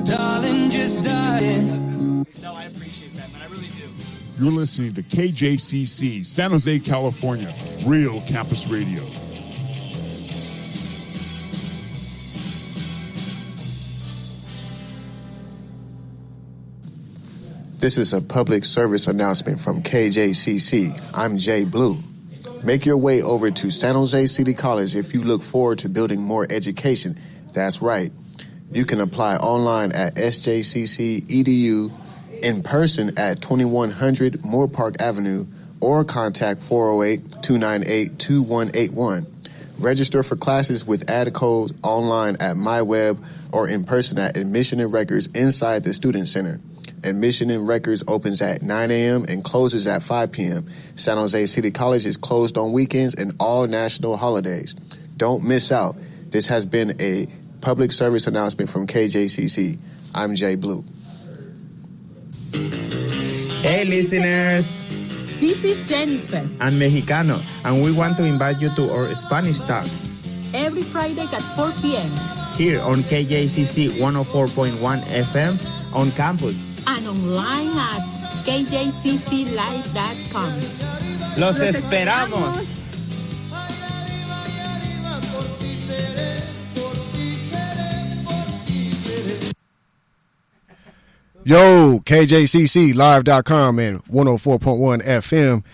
darling, just dying. No, I appreciate that, man. I really do. You're listening to KJCC, San Jose, California, Real Campus Radio. This is a public service announcement from KJCC. I'm JBlue. Make your way over to San Jose City College if you look forward to building more education. That's right. You can apply online at sjcc.edu, in person at 2100 Moore Park Avenue, or contact 408-298-2181. Register for classes with ad codes online at MyWeb or in person at Admission and Records inside the Student Center. Admission and Records opens at 9 a.m. and closes at 5 p.m. San Jose City College is closed on weekends and all national holidays. Don't miss out. This has been a public service announcement from KJCC. I'm JBlue. Hey, listeners. This is Jennifer. I'm Mexicano, and we want to invite you to our Spanish talk. Every Friday at 4 p.m. Here on KJCC 104.1 FM on campus. And online at kjcclive.com. Los esperamos. Yo, KJCClive.com and 104.1 FM.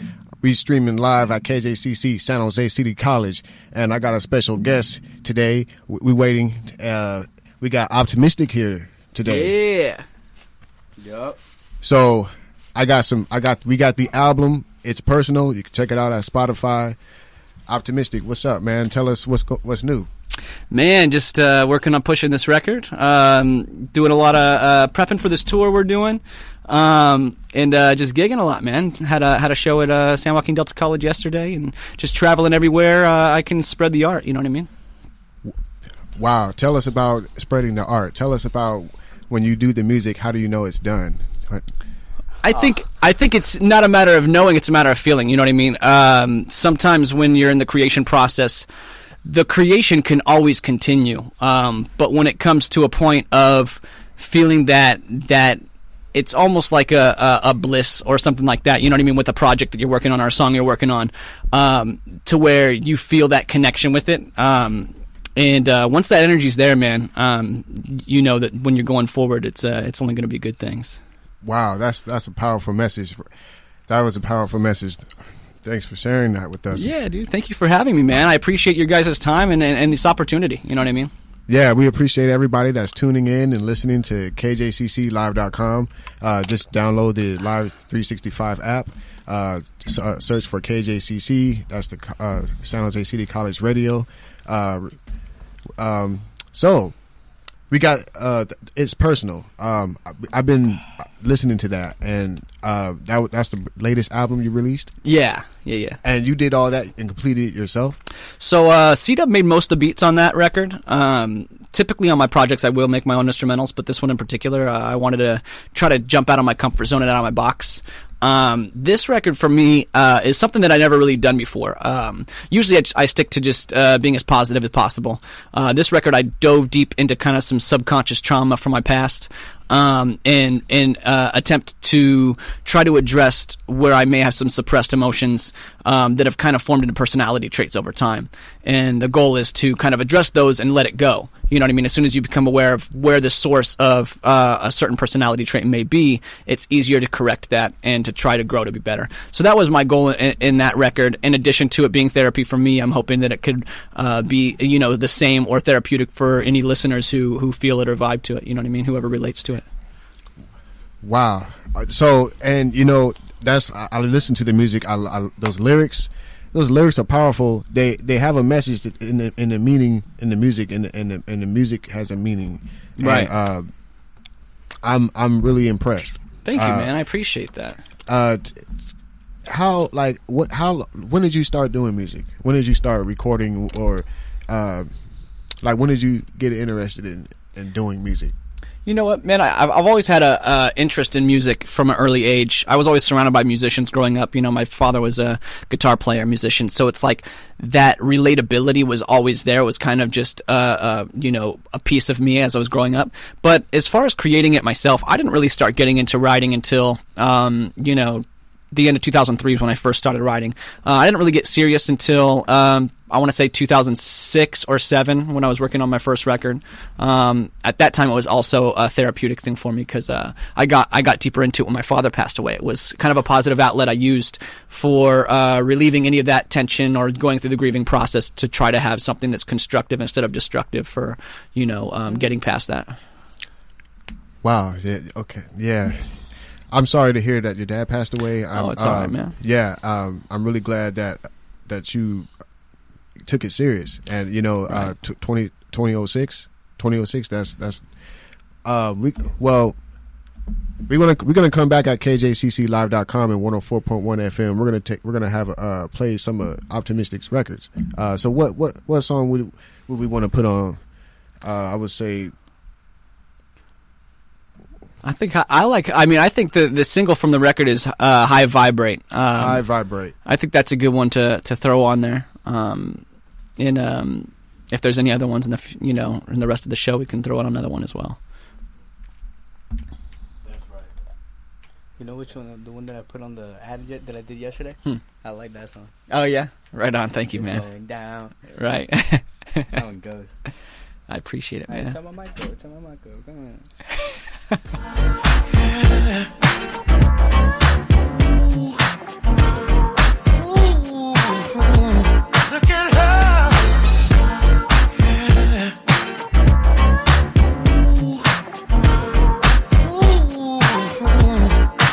We streaming live at KJCC San Jose City College. And I got a special guest today. We waiting. We got Optimiztiq here today. Yeah. Yup. So we got the album. It's personal. You can check it out at Spotify. Optimiztiq, what's up, man? Tell us what's new. Man, just working on pushing this record. Doing a lot of prepping for this tour we're doing. And just gigging a lot, man. Had a show at San Joaquin Delta College yesterday, and just traveling everywhere I can spread the art, you know what I mean? Wow. Tell us about spreading the art. Tell us about when you do the music, how do you know it's done? I think it's not a matter of knowing, it's a matter of feeling, you know what I mean? Sometimes when you're in the creation process, the creation can always continue. But when it comes to a point of feeling that it's almost like a bliss or something like that, you know what I mean, with a project that you're working on or a song you're working on, to where you feel that connection with it. And once that energy's there, man, you know that when you're going forward, it's only going to be good things. Wow, that's a powerful message. That was a powerful message. Thanks for sharing that with us. Yeah, dude. Thank you for having me, man. I appreciate your guys' time and this opportunity. You know what I mean? Yeah, we appreciate everybody that's tuning in and listening to KJCClive.com. Just download the Live 365 app. Search for KJCC. That's the San Jose City College Radio. So we got it's personal. I've been listening to that, and that's the latest album you released. Yeah. And you did all that and completed it yourself. So C-Dub made most of the beats on that record. Typically on my projects I will make my own instrumentals, but this one in particular I wanted to try to jump out of my comfort zone and out of my box. This record for me is something that I never really done before. Usually I stick to just being as positive as possible. This record I dove deep into kind of some subconscious trauma from my past, and attempt to try to address where I may have some suppressed emotions that have kind of formed into personality traits over time. And the goal is to kind of address those and let it go. You know what I mean? As soon as you become aware of where the source of a certain personality trait may be, it's easier to correct that and to try to grow to be better. So that was my goal in that record. In addition to it being therapy for me, I'm hoping that it could be, the same or therapeutic for any listeners who feel it or vibe to it. You know what I mean? Whoever relates to it. Wow. So, and I listen to the music. Those lyrics are powerful. They have a message in the meaning in the music, and the music has a meaning. Right. And, I'm really impressed. Thank you, man. I appreciate that. When did you start doing music? When did you start recording, or when did you get interested in doing music? You know what, man? I've always had a interest in music from an early age. I was always surrounded by musicians growing up. You know, my father was a guitar player, musician, so it's like that relatability was always there. It was kind of just a piece of me as I was growing up. But as far as creating it myself, I didn't really start getting into writing until the end of 2003 is when I first started writing. I didn't really get serious until I want to say 2006 or 7 when I was working on my first record. At that time, it was also a therapeutic thing for me because I got deeper into it when my father passed away. It was kind of a positive outlet I used for relieving any of that tension or going through the grieving process to try to have something that's constructive instead of destructive for getting past that. Wow. Yeah, okay. Yeah. I'm sorry to hear that your dad passed away. It's all right, man. Yeah. I'm really glad that you took it serious, and 2006 that's we're gonna come back at kjcclive.com and 104.1 FM. We're gonna have play some of Optimiztiq's records. So what song would we want to put on? I would say I think I think the single from the record is High Vibrate. High Vibrate. I think that's a good one to throw on there. If there's any other ones in the rest of the show, we can throw on another one as well. That's right. You know which one? The one that I put on the ad that I did yesterday? I like that song. Oh yeah, right on. Thank you, It's man. Going down. Right. That one goes. I appreciate it, All right, man. tell my mic go. Come on. Look at her.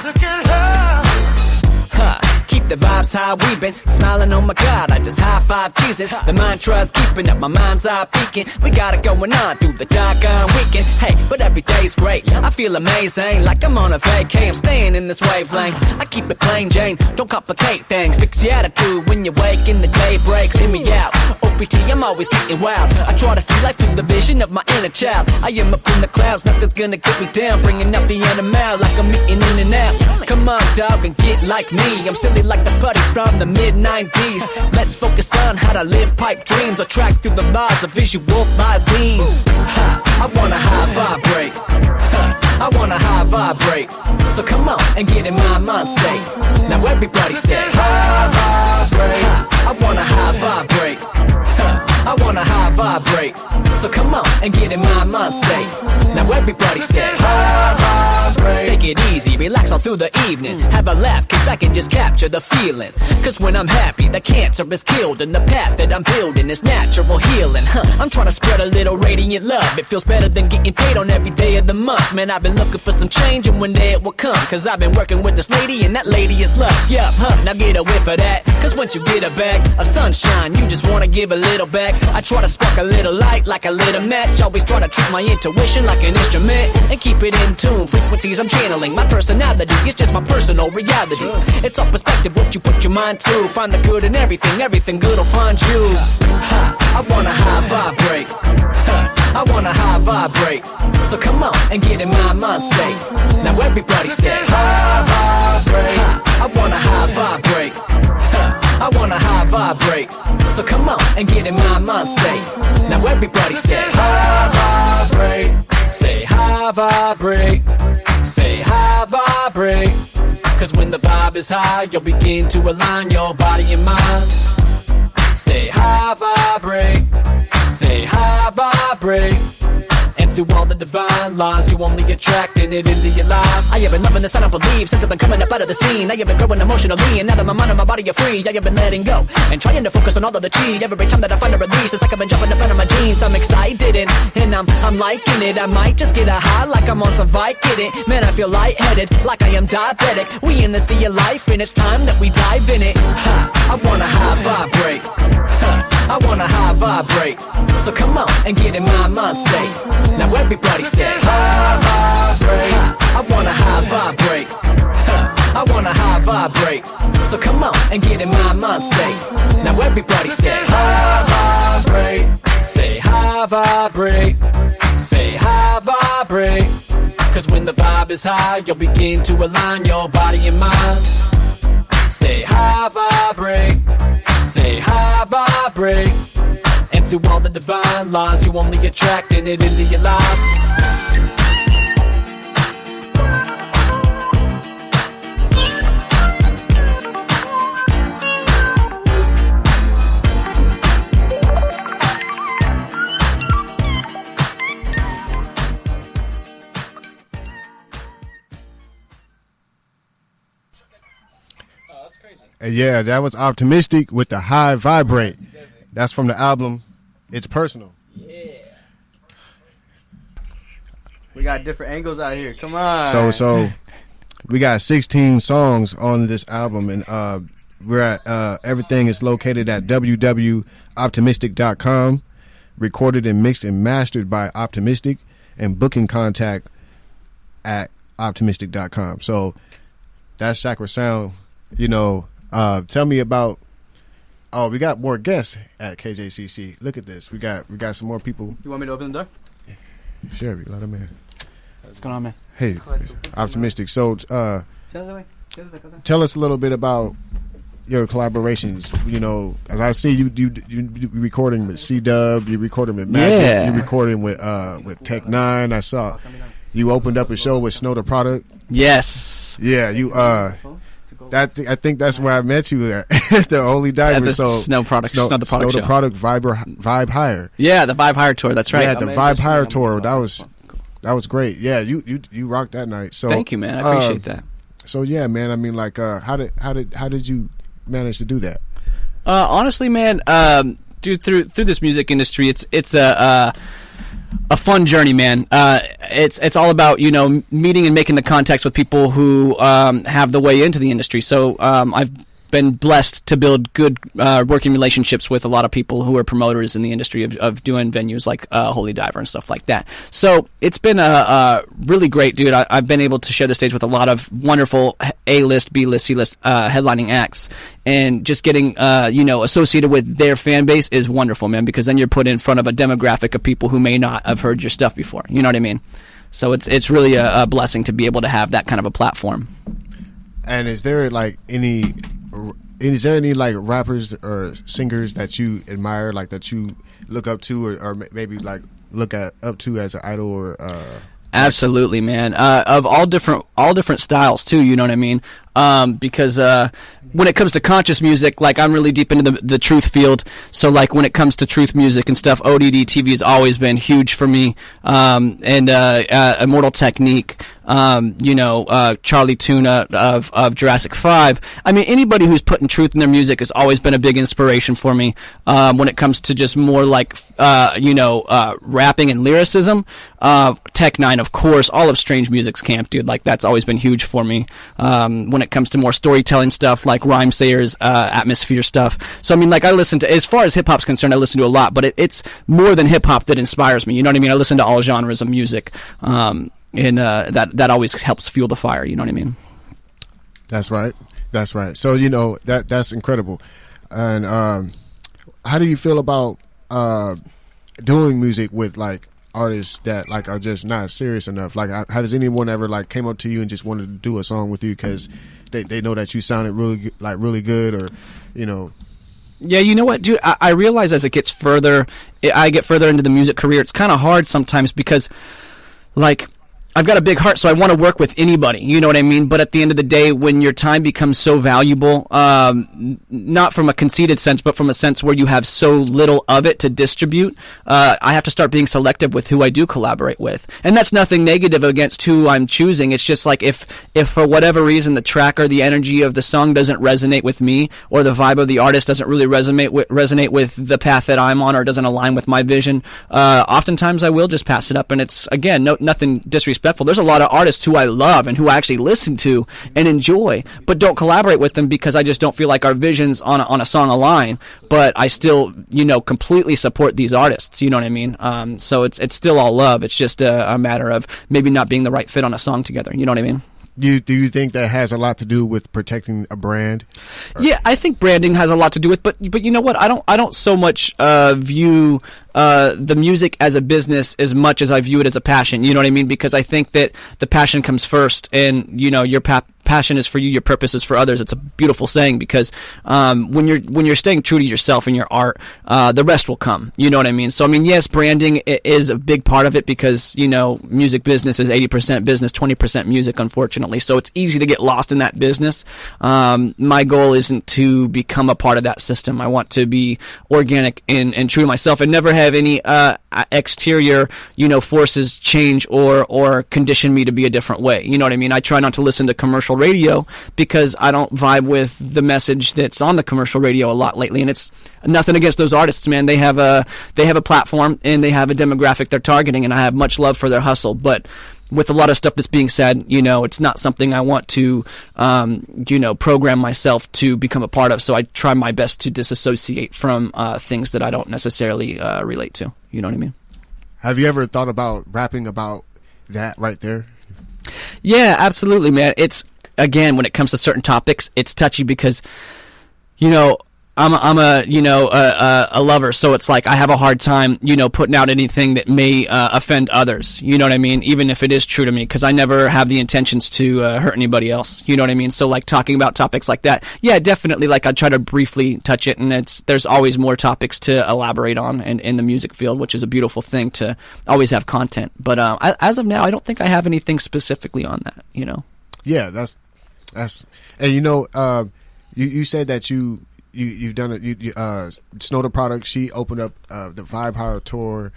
Look at her. Keep the vibes high, we've been smiling, oh my god, I just high five Jesus. The mantra's keeping up, my mind's eye peaking. We got it going on through the doggone weekend. Hey, but every day's great, I feel amazing, like I'm on a vacay, I'm staying in this wavelength. I keep it plain Jane, don't complicate things. Fix your attitude when you wake and the day breaks. Hear me out, OPT, I'm always getting wild. I try to see life through the vision of my inner child. I am up in the clouds, nothing's gonna get me down. Bringing up the animal like I'm eating in and out. Come on dog and get like me, I'm silly like the putty from the mid-90s. Let's focus on how to live pipe dreams or track through the laws of visual lysine. I wanna high vibrate. I wanna high vibrate. So come on and get in my mind state. Now everybody say high vibrate. I wanna high vibrate. I wanna high vibrate. So come on and get in my mind state. Now everybody say high vibrate. Take it easy, relax all through the evening. Have a laugh, kick back and just capture the feeling. Cause when I'm happy, the cancer is killed. And the path that I'm building is natural healing. I'm trying to spread a little radiant love. It feels better than getting paid on every day of the month. Man, I've been looking for some change and one day it will come. Cause I've been working with this lady and that lady is love. Yup, now get a whiff of that. Cause once you get a bag of sunshine, you just wanna give a little back. I try to spark a little light like a little match. Always try to treat my intuition like an instrument and keep it in tune. Frequencies I'm channeling. My personality is just my personal reality. It's all perspective, what you put your mind to. Find the good in everything, everything good will find you. I wanna high vibrate. I wanna high vibrate. So come on and get in my mind state. Now everybody say high vibrate. I wanna high vibrate. I wanna high vibrate. So come on and get in my mind state. Now everybody say high vibrate. Say high vibrate. Say high vibrate. Cause when the vibe is high, you'll begin to align your body and mind. Say high vibrate. Say high vibrate. And through all the divine laws, you only attracting it into your life. I have been loving this, I don't believe, since I've been coming up out of the scene. I have been growing emotionally, and now that my mind and my body are free, I have been letting go and trying to focus on all of the chi. Every time that I find a release, it's like I've been jumping up out of my jeans. I'm excited and I'm liking it. I might just get a high like I'm on some Vicodin. Man, I feel lightheaded, like I am diabetic. We in the sea of life, and it's time that we dive in it. I wanna high vibrate. I wanna high vibrate. So come on and get in my mind state. Now everybody say high vibrate. I wanna high vibrate. I wanna high vibrate. So come on and get in my mind state. Now everybody say high vibrate. Say high vibrate. Say high vibrate. vibe is high, you'll begin to align your body and mind. Say high vibrate, say high vibrate. And through all the divine laws, you only attracting it into your life. Yeah, that was Optimiztiq with the High Vibrate. That's from the album It's Personal. Yeah. We got different angles out here. Come on. So we got 16 songs on this album, and we're at everything is located at www.optimiztiq.com. Recorded and mixed and mastered by Optimiztiq, and booking contact at optimiztiq.com. So that's Chakra Sound. You know, tell me about. Oh, we got more guests at KJCC. Look at this. We got some more people. You want me to open the door? Sure, let them in. What's going on, man? Hey, Optimiztiq. So, tell us a little bit about your collaborations. You know, as I see you recording with C-Dub, you recording with Magic, Yeah. you recording with Tech Nine. I saw you opened up a show with Snow the Product. Yes. Yeah, you I think that's where I met you at the Holy Diver. At the so Snow Product Snow the Product the show. Product Vibe Higher. Yeah, the Vibe Higher tour. That's right. Yeah, the Vibe Higher tour. That was great. Yeah, you rocked that night. So Thank you, man. I appreciate that. So yeah, man. I mean, like, how did you manage to do that? Honestly, man, dude, through this music industry, it's a fun journey, man. It's all about, you know, meeting and making the contacts with people who have the way into the industry. So I've been blessed to build good working relationships with a lot of people who are promoters in the industry of doing venues like Holy Diver and stuff like that. So it's been a really great, dude. I've been able to share the stage with a lot of wonderful A-list, B-list, C-list headlining acts, and just getting associated with their fan base is wonderful, man, because then you're put in front of a demographic of people who may not have heard your stuff before. You know what I mean? So it's really a blessing to be able to have that kind of a platform. And is there like any like rappers or singers that you admire, like that you look up to, or maybe like look up to as an idol, or Absolutely, man. Of all different styles too. You know what I mean? Because when it comes to conscious music, like, I'm really deep into the truth field. So like when it comes to truth music and stuff, ODD TV has always been huge for me. And Immortal Technique, Charlie Tuna of Jurassic 5. I mean, anybody who's putting truth in their music has always been a big inspiration for me. When it comes to just more like rapping and lyricism, Tech Nine, of course, all of Strange Music's camp, dude. Like, that's always been huge for me. When it comes to more storytelling stuff, like Rhyme Sayers, Atmosphere stuff. So I mean, like, I listen to, as far as hip hop's concerned, I listen to a lot, but it's more than hip hop that inspires me. You know what I mean? I listen to all genres of music, and that always helps fuel the fire. You know what I mean? That's right. So that's incredible. And how do you feel about doing music with like artists that like are just not serious enough? Like, how does anyone ever like came up to you and just wanted to do a song with you because they know that you sounded really good, or Yeah, you know what, dude? I realize as I get further into the music career, it's kind of hard sometimes because, like, I've got a big heart, so I want to work with anybody. You know what I mean? But at the end of the day, when your time becomes so valuable, not from a conceited sense, but from a sense where you have so little of it to distribute, I have to start being selective with who I do collaborate with. And that's nothing negative against who I'm choosing. It's just like if for whatever reason the track or the energy of the song doesn't resonate with me, or the vibe of the artist doesn't really resonate with the path that I'm on, or doesn't align with my vision, oftentimes I will just pass it up. And it's, again, nothing disrespectful. There's a lot of artists who I love and who I actually listen to and enjoy, but don't collaborate with them because I just don't feel like our visions on a song align. But I still, completely support these artists. You know what I mean? So it's still all love. It's just a matter of maybe not being the right fit on a song together. You know what I mean? Do you think that has a lot to do with protecting a brand? Yeah, I think branding has a lot to do with, but you know what? I don't so much view the music as a business as much as I view it as a passion. You know what I mean? Because I think that the passion comes first, and you know, your passion is for you, your purpose is for others. It's a beautiful saying, because when you're staying true to yourself and your art, the rest will come. You know what I mean? So I mean, yes, branding is a big part of it, because you know, music business is 80% business, 20% music, unfortunately. So it's easy to get lost in that business. My goal isn't to become a part of that system. I want to be organic and true to myself, and never have any exterior, you know, forces change or condition me to be a different way. You know what I mean? I try not to listen to commercial radio, because I don't vibe with the message that's on the commercial radio a lot lately. And it's nothing against those artists, man. They have a platform, and they have a demographic they're targeting, and I have much love for their hustle. But with a lot of stuff that's being said, you know, it's not something I want to, you know, program myself to become a part of. So I try my best to disassociate from things that I don't necessarily relate to. You know what I mean? Have you ever thought about rapping about that right there? Yeah, absolutely, man. It's, again, when it comes to certain topics, it's touchy, because, you know, I'm a you know a lover, so it's like I have a hard time, you know, putting out anything that may offend others. You know what I mean? Even if it is true to me, because I never have the intentions to hurt anybody else. You know what I mean? So like talking about topics like that, yeah, definitely. Like I try to briefly touch it, and there's always more topics to elaborate on in the music field, which is a beautiful thing to always have content. But as of now, I don't think I have anything specifically on that. You know? Yeah, that's and you know, you said that you've done it. Snow the Product, she opened up the Vibe Power tour.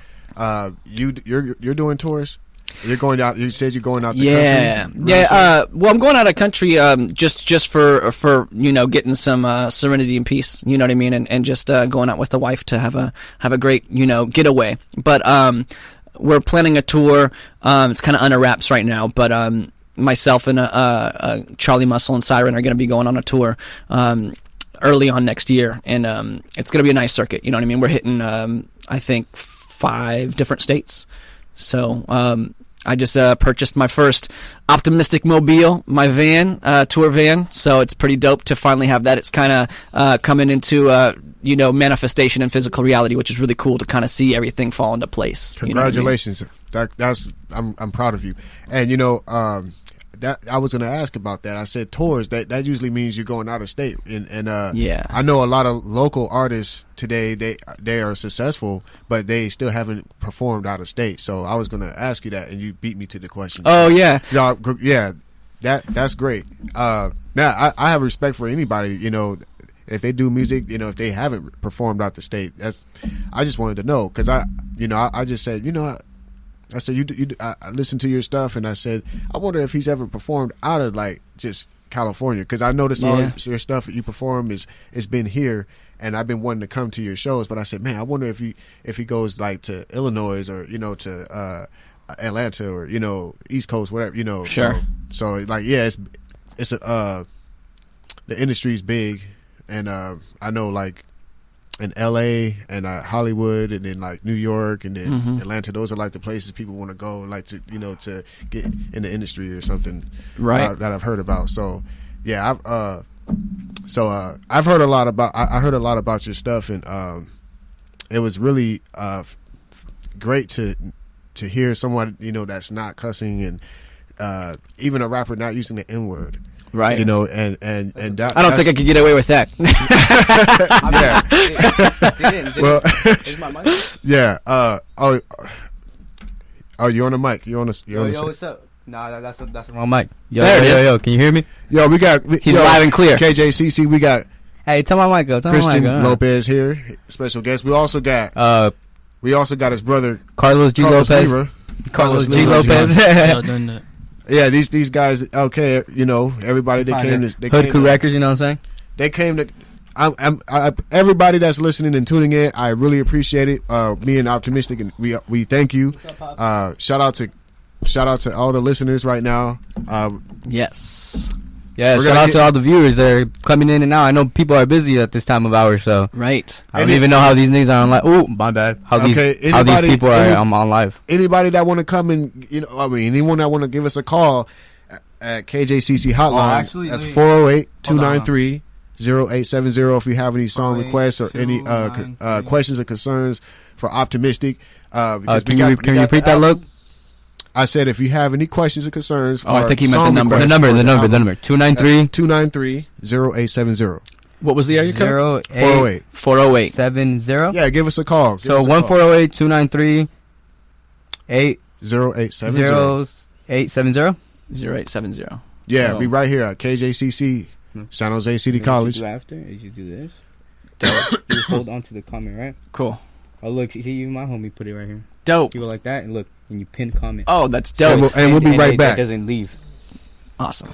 You're doing tours. You're going out. You said you're going out. The country. Yeah. Well, I'm going out of country just for you know, getting some serenity and peace. You know what I mean, and just going out with the wife to have a great, you know, getaway. But we're planning a tour. It's kind of under wraps right now, but myself and Charlie Muscle and Siren are going to be going on a tour early on next year, and it's going to be a nice circuit. You know what I mean? We're hitting, I think, 5 different states. So I just purchased my first Optimiztiq mobile, my van, tour van. So it's pretty dope to finally have that. It's kind of coming into you know, manifestation and physical reality, which is really cool to kind of see everything fall into place. Congratulations! You know what I mean? I'm proud of you. And you know, that I was going to ask about that. I said tours. That usually means you're going out of state. And yeah, I know a lot of local artists today. They are successful, but they still haven't performed out of state. So I was going to ask you that, and you beat me to the question. Oh yeah, yeah. That's great. Now I have respect for anybody. You know, if they do music, you know, if they haven't performed out the state, I just wanted to know, because I just said, you know, I said I listened to your stuff, and I said, I wonder if he's ever performed out of like just California, because I noticed all your stuff that you perform is been here, and I've been wanting to come to your shows, but I said, man, I wonder if he goes like to Illinois, or you know, to Atlanta, or you know, East Coast, whatever, you know. Sure. So like, yeah, it's the industry's big, and I know like in LA and Hollywood, and then like New York, and then Atlanta, those are like the places people want to go, like to, you know, to get in the industry or something, right? That I've heard about. So yeah, I've heard a lot about. I heard a lot about your stuff, and it was really great to hear someone, you know, that's not cussing, and even a rapper not using the N-word. Right. You know, and that, I don't think I could get away with that. Yeah. Well, is my mic? Yeah. Oh, you're on the mic. You're on the. Yo, what's up? Nah, that's the wrong mic. Yo, there it is. Yo, can you hear me? Yo, we got. He's live and clear. KJCC, we got. Hey, tell my mic go. Christian Lopez here, special guest. We also got. We also got his brother Carlos G. Lopez. Carlos G. Lopez. Yeah, these guys. Okay, you know, everybody that came. Hood Crew Records. You know what I'm saying? They came to. Everybody that's listening and tuning in, I really appreciate it. Me and Optimiztiq, and we thank you. Shout out to all the listeners right now. Yes. Yeah, shout out to all the viewers that are coming in and out. I know people are busy at this time of hour, so right. I don't even know how these niggas are on live. Oh, my bad. How these people are on live. Anybody that want to come and, you know, I mean, anyone that want to give us a call, at KJCC Hotline. actually, That's wait. 408-293-0870 if you have any song requests or any questions or concerns for Optimiztiq. Because Can you repeat that, Luke? I said if you have any questions or concerns for I think he meant the song number. requests The for number. album, 293-0870. What was the area code? 408. 408. 70. Yeah, give us a call. So 1-408-293-870. 0870. 0870. Yeah, be right here at KJCC, San Jose City College. You do after? Is you do this? You hold on to the comment, right? Cool. Oh, look. See, even my homie put it right here. Dope. You go like that, and look, and you pin comment. Oh, that's dope. And we'll be right back. That doesn't leave. Awesome.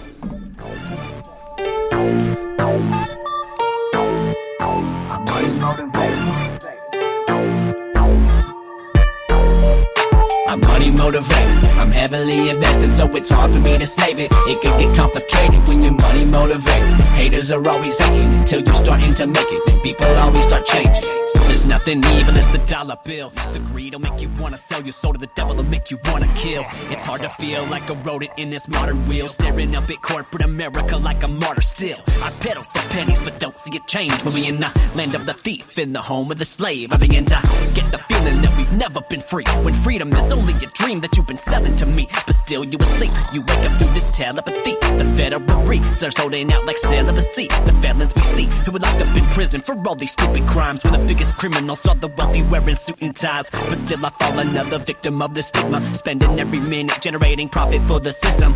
I'm money motivated, I'm heavily invested, so it's hard for me to save it. It can get complicated when you're money motivated. Haters are always hating until you're starting to make it. Then people always start changing. There's nothing evil, it's the dollar bill. The greed will make you wanna sell your soul to the devil, will make you wanna kill. It's hard to feel like a rodent in this modern wheel, staring up at corporate America like a martyr still. I pedal for pennies but don't see it change when we in the land of the thief, in the home of the slave. I begin to get the feeling that we've never been free, when freedom is only a dream that you've been selling to me. But still you asleep, you wake up through this telepathy. The federal reserves holding out like celibacy. The felons we see who were locked up in prison for all these stupid crimes, were the biggest criminals, all the wealthy wearing suit and ties. But still I fall another victim of the stigma, spending every minute generating profit for the system.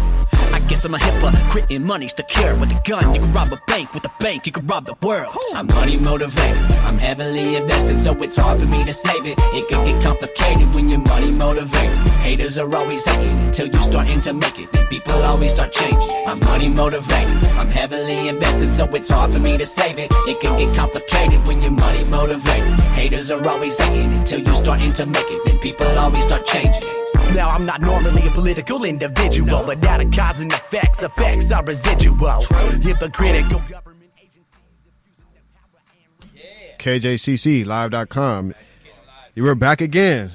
I guess I'm a hypocrite and money's the cure. With a gun you can rob a bank, with a bank you can rob the world. I'm money motivated, I'm heavily invested, so it's hard for me to save it. It can get complicated when you're money motivated. Haters are always hating until you starting to make it. Then people always start changing. I'm money motivated, I'm heavily invested, so it's hard for me to save it. It can get complicated when you're money motivated. Haters are always hating until you starting to make it. Then people always start changing. Now I'm not normally a political individual, but now the cause and effects are residual. Hypocritical government agencies. KJCClive.com. You were back again.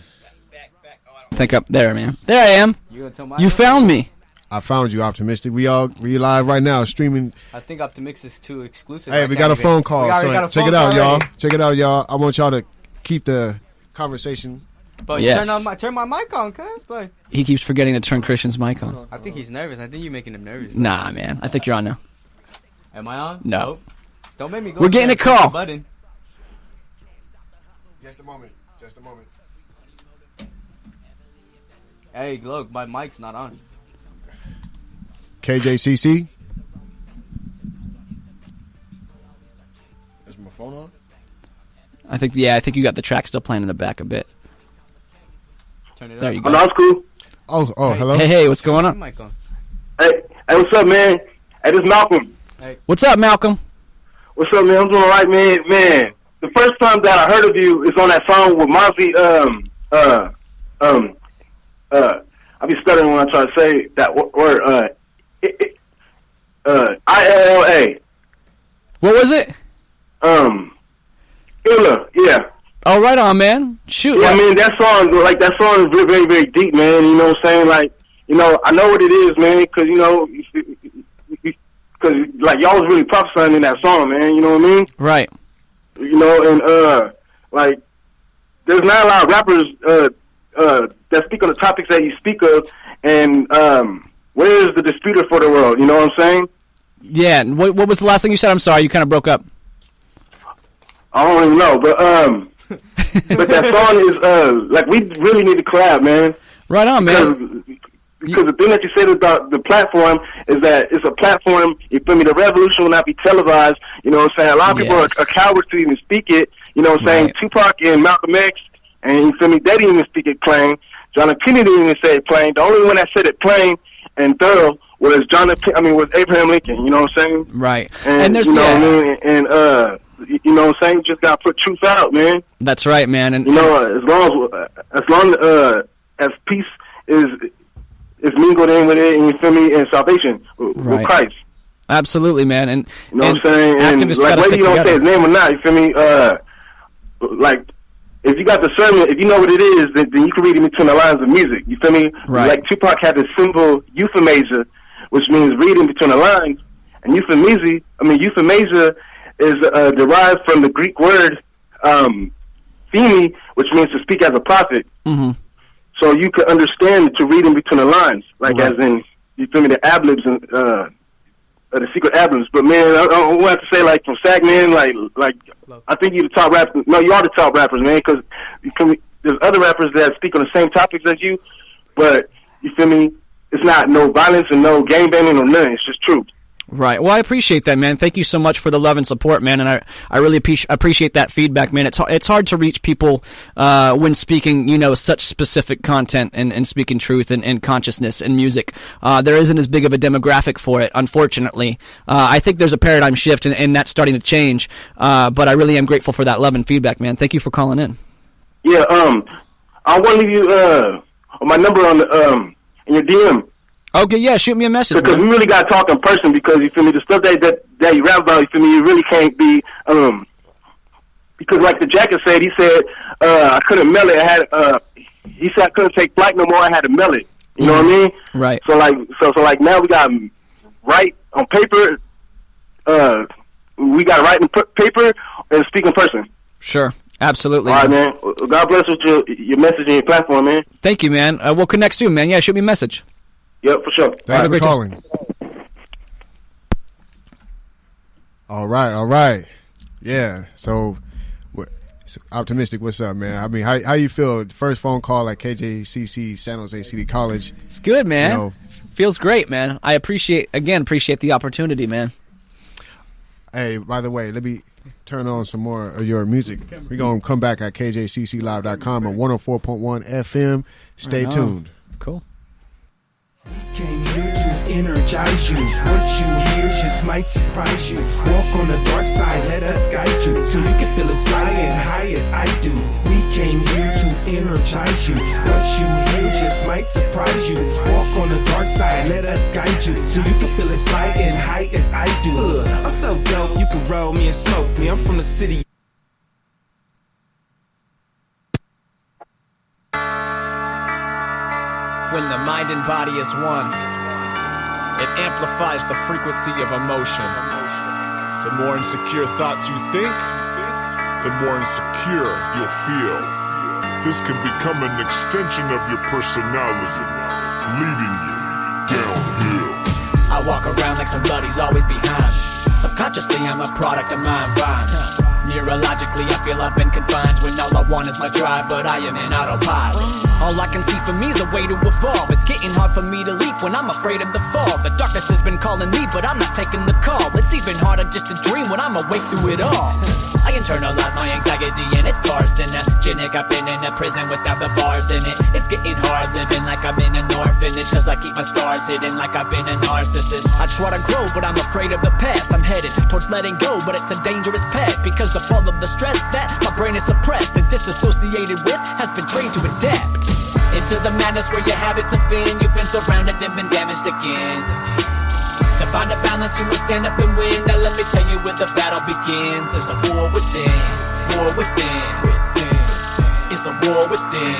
Think up there, man. There I am. You found me. I found you, Optimiztiq. We live right now, streaming. I think Optimiztiq is too exclusive. Hey, we got a phone call. So check it out, y'all. Check it out, y'all. I want y'all to keep the conversation. But yes. turn my mic on, cuz. Like, He keeps forgetting to turn Christian's mic on. I think he's nervous. I think you're making him nervous. Nah, man. I think you're on now. Am I on? No. Nope. Don't make me go. We're getting a call. Button. Just a moment. Hey, look, my mic's not on. KJCC. Is my phone on? I think you got the track still playing in the back a bit. Turn it There up. you go. Hello, school. Oh, hello. Hey, what's going on? Mic on. Hey, what's up, man? Hey, this is Malcolm. What's up, Malcolm? What's up, man? I'm doing all right, man. Man, the first time that I heard of you is on that song with Mozzie. I be stuttering when I try to say that word. ILLA. What was it? ILLA, yeah. Oh, right on, man. Shoot. Yeah, I mean, that song is very, very, very deep, man. You know what I'm saying? Like, you know, I know what it is, man, because, you know, because, like, y'all was really prophesying in that song, man. You know what I mean? Right. You know, and, like, there's not a lot of rappers that speak on the topics that you speak of, and where is the disputer for the world? You know what I'm saying? Yeah. What was the last thing you said? I'm sorry. You kind of broke up. I don't even know, but that song is like, we really need to collab, man. Right on, man. Because the thing that you said about the platform is that it's a platform, you feel me, the revolution will not be televised, you know what I'm saying? A lot of people are cowards to even speak it, you know what I'm saying? Tupac and Malcolm X, and you feel me, they didn't even speak it plain. John F. Kennedy didn't even say it plain. The only one that said it plain and thorough was was Abraham Lincoln, you know what I'm saying? Right. And there's, you know what I mean? And, you know what I'm saying? You just got to put truth out, man. That's right, man. And you know, as long as peace is mingled in with it, and you feel me, and salvation with Christ. Absolutely, man. And you know what I'm saying? And like, whether you don't say his name or not, you feel me? Like, if you got discernment, if you know what it is, then you can read it between the lines of music. You feel me? Right. Like Tupac had this simple euthanasia, which means reading between the lines. And euphemasia is derived from the Greek word phemi, which means to speak as a prophet. Mm-hmm. So you could understand to read in between the lines, like as in, you feel me, the ad-libs and the secret ad-libs. But man, I want to say, like, from Sagman, like I think you're the top rapper. No, you are the top rappers, man, because there's other rappers that speak on the same topics as you, but you feel me, it's not no violence and no gang banging or nothing. It's just truth. Right. Well, I appreciate that, man. Thank you so much for the love and support, man. And I really appreciate that feedback, man. It's hard to reach people when speaking, such specific content and speaking truth and consciousness and music. There isn't as big of a demographic for it, unfortunately. I think there's a paradigm shift, and that's starting to change. But I really am grateful for that love and feedback, man. Thank you for calling in. Yeah. I want to leave you my number on the in your DM. Okay, yeah, shoot me a message. Because we really got to talk in person, because, you feel me, the stuff that you rap about, you feel me, you really can't be, because like the Jacket said, he said, I couldn't mail it. He said I couldn't take flight no more, I had to mail it. You know what I mean? Right. So like now we got to write on paper, we got to write on paper and speak in person. Sure. Absolutely. All right, man. God bless with your message and your platform, man. Thank you, man. We'll connect soon, man. Yeah, shoot me a message. Yep, for sure. Thanks for calling. All right. Yeah. So, Optimiztiq, what's up, man? I mean, how you feel? First phone call at KJCC San Jose City College. It's good, man. Feels great, man. I appreciate the opportunity, man. Hey, by the way, let me turn on some more of your music. We're going to come back at KJCClive.com on 104.1 FM. Stay tuned. Cool. Came here to energize you. What you hear just might surprise you. Walk on the dark side, let us guide you, so you can feel as fly and high as I do. We came here to energize you. What you hear just might surprise you. Walk on the dark side, let us guide you, so you can feel as fly and high as I do. I'm so dope, you can roll me and smoke me. I'm from the city. When the mind and body is one, it amplifies the frequency of emotion. The more insecure thoughts you think, the more insecure you'll feel. This can become an extension of your personality, leading you downhill. I walk around like somebody's always behind. Subconsciously, I'm a product of my environment. Neurologically, I feel I've been confined when all I want is my drive, but I am in autopilot. All I can see for me is a way to evolve. It's getting hard for me to leap when I'm afraid of the fall. The darkness has been calling me, but I'm not taking the call. It's even harder just to dream when I'm awake through it all. I internalize my anxiety and it's carcinogenic. I've been in a prison without the bars in it. It's getting hard living like I'm in an orphanage, cause I keep my scars hidden like I've been a narcissist. I try to grow, but I'm afraid of the past. I'm headed towards letting go, but it's a dangerous path, because of all of the stress that my brain is suppressed and disassociated with has been trained to adapt into the madness where your habits have been. You've been surrounded and been damaged again. To find a balance, you must stand up and win. Now let me tell you where the battle begins. It's the war within, war within. It's the war within.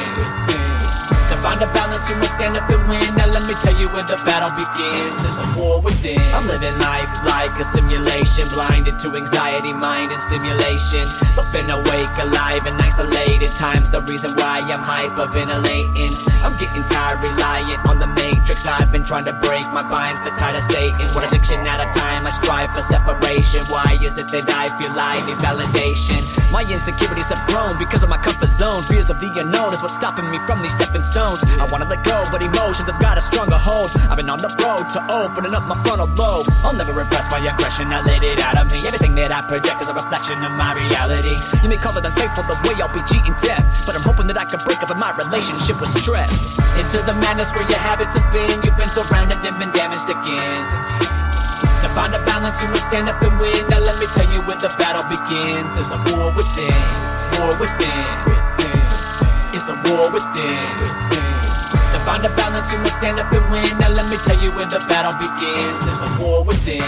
To find a balance, you must stand up and win. Now let me tell you where the battle begins. There's a war within. I'm living life like a simulation, blinded to anxiety, mind, and stimulation, but been awake, alive, and isolated. Time's the reason why I'm hyperventilating. I'm getting tired relying on the matrix. I've been trying to break my binds, the tide of Satan. One addiction at a time, I strive for separation. Why is it that I feel I need validation? My insecurities have grown because of my comfort zone. Fears of the unknown is what's stopping me from these stepping stones. I wanna let go, but emotions have got a stronger hold. I've been on the road to opening up my frontal lobe. I'll never repress my aggression, I let it out of me. Everything that I project is a reflection of my reality. You may call it unfaithful the way I'll be cheating death, but I'm hoping that I can break up in my relationship with stress. Into the madness where your habits have been. You've been surrounded and been damaged again. To find a balance, you must stand up and win. Now let me tell you where the battle begins. It's the war within, war within. It's the war within. To find a balance, you must stand up and win. Now let me tell you where the battle begins. It's the war within.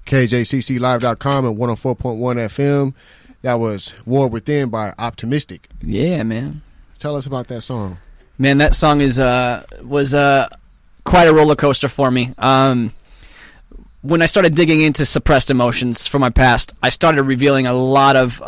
KJCClive.com and 104.1 FM. That was War Within by Optimiztiq. Yeah, man. Tell us about that song. Man, that song was quite a roller coaster for me. When I started digging into suppressed emotions from my past, I started revealing a lot of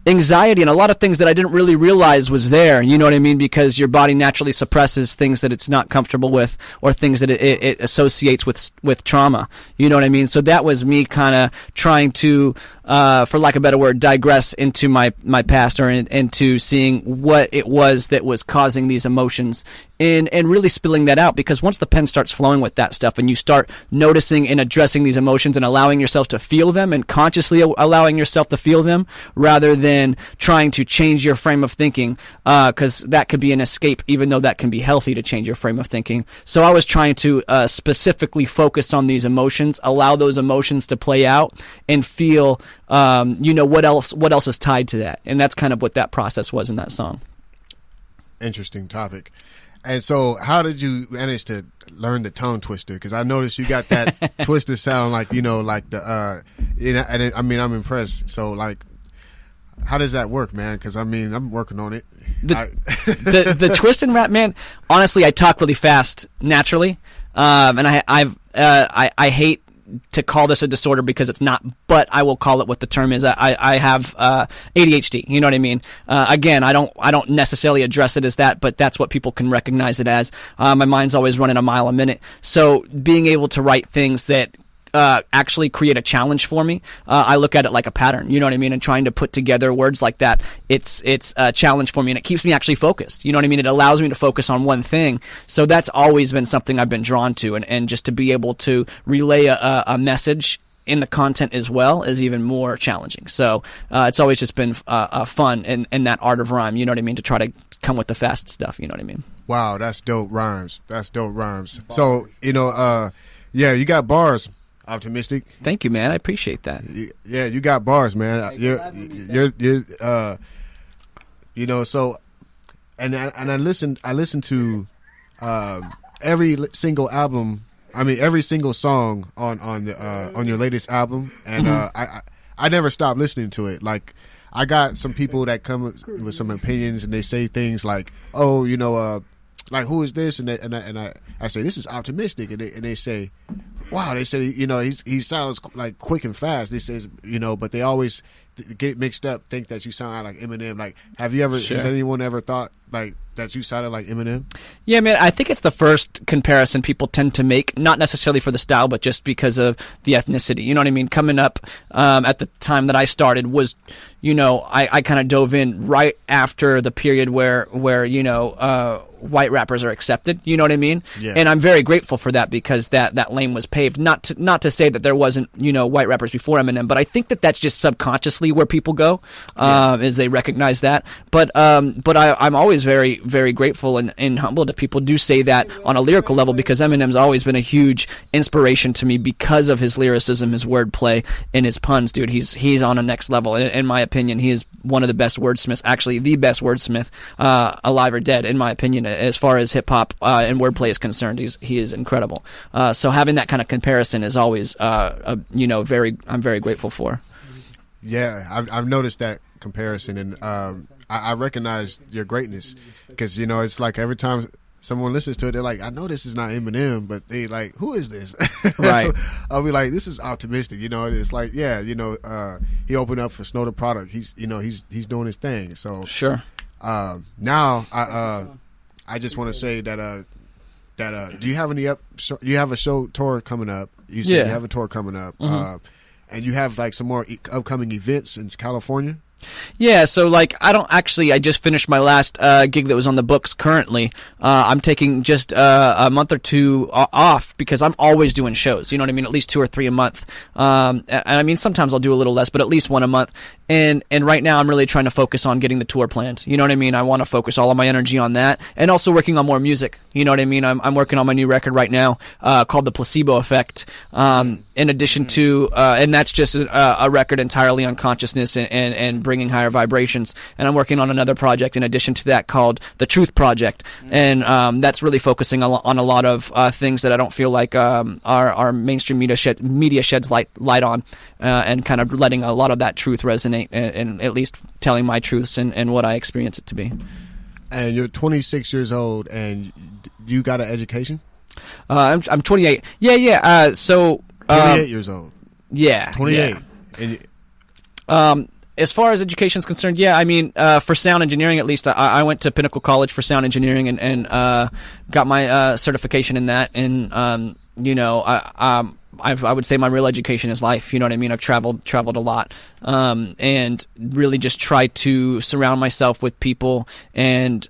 anxiety and a lot of things that I didn't really realize was there. You know what I mean? Because your body naturally suppresses things that it's not comfortable with, or things that it associates with trauma. You know what I mean? So that was me kind of trying to, for lack of a better word, digress into my past, or into seeing what it was that was causing these emotions, and really spilling that out. Because once the pen starts flowing with that stuff, and you start noticing and addressing these emotions and allowing yourself to feel them, and consciously allowing yourself to feel them, rather than trying to change your frame of thinking, because that could be an escape, even though that can be healthy to change your frame of thinking. So I was trying to specifically focus on these emotions, allow those emotions to play out, and feel what else is tied to that. And that's kind of what that process was in that song. Interesting topic. And so how did you manage to learn the tone twister? Because I noticed you got that twister sound, like, like the and I'm impressed. So, like, how does that work, man? Because I'm working on it. The twist and rap, man. Honestly, I talk really fast naturally, and I hate to call this a disorder, because it's not, but I will call it what the term is. I have ADHD. You know what I mean? Again, I don't necessarily address it as that, but that's what people can recognize it as. My mind's always running a mile a minute. So being able to write things that actually create a challenge for me, I look at it like a pattern, you know what I mean? And trying to put together words like that, it's a challenge for me, and it keeps me actually focused, you know what I mean? It allows me to focus on one thing. So that's always been something I've been drawn to, and just to be able to relay a message in the content as well is even more challenging. So it's always just been fun in that art of rhyme, you know what I mean? To try to come with the fast stuff, you know what I mean? Wow, that's dope rhymes. So, yeah, you got bars, Optimiztiq. Thank you, man. I appreciate that. Yeah, you got bars, man. So, and I listened to every single album. Every single song on your latest album, and I never stopped listening to it. Like, I got some people that come with some opinions, and they say things like, "Oh, like, who is this?" And I say, "This is Optimiztiq," and they say, "Wow," they say, he sounds like quick and fast. They says, but they always get mixed up, think that you sound like Eminem. Like, have you ever? Sure. Has anyone ever thought like that you sounded like Eminem? Yeah, man. I think it's the first comparison people tend to make, not necessarily for the style, but just because of the ethnicity. You know what I mean? Coming up at the time that I started was, I kind of dove in right after the period where white rappers are accepted. You know what I mean? Yeah. And I'm very grateful for that, because that lane was paved. Not to say that there wasn't white rappers before Eminem, but I think that's just subconsciously where people go, as they recognize that. But I'm always very, very grateful and humbled if people do say that on a lyrical level, because Eminem's always been a huge inspiration to me because of his lyricism, his wordplay, and his puns. Dude, he's on a next level. In my opinion, he is one of the best wordsmiths, actually the best wordsmith alive or dead, in my opinion, as far as hip hop and wordplay is concerned. He is incredible. So having that kind of comparison is always, I'm very grateful for. Yeah, I've noticed that comparison, and I recognize your greatness, because it's like every time someone listens to it, they're like, "I know this is not Eminem," but they like, "Who is this?" Right. I'll be like, "This is Optimiztiq." It's like, yeah, he opened up for Snow the Product. He's he's doing his thing. So sure. Now I just want to say that do you have any you have a show tour coming up? You said you have a tour coming up, and you have like some more upcoming events in California. Yeah, so like I just finished my last gig that was on the books currently. I'm taking just a month or two off, because I'm always doing shows, you know what I mean, at least 2 or 3 a month. And sometimes I'll do a little less, but at least one a month. And right now I'm really trying to focus on getting the tour planned. You know what I mean? I want to focus all of my energy on that, and also working on more music. You know what I mean? I'm working on my new record right now called The Placebo Effect. In addition to, and that's just a record entirely on consciousness and bringing higher vibrations. And I'm working on another project in addition to that called the Truth Project, and that's really focusing on a lot of things that I don't feel like our mainstream media sheds light on, and kind of letting a lot of that truth resonate, and at least telling my truths and what I experience it to be. And you're 26 years old, and you got an education? I'm 28. Yeah. So 28 years old. Yeah. 28. Yeah. And, as far as education is concerned, yeah, I mean, for sound engineering, at least, I went to Pinnacle College for sound engineering and got my certification in that. And you know, I would say my real education is life. You know what I mean? I've traveled a lot, and really just tried to surround myself with people and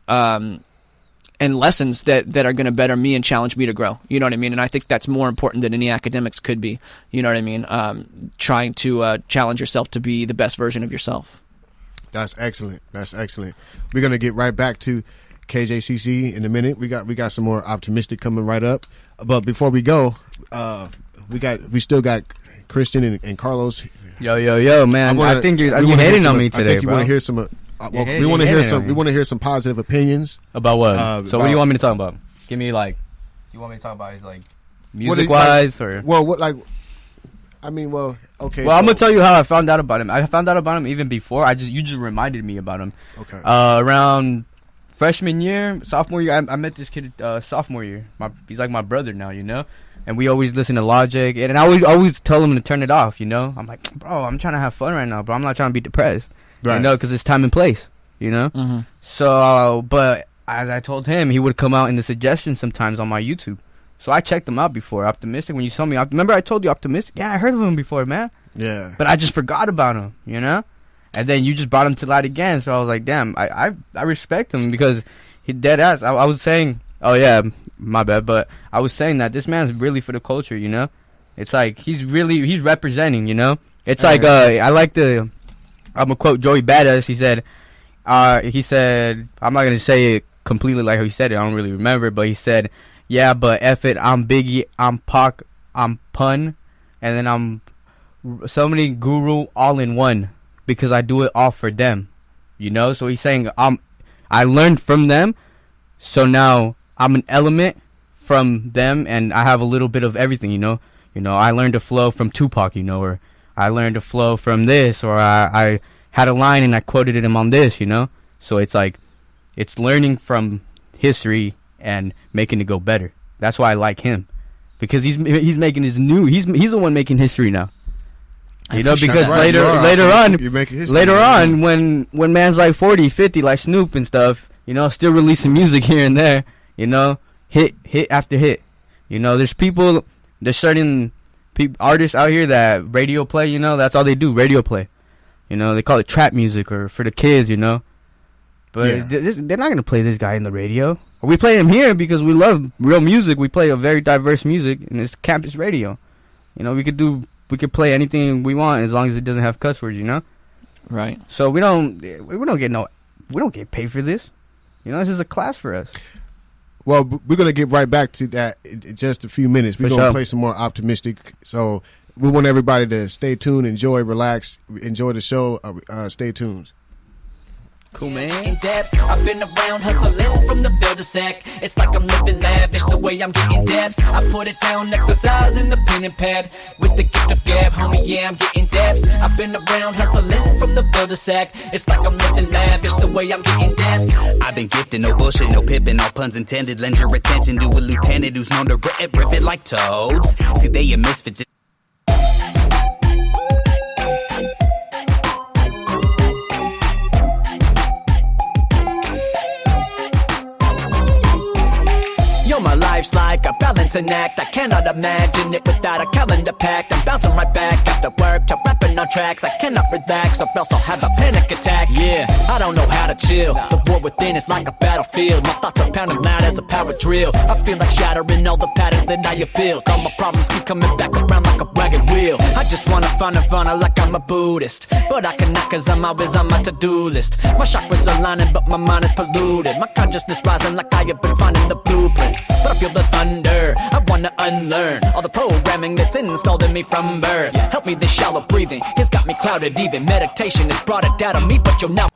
lessons that are going to better me and challenge me to grow. You know what I mean? And I think that's more important than any academics could be. You know what I mean? Trying to challenge yourself to be the best version of yourself. That's excellent. We're going to get right back to KJCC in a minute. We got some more Optimiztiq coming right up. But before we go, we still got Christian and Carlos. Yo, man! I think you're hating on me today. I think you want to hear some. We want to hear some. We want to hear some positive opinions about what. So what do you want me to talk about? Give me like. You want me to talk about like music wise or? Well, what like? I mean, well, okay. Well, I'm gonna tell you how I found out about him. I found out about him even before. You just reminded me about him. Okay. Around freshman year, sophomore year, I met this kid sophomore year. He's like my brother now, you know. And we always listen to Logic, and I always tell him to turn it off, you know. I'm like, bro, I'm trying to have fun right now, bro. I'm not trying to be depressed, right. You know, because it's time and place, you know. Mm-hmm. So, but as I told him, he would come out in the suggestions sometimes on my YouTube. So I checked him out before. Optimiztiq, when you saw me, remember I told you Optimiztiq? Yeah, I heard of him before, man. Yeah. But I just forgot about him, you know. And then you just brought him to light again, so I was like, damn, I respect him because he dead ass. I was saying, oh yeah, my bad, but I was saying that this man's really for the culture, you know. It's like he's representing, you know. It's like I'm gonna quote Joey Badass. He said, I'm not gonna say it completely like how he said it. I don't really remember, but he said, yeah, but F it, I'm Biggie, I'm Pac, I'm Pun, and then I'm so many guru all in one because I do it all for them, you know. So he's saying I learned from them, so now I'm an element from them, and I have a little bit of everything, you know. You know, I learned to flow from Tupac, you know, or I learned to flow from this, or I had a line and I quoted him on this, you know. So it's like, it's learning from history and making it go better. That's why I like him, because he's making his new. He's the one making history now. You know, because later on, when man's like 40, 50, like Snoop and stuff, you know, still releasing music here and there. You know, hit after hit. You know, there's certain artists out here that radio play, you know, that's all they do, radio play. You know, they call it trap music or for the kids, you know. But they're not going to play this guy in the radio. We play him here because we love real music. We play a very diverse music, and it's campus radio. You know, we could play anything we want as long as it doesn't have cuss words, you know. Right. So we don't get paid for this. You know, this is a class for us. Well, we're going to get right back to that in just a few minutes. We're going to play some more Optimiztiq. So we want everybody to stay tuned, enjoy, relax, enjoy the show. Stay tuned. Cool, man. In depth, I've been around hustling from the build-a-sack. It's like I'm living lavish the way I'm getting depth. I put it down, exercise in the pen and pad. With the gift of gab, homie, yeah, I'm getting depth. I've been around hustling from the build-a-sack. It's like I'm living lavish the way I'm getting depth. I've been gifted, no bullshit, no pippin', all puns intended. Lend your attention to a lieutenant who's known to rip it like toads. See, they a misfit. Yo, my life's like a balancing act. I cannot imagine it without a calendar packed. I'm bouncing right back after work to rapping on tracks. I cannot relax or else I'll have a panic attack. Yeah, I don't know how to chill. The war within is like a battlefield. My thoughts are pounding loud as a power drill. I feel like shattering all the patterns that I have built. All my problems keep coming back around like a wagon wheel. I just wanna find nirvana like I'm a Buddhist, but I cannot cause I'm always on my to-do list. My chakras aligning but my mind is polluted. My consciousness rising like I have been finding the blueprints. But I feel the thunder, I wanna unlearn all the programming that's installed in me from birth. Help me, this shallow breathing has got me clouded. Even meditation has brought it out of me, but you'll now.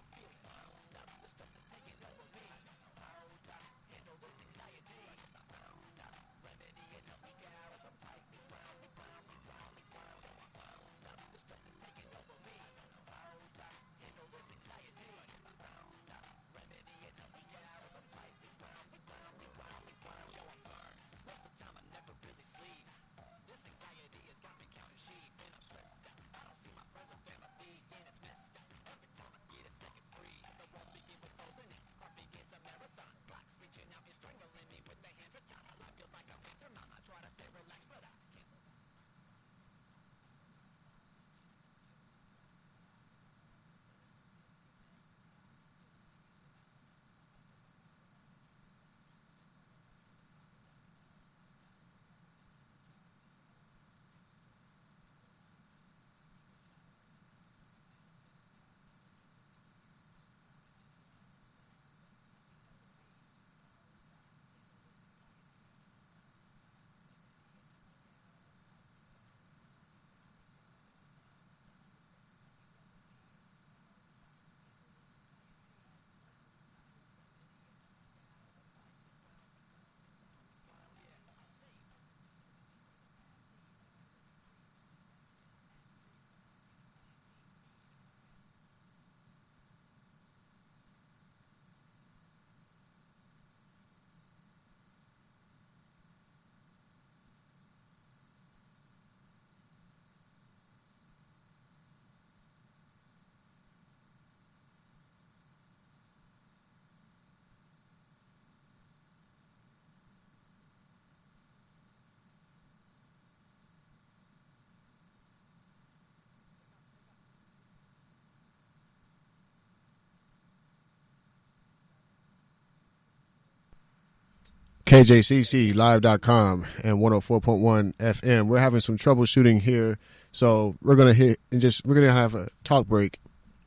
KJCClive.com and 104.1 FM. We're having some troubleshooting here, so we're gonna have a talk break.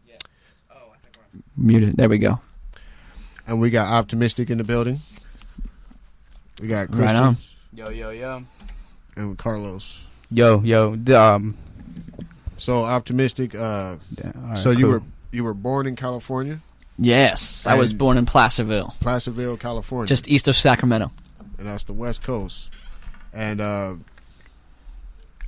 Yes. Oh, I think we're muted. There we go. And we got Optimiztiq in the building. We got Christian. Right on. Yo. And Carlos. Yo. So Optimiztiq. Right, so cool. you were born in California. Yes, I was born in Placerville. Placerville, California. Just east of Sacramento. And that's the West Coast. And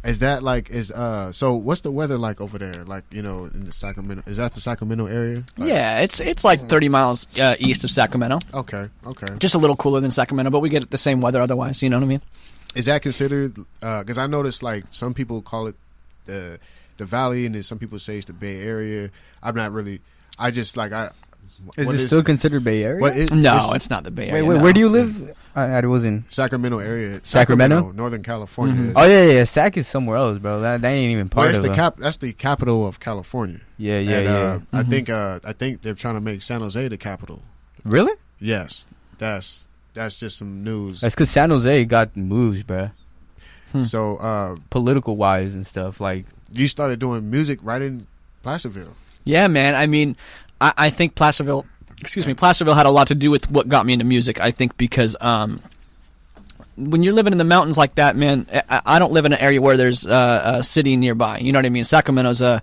is that like so what's the weather like over there? Like, in the Sacramento, is that the Sacramento area? Like, yeah, it's like 30 miles east of Sacramento. Okay. Just a little cooler than Sacramento, but we get the same weather otherwise, you know what I mean? Is that considered, because I noticed like some people call it the Valley, and then some people say it's the Bay Area. I'm not really, I just like, Is it still considered Bay Area? No, it's not the Bay Area. Wait, no. where do you live? I was in Sacramento area. Sacramento? Northern California. Mm-hmm. Oh yeah. Sac is somewhere else, bro. That ain't even part of it. That's the capital of California. Yeah. I think they're trying to make San Jose the capital. Really? Yes. That's just some news. That's because San Jose got moves, bro. So political wise and stuff, like you started doing music right in Placerville. Yeah, man. I mean, I think Placerville had a lot to do with what got me into music. I think because when you're living in the mountains like that, man, I don't live in an area where there's a city nearby. You know what I mean? Sacramento's a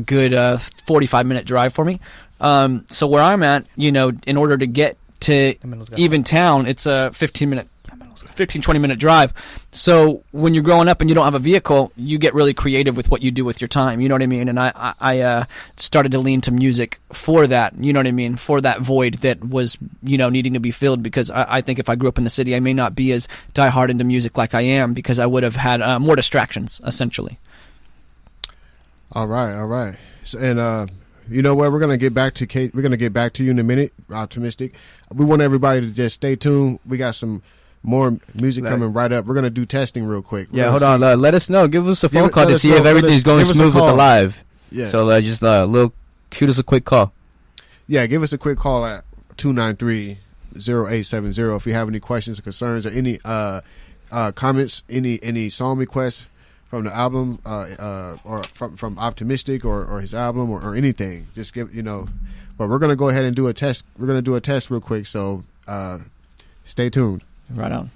good 45-minute drive for me. So where I'm at, in order to get to even town, it's a 15-20-minute drive. So when you're growing up and you don't have a vehicle, you get really creative with what you do with your time. You know what I mean? And I started to lean to music for that. You know what I mean? For that void that was, needing to be filled. Because I think if I grew up in the city, I may not be as diehard into music like I am, because I would have had more distractions, essentially. All right. So, and you know what? We're gonna get back to Kate. We're gonna get back to you in a minute. Optimiztiq. We want everybody to just stay tuned. We got some more music coming right up. We're gonna do testing real quick. Hold on. Let us know. Give us a phone call to see if everything's going smooth with the live. Yeah. So just shoot us a quick call. Yeah, give us a quick call at 293-0870 if you have any questions or concerns or any comments, any song requests from the album or from Optimiztiq or his album or anything. Just give But we're gonna go ahead and do a test. We're gonna do a test real quick. So stay tuned. Right on.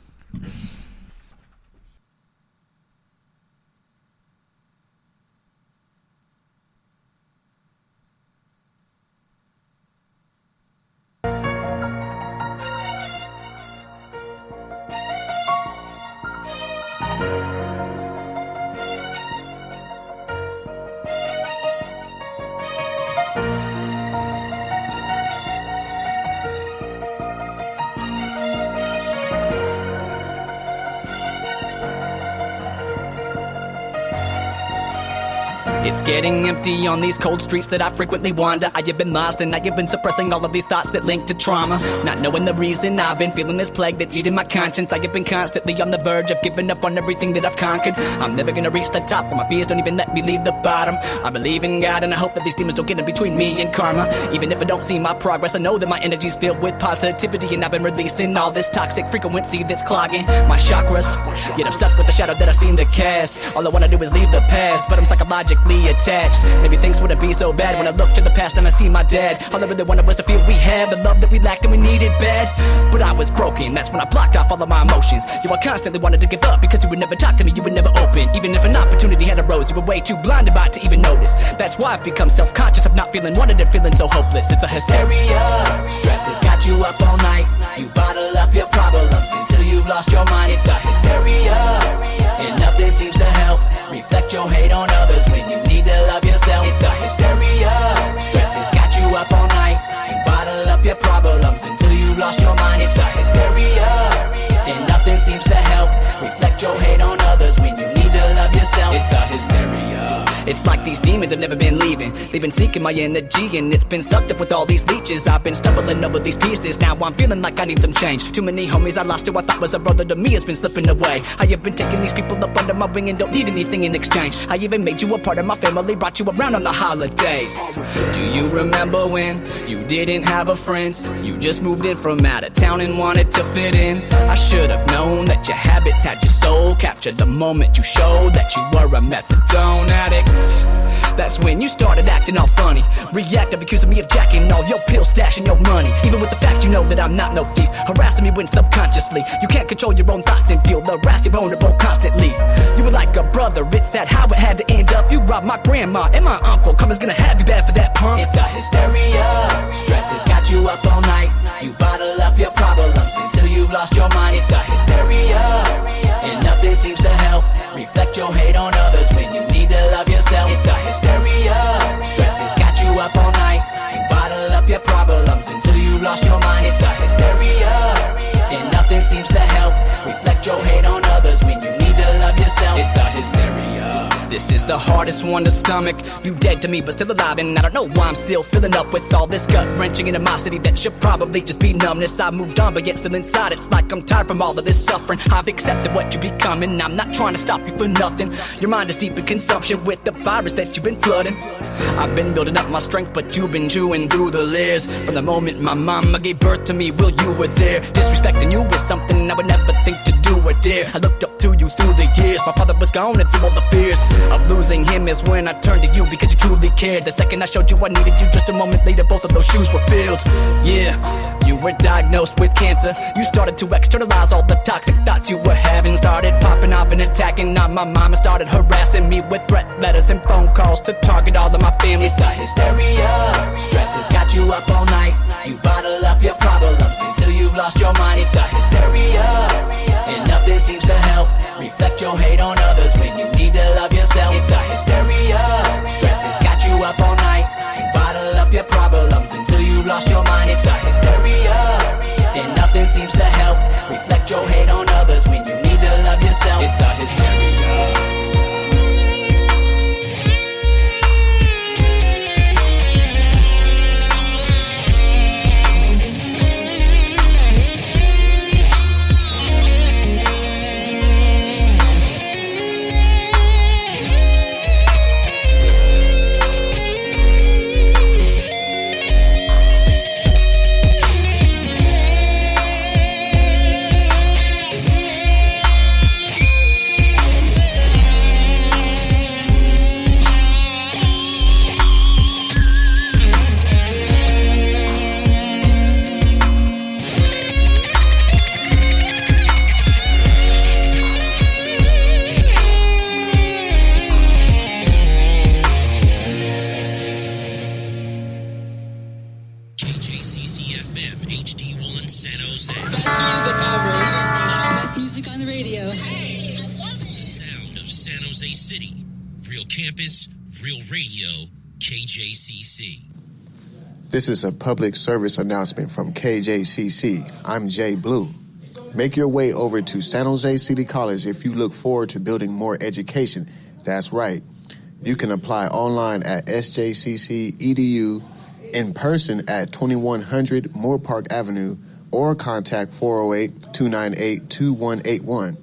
It's getting empty on these cold streets that I frequently wander. I have been lost and I have been suppressing all of these thoughts that link to trauma. Not knowing the reason I've been feeling this plague that's eating my conscience. I have been constantly on the verge of giving up on everything that I've conquered. I'm never gonna reach the top, but my fears don't even let me leave the bottom. I believe in God and I hope that these demons don't get in between me and karma. Even if I don't see my progress, I know that my energy's filled with positivity, and I've been releasing all this toxic frequency that's clogging my chakras. Yet I'm stuck with the shadow that I seem to cast. All I wanna do is leave the past, but I'm psychologically attached. Maybe things wouldn't be so bad when I look to the past and I see my dad. All I really wanted was to feel we have the love that we lacked and we needed bad. But I was broken, that's when I blocked off all of my emotions. I constantly wanted to give up because you would never talk to me, you would never open. Even if an opportunity had arose, you were way too blinded by it to even notice. That's why I've become self-conscious of not feeling wanted and feeling so hopeless. It's a hysteria. Stress has got you up all night. You bottle up your problems until you've lost your mind. It's a hysteria, and nothing seems to help. Reflect your hate on others when you need to love yourself. It's a hysteria. Stress has got you up all night. You bottle up your problems until you've lost your mind. It's a hysteria, and nothing seems to help. Reflect your hate on others when you need to love yourself. It's a hysteria. It's like these demons have never been leaving. They've been seeking my energy and it's been sucked up with all these leeches. I've been stumbling over these pieces. Now I'm feeling like I need some change. Too many homies I lost who I thought was a brother to me has been slipping away. I have been taking these people up under my wing and don't need anything in exchange. I even made you a part of my family, brought you around on the holidays. Do you remember when you didn't have a friend? You just moved in from out of town and wanted to fit in. I should have known that your habits had your soul captured the moment you showed that you were a methadone addict. That's when you started acting all funny, reactive, accusing me of jacking all your pills, stashing your money. Even with the fact you know that I'm not no thief, harassing me when subconsciously you can't control your own thoughts and feel the wrath you're vulnerable constantly. You were like a brother, it's sad how it had to end up. You robbed my grandma and my uncle, karma's gonna have you bad for that punk. It's a hysteria. Stress has got you up all night. You bottle up your problems until you've lost your mind. It's a hysteria, and nothing seems to help. Reflect your hate on others when you need to love yourself. It's a hysteria. Stress has got you up all night. You bottle up your problems until you've lost your mind. It's a hysteria, and nothing seems to help. Reflect your hate on others when you need to love yourself. It's a hysteria. This is the hardest one to stomach. You dead to me but still alive, and I don't know why I'm still filling up with all this gut-wrenching animosity that should probably just be numbness. I moved on but yet still inside it's like I'm tired from all of this suffering. I've accepted what you're becoming. I'm not trying to stop you for nothing. Your mind is deep in consumption with the virus that you've been flooding. I've been building up my strength but you've been chewing through the layers. From the moment my mama gave birth to me, well, you were there. Disrespecting you is something I would never think to do or dare. I looked up to you through the years. My father was gone and through all the fears of losing him is when I turned to you because you truly cared. The second I showed you I needed you, just a moment later both of those shoes were filled. Yeah, you were diagnosed with cancer. You started to externalize all the toxic thoughts you were having. Started popping off and attacking on my mom and started harassing me with threat letters and phone calls to target all of my family. It's a hysteria. Stress has got you up all night. You bottle up your problems until you've lost your mind. It's a hysteria, and nothing seems to help. Reflect your hate on others when you need to love yourself. It's a hysteria. Stress has got you up all night. You bottle up your problems until you've lost your mind. It's a hysteria, and nothing seems to help. Reflect your hate on others when you need to love yourself. It's a hysteria. This is a public service announcement from KJCC. I'm JBlue. Make your way over to San Jose City College if you look forward to building more education. That's right. You can apply online at sjcc.edu, in person at 2100 Moore Park Avenue, or contact 408-298-2181.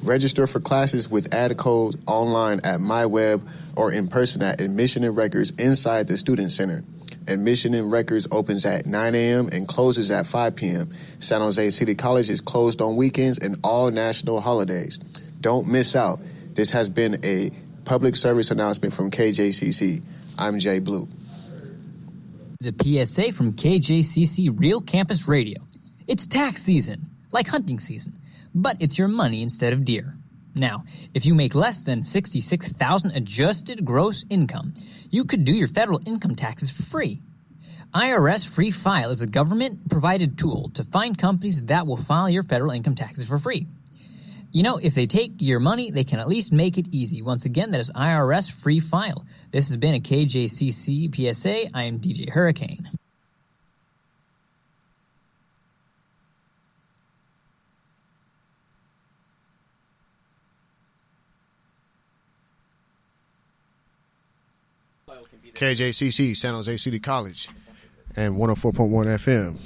Register for classes with add code online at MyWeb or in person at Admission and Records inside the Student Center. Admission and Records opens at 9 a.m. and closes at 5 p.m. San Jose City College is closed on weekends and all national holidays. Don't miss out. This has been a public service announcement from KJCC. I'm JBlue. A PSA from KJCC Real Campus Radio. It's tax season, like hunting season, but it's your money instead of deer. Now, if you make less than $66,000 adjusted gross income, you could do your federal income taxes for free. IRS Free File is a government-provided tool to find companies that will file your federal income taxes for free. You know, if they take your money, they can at least make it easy. Once again, that is IRS Free File. This has been a KJCC PSA. I am DJ Hurricane. KJCC, San Jose City College, and 104.1 FM.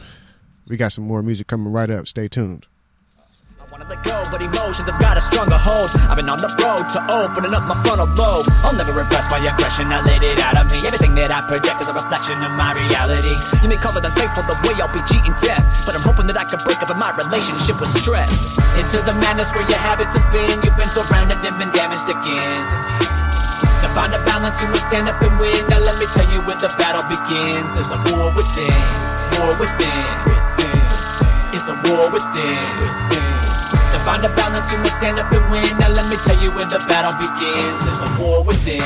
We got some more music coming right up. Stay tuned. Wanna let go, but emotions have got a stronger hold. I've been on the road to opening up my frontal lobe. I'll never repress my aggression, I let it out of me. Everything that I project is a reflection of my reality. You may call it unfaithful the way I'll be cheating death, but I'm hoping that I can break up in my relationship with stress. Into the madness where your habits have been. You've been surrounded and been damaged again. To find a balance, you must stand up and win. Now let me tell you where the battle begins. It's the war within, war within. It's the war within. To find a balance, you must stand up and win. Now let me tell you where the battle begins. It's the war within.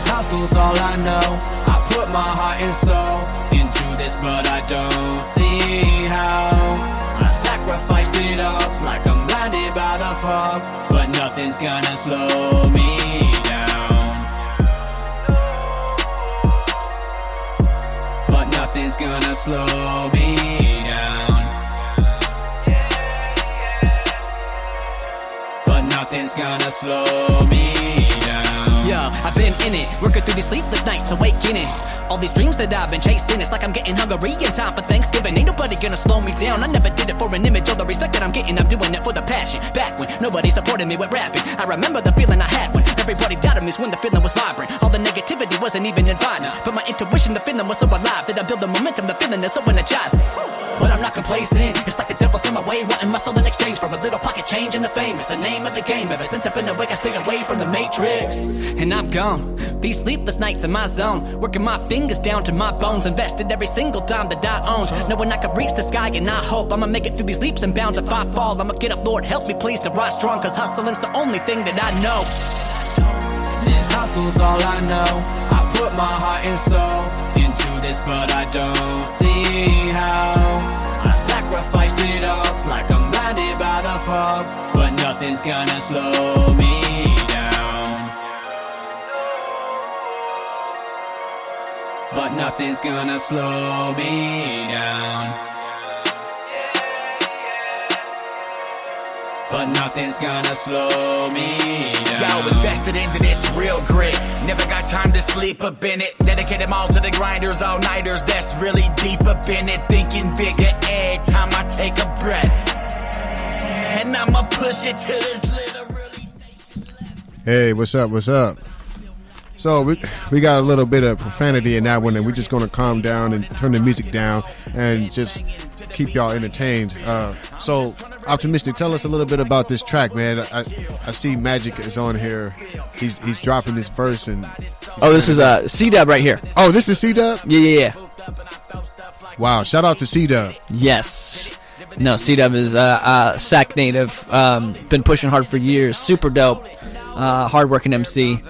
Hustle's all I know. I put my heart and soul into this, but I don't see how. I sacrificed it all, it's like I'm blinded by the fog, but nothing's gonna slow me down. But nothing's gonna slow me down. But nothing's gonna slow me down. Yeah, I've been in it, working through these sleepless nights, awakening all these dreams that I've been chasing. It's like I'm getting hungry in time for Thanksgiving. Ain't nobody gonna slow me down. I never did it for an image. All the respect that I'm getting, I'm doing it for the passion. Back when nobody supported me with rapping, I remember the feeling I had when everybody doubted me. Is when the feeling was vibrant. All the negativity wasn't even inviting, but my intuition, the feeling was so alive that I built the momentum. The feeling is so energizing. But I'm not complacent. It's like the devil's in my way, wanting my soul in exchange for a little pocket change. And the fame is the name of the game. Ever since I've been awake, I stay away from the matrix. And I'm gone. These sleepless nights in my zone, working my fingers down to my bones, invested every single dime that I own, knowing I could reach the sky. And I hope I'ma make it through these leaps and bounds. If I fall, I'ma get up, Lord help me please to rise strong, cause hustling's the only thing that I know. This hustle's all I know. I put my heart and soul into this, but I don't see how. I sacrificed it all, it's like I'm blinded by the fog, but nothing's gonna slow me down. But nothing's gonna slow me down. But nothing's gonna slow me down. Yo, invested into this real grit. Never got time to sleep up in it. Dedicated them all to the grinders, all-nighters. That's really deep up in it. Thinking bigger every time I take a breath. And I'ma push it till it's literally. Hey, what's up? What's up? So we got a little bit of profanity in that one, and we're just going to calm down and turn the music down and just keep y'all entertained. So Optimiztiq, tell us a little bit about this track, man. I see Magic is on here. He's dropping this verse, and this is C-Dub right here. Oh, this is C-Dub? Yeah. Wow, shout out to C-Dub. Yes. No, C-Dub is a SAC native. Been pushing hard for years. Super dope. Hardworking MC.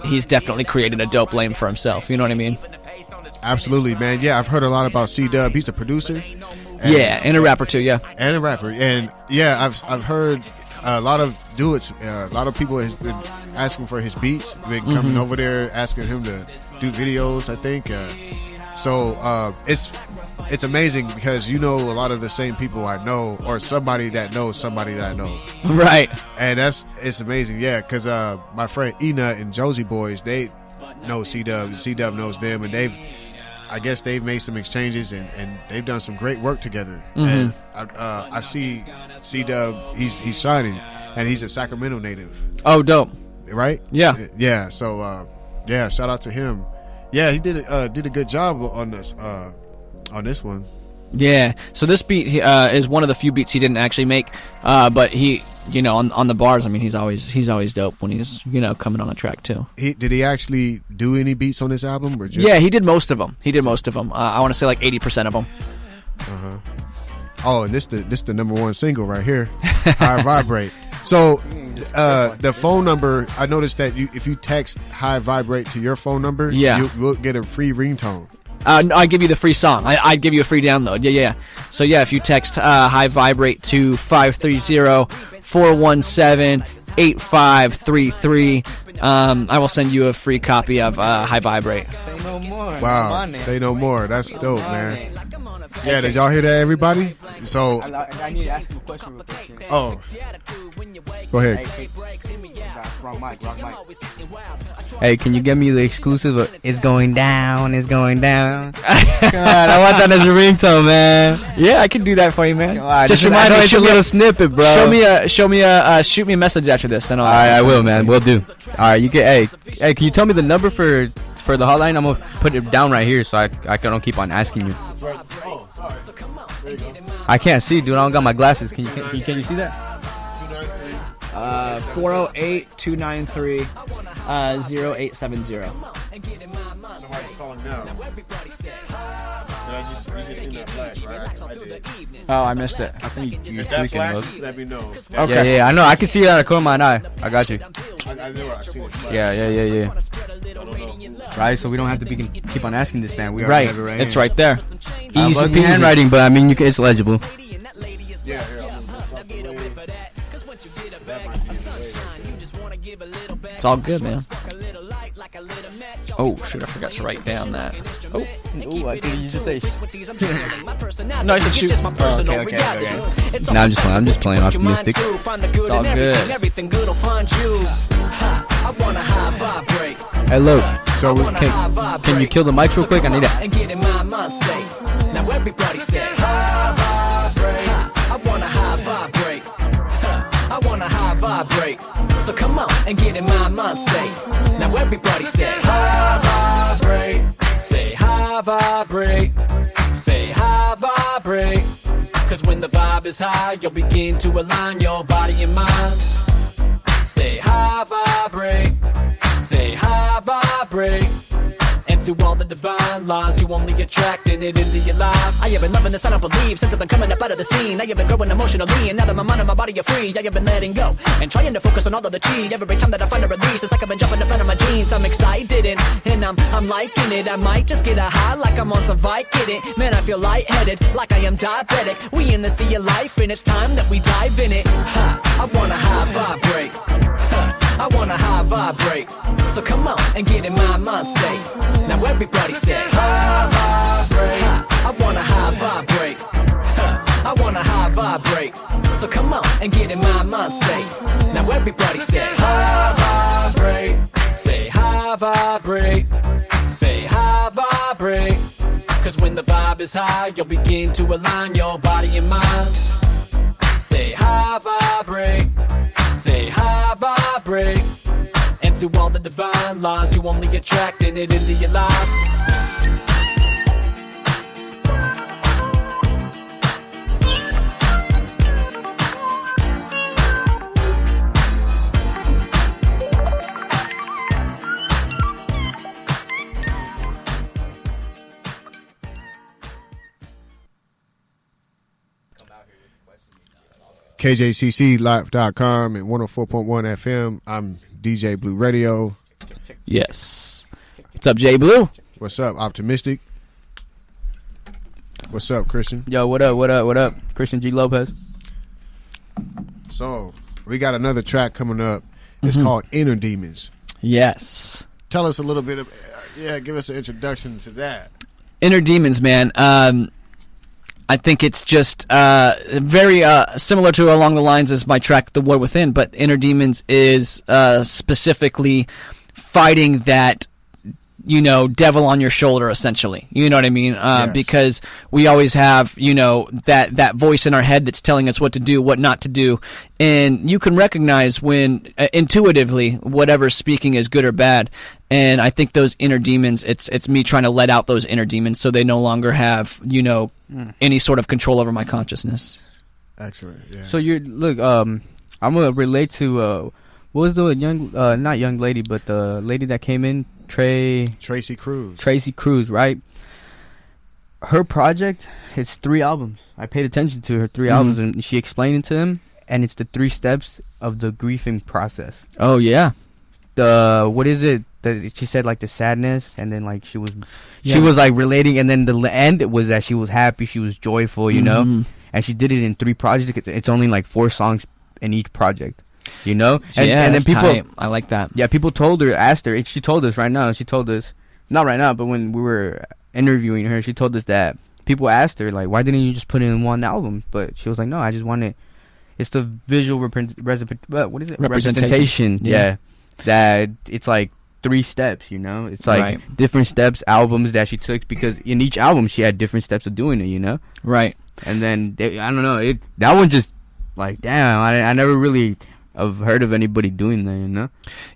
He's definitely created a dope lane for himself. You know what I mean? Absolutely, man. Yeah, I've heard a lot about C-Dub. He's a producer. And a rapper too, yeah. And a rapper. And yeah, I've heard a lot of dudes, a lot of people has been asking for his beats, been coming over there asking him to do videos, I think. So it's amazing because you know a lot of the same people I know, or somebody that knows somebody that I know. Right. And it's amazing, yeah, because my friend Ena and Josie Boys, they know C-Dub, C-Dub knows them, and I guess they've made some exchanges and they've done some great work together. And I see C-Dub, he's shining, and he's a Sacramento native. Oh, dope. Right? Yeah. Yeah, so shout out to him. Yeah, he did a good job on this one. Yeah. So this beat is one of the few beats he didn't actually make, but he, on the bars. I mean, he's always dope when he's coming on a track too. Did he actually do any beats on this album, or just? Yeah, he did most of them. I want to say like 80% of them. Oh, and this the number one single right here, High Vibrate. So the phone number, I noticed that if you text High Vibrate to your phone number, you will get a free ringtone. I give you the free song. I'd give you a free download. Yeah. So yeah, if you text High Vibrate to 530-417-8533, I will send you a free copy of High Vibrate. Say no more. Wow, say no more. That's dope, man. Yeah, did y'all hear that, everybody? So I need to ask you a question real quick. Oh, go ahead. Wrong mic. Hey, can you get me the exclusive of It's Going Down, It's Going Down? God, I want that as a ringtone, man. Yeah, I can do that for you, man. Just remind me, shoot me a little snippet, bro. Shoot me a message after this, then I will, man. We'll do. All right, you get. Hey, can you tell me the number for the hotline? I'm gonna put it down right here so I don't keep on asking you. Oh, sorry. There you go. I can't see, dude. I don't got my glasses. Can you see that? 408-293-0870. Somebody's calling now. You just seen that flash, right? I did. Oh, I missed it. I think you If that tweaking, flashes, let me know. Okay. Yeah, I know. I can see it out of the corner of my eye. I got you. I know. I seen it. Yeah. Right, so we don't have to keep on asking this man. We already have it right It's here. right there. Easy But peasy. handwriting, but I mean, it's legible. Yeah. It's all good, man. Oh, shit, I forgot to write down that. Oh. Ooh, I think you just say. No, I said shoot. Okay. No, I'm just playing Optimiztiq. It's all good. Hey, look. So can you kill the mics real quick? I need that. Now everybody say high vibrate. I wanna high vibrate. I wanna high vibrate. So come on and get in my mind state. Now everybody say high vibrate. Say high vibrate. Say high vibrate. Cause when the vibe is high, you'll begin to align your body and mind. Say high vibrate. Say high vibrate. And through all the divine laws, you only attracting it into your life. I have been loving the sun, I believe, since I've been coming up out of the scene. I have been growing emotionally, and now that my mind and my body are free, I have been letting go and trying to focus on all of the chi. Every time that I find a release, it's like I've been jumping up out of my jeans. I'm excited and I'm liking it. I might just get a high like I'm on some Vicodin. Man, I feel lightheaded, like I am diabetic. We in the sea of life, and it's time that we dive in it. I wanna high vibrate. I wanna high vibrate. So come on and get in my mind state. Now everybody say high vibrate. I wanna high vibrate. I wanna high vibrate. So come on and get in my mind state. Now everybody say high vibrate. Say high vibrate. Say high vibrate. Cause when the vibe is high, you'll begin to align your body and mind. Say high vibrate. Say high vibrate. And through all the divine laws, you only attracting it into your life. KJCClive.com and 104.1 FM. I'm DJ Blue Radio. Yes. What's up, JBlue? What's up, Optimiztiq? What's up, Christian? Yo, what up? Christian G. Lopez. So, we got another track coming up. It's called Inner Demons. Yes. Tell us a little bit of, give us an introduction to that. Inner Demons, man. I think it's just very similar to along the lines as my track The War Within, but Inner Demons is specifically fighting that, devil on your shoulder, essentially. You know what I mean? Yes. Because we always have, that voice in our head that's telling us what to do, what not to do. And you can recognize when, intuitively, whatever's speaking is good or bad. And I think those inner demons, it's me trying to let out those inner demons so they no longer have, any sort of control over my consciousness. Excellent, yeah. So I'm going to relate to, what was the not young lady, but the lady that came in? Tracy Cruz, right? Her project, it's 3 albums. I paid attention to her 3 albums, and she explained it to him, and it's the 3 steps of the grieving process. Oh, yeah. What is it? She said, like, the sadness, and then, like, she was like, relating, and then the end was that she was happy, she was joyful, know? And she did it in 3 projects. It's only, like, 4 songs in each project. And then people, tight. I like that. Yeah, people asked her, and she told us right now. She told us, not right now, but when we were interviewing her, she told us that people asked her, like, why didn't you just put it in one album? But she was like, no, I just wanted, it's the visual representation. Yeah, that it's like 3 steps. It's like different steps, albums that she took, because in each album she had different steps of doing it. Right. And then I don't know, that one just like, damn, I never really. I've heard of anybody doing that,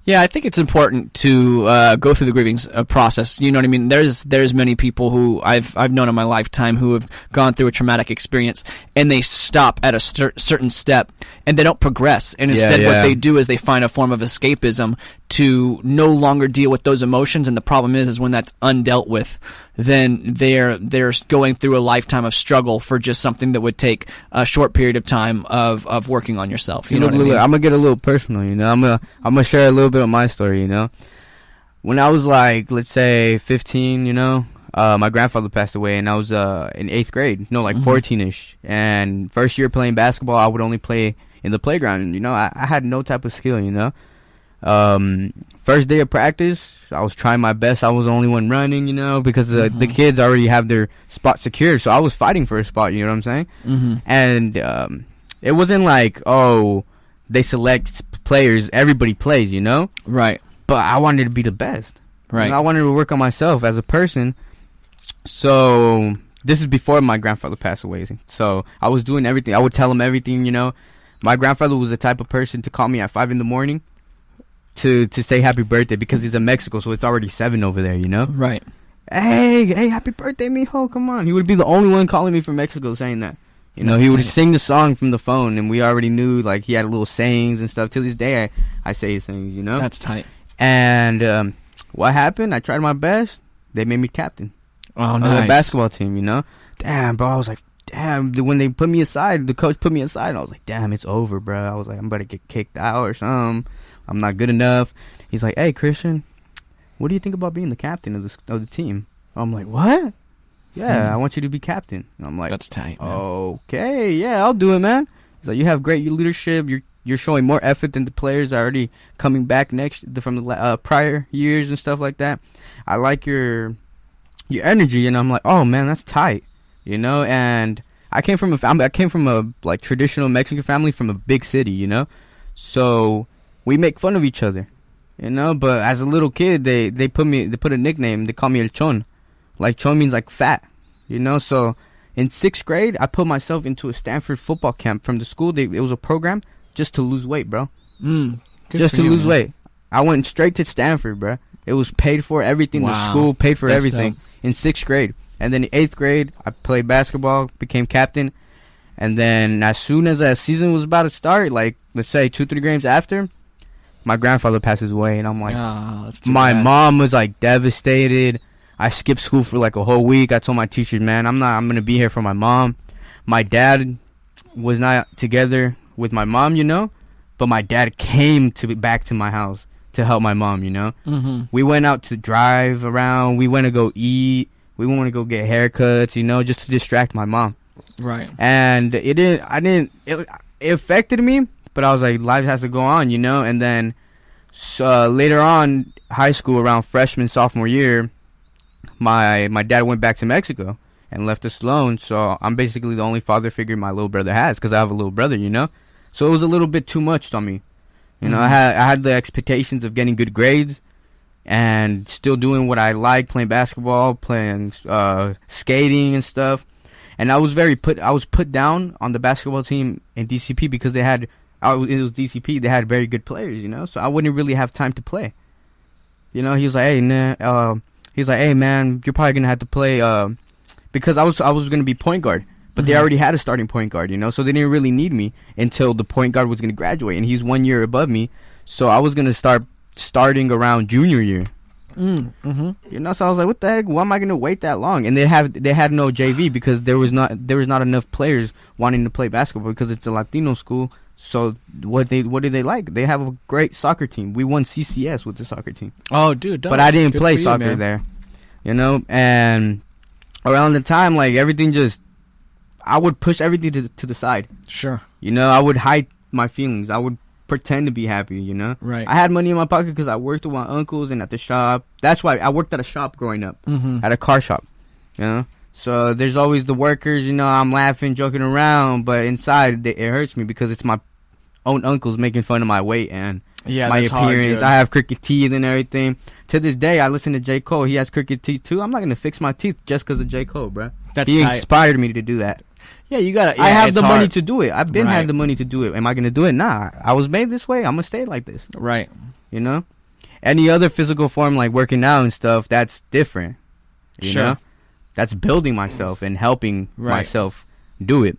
Yeah, I think it's important to go through the grieving process. You know what I mean? There's many people who I've known in my lifetime who have gone through a traumatic experience, and they stop at a certain step, and they don't progress. And instead, what they do is they find a form of escapism to no longer deal with those emotions. And the problem is when that's undealt with, then they're going through a lifetime of struggle for just something that would take a short period of time of working on yourself. You know what I mean? I'm gonna get a little personal. I'm gonna share a little bit of my story. When I was like, let's say 15, my grandfather passed away, and I was in 8th grade. 14ish. And first year playing basketball, I would only play in the playground. I had no type of skill. First day of practice, I was trying my best. I was the only one running, because the kids already have their spot secured. So I was fighting for a spot, you know what I'm saying? And it wasn't like, they select players, everybody plays, Right. But I wanted to be the best. Right. I wanted to work on myself as a person. So this is before my grandfather passed away. So I was doing everything. I would tell him everything, My grandfather was the type of person to call me at 5 a.m. to say happy birthday, because he's in Mexico, so it's already 7 over there, Right. Hey, happy birthday, mijo, come on. He would be the only one calling me from Mexico saying that. He would sing the song from the phone, and we already knew, like, he had little sayings and stuff. To this day, I say his sayings, That's tight. And what happened? I tried my best. They made me captain. Oh, of nice. the basketball team, Damn, bro, I was like, damn. When they put me aside, the coach put me aside, I was like, damn, it's over, bro. I was like, I'm about to get kicked out or something. I'm not good enough. He's like, hey, Christian, what do you think about being the captain of the team? I'm like, what? Yeah, I want you to be captain. And I'm like, that's tight, man. Okay, yeah, I'll do it, man. He's like, you have great leadership. You're showing more effort than the players are already coming back from the prior years and stuff like that. I like your energy, and I'm like, oh man, that's tight, And I came from a like traditional Mexican family from a big city, So we make fun of each other, But as a little kid, they put a nickname. They call me El Chon. Like, chon means like fat, So in 6th grade, I put myself into a Stanford football camp from the school. It was a program just to lose weight, bro. Just to lose weight. I went straight to Stanford, bro. It was paid for, everything. Wow. The school paid for That's everything dope. in 6th grade. And then in 8th grade, I played basketball, became captain. And then as soon as that season was about to start, like, let's say 2-3 games after, my grandfather passes away. And I'm like, my mom was like devastated. I skipped school for like a whole week. I told my teachers, man, I'm going to be here for my mom. My dad was not together with my mom, but my dad came back to my house to help my mom, Mm-hmm. We went out to drive around. We went to go eat. We want to go get haircuts, you know, just to distract my mom. Right. And it affected me, but I was like, life has to go on, you know. And then later on, high school, around freshman, sophomore year, my dad went back to Mexico and left us alone. So I'm basically the only father figure my little brother has, because I have a little brother, you know. So it was a little bit too much on me. You know, I had the expectations of getting good grades and still doing what I like, playing basketball, playing skating and stuff. And I was put down on the basketball team in DCP because it was DCP. They had very good players, you know. So I wouldn't really have time to play. You know, he was like, "Hey, hey man, you're probably gonna have to play," because I was gonna be point guard, but they already had a starting point guard, you know. So they didn't really need me until the point guard was gonna graduate, and he's 1 year above me. So I was gonna start starting around junior year. You know, so I was like, what the heck? Why am I gonna wait that long? And they had no JV because there was not enough players wanting to play basketball because it's a Latino school. So what did they like? They have a great soccer team. We won CCS with the soccer team. Oh, dude! But I didn't play soccer man. there, you know. And around the time, like everything I would push everything to the side. Sure. You know, I would hide my feelings. I would pretend to be happy, you know. Right. I had money in my pocket because I worked with my uncles and at the shop. That's why I worked at a shop growing up, at a car shop, you know. So there's always the workers, you know. I'm laughing, joking around, but inside it hurts me because it's my own uncles making fun of my weight and my appearance. Hard, I have crooked teeth and everything. To this day, I listen to J. Cole. He has crooked teeth too. I'm not gonna fix my teeth just because of J. Cole, bro. He inspired me to do that. Yeah, you gotta. Yeah, I have the money to do it. I've been had the money to do it. Am I gonna do it? Nah. I was made this way. I'm gonna stay like this. Right. You know. Any other physical form like working out and stuff, that's different. You know? That's building myself and helping myself do it.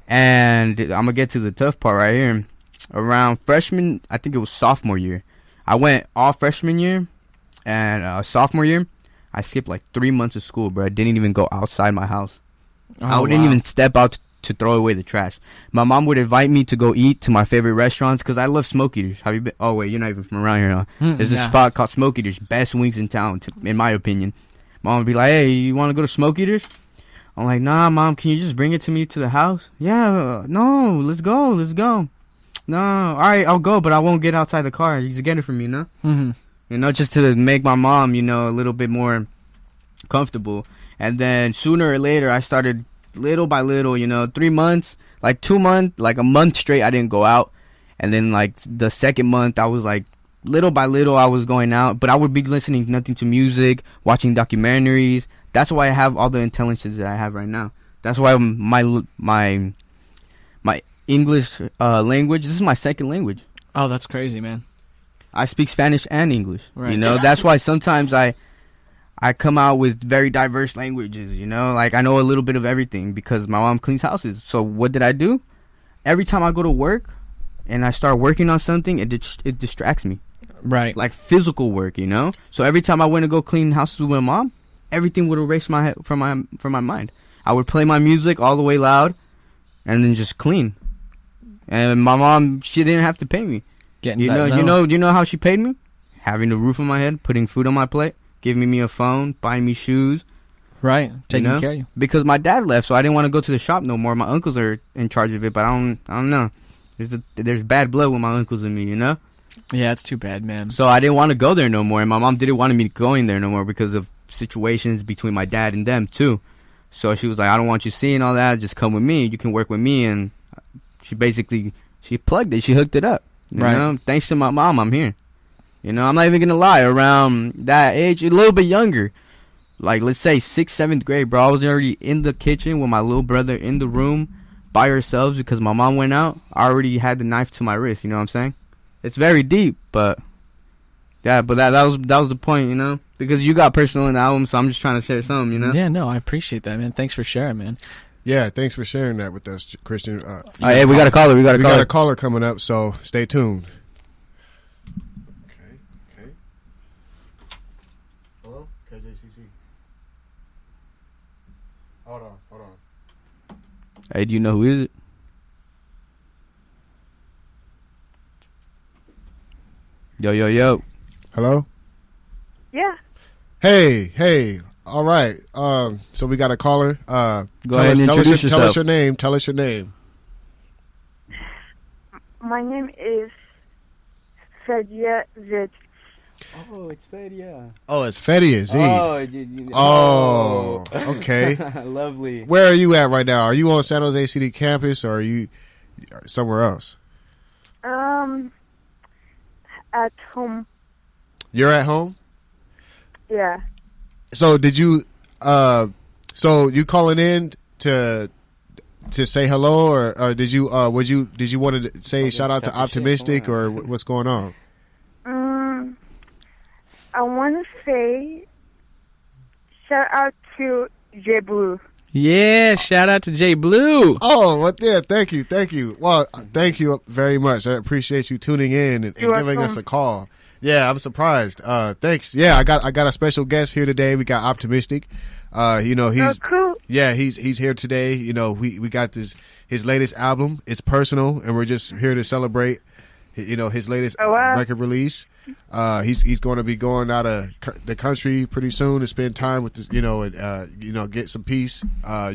And I'm gonna get to the tough part right here. Around freshman, I think it was sophomore year. I went all freshman year and sophomore year. I skipped like 3 months of school, bro. I didn't even go outside my house. I wouldn't even step out to throw away the trash. My mom would invite me to go eat to my favorite restaurants because I love Smoke Eaters. Have you been? Oh wait, you're not even from around here, huh? There's a spot called Smoke Eaters, best wings in town, in my opinion. Mom would be like, "Hey, you want to go to Smoke Eaters?" I'm like, "Nah, mom. Can you just bring it to me to the house?" "Yeah, no, let's go. No, all right, I'll go, but I won't get outside the car. You just get it from me, no?" You know, just to make my mom, you know, a little bit more comfortable. And then sooner or later, I started little by little, you know, 3 months, like 2 months, like a month straight, I didn't go out. And then like the second month, I was like, little by little, I was going out, but I would be listening nothing to music, watching documentaries. That's why I have all the intelligence that I have right now. That's why my English language, this is my second language. Oh, that's crazy, man. I speak Spanish and English. Right. You know, that's why sometimes I come out with very diverse languages, you know? Like, I know a little bit of everything because my mom cleans houses. So what did I do? Every time I go to work and I start working on something, it distracts me. Right. Like physical work, you know? So every time I went to go clean houses with my mom, everything would erase my head from my mind. I would play my music all the way loud and then just clean. And my mom, she didn't have to pay me. You know how she paid me? Having the roof on my head, putting food on my plate, giving me a phone, buying me shoes. Right, taking care of you. Because my dad left, so I didn't want to go to the shop no more. My uncles are in charge of it, but I don't know. There's bad blood with my uncles and me, you know? Yeah, it's too bad, man. So I didn't want to go there no more, and my mom didn't want me going there no more because of situations between my dad and them too. So she was like, "I don't want you seeing all that. Just come with me. You can work with me." And she plugged it. She hooked it up. You know? Thanks to my mom, I'm here. You know, I'm not even gonna lie. Around that age, a little bit younger, like let's say 6th, 7th grade, bro, I was already in the kitchen with my little brother in the room by ourselves because my mom went out. I already had the knife to my wrist. You know what I'm saying? It's very deep, but yeah, but that was the point, you know, because you got personal in the album, so I'm just trying to share some, you know. Yeah, no, I appreciate that, man. Thanks for sharing, man. Yeah, thanks for sharing that with us, Christian. Hey, we got a caller. We got a caller coming up, so stay tuned. Okay. Hello, KJCC. Hold on. Hey, do you know who is it? Yo. Hello? Yeah. Hey. All right. So we got a caller. Go ahead and introduce yourself. Tell us your name. Tell us your name. My name is Fedia Zid. Oh, it's Fedia. Oh, it's Fedia Z. Oh, okay. Lovely. Where are you at right now? Are you on San Jose City campus or are you somewhere else? At home. You're at home? Yeah. So did you so you calling in to say hello or did you did you want to say shout out to Optimiztiq or what's going on? I want to say shout out to JBlue. Yeah, shout out to JBlue. Oh, what? Yeah, thank you. Well, thank you very much. I appreciate you tuning in and giving us a call. Yeah, I'm surprised. Thanks. Yeah, I got a special guest here today. We got Optimiztiq. He's cool. Yeah, he's here today. We got his latest album. It's personal, and we're just here to celebrate. His latest record release. He's going to be going out of the country pretty soon to spend time with this, and get some peace. We're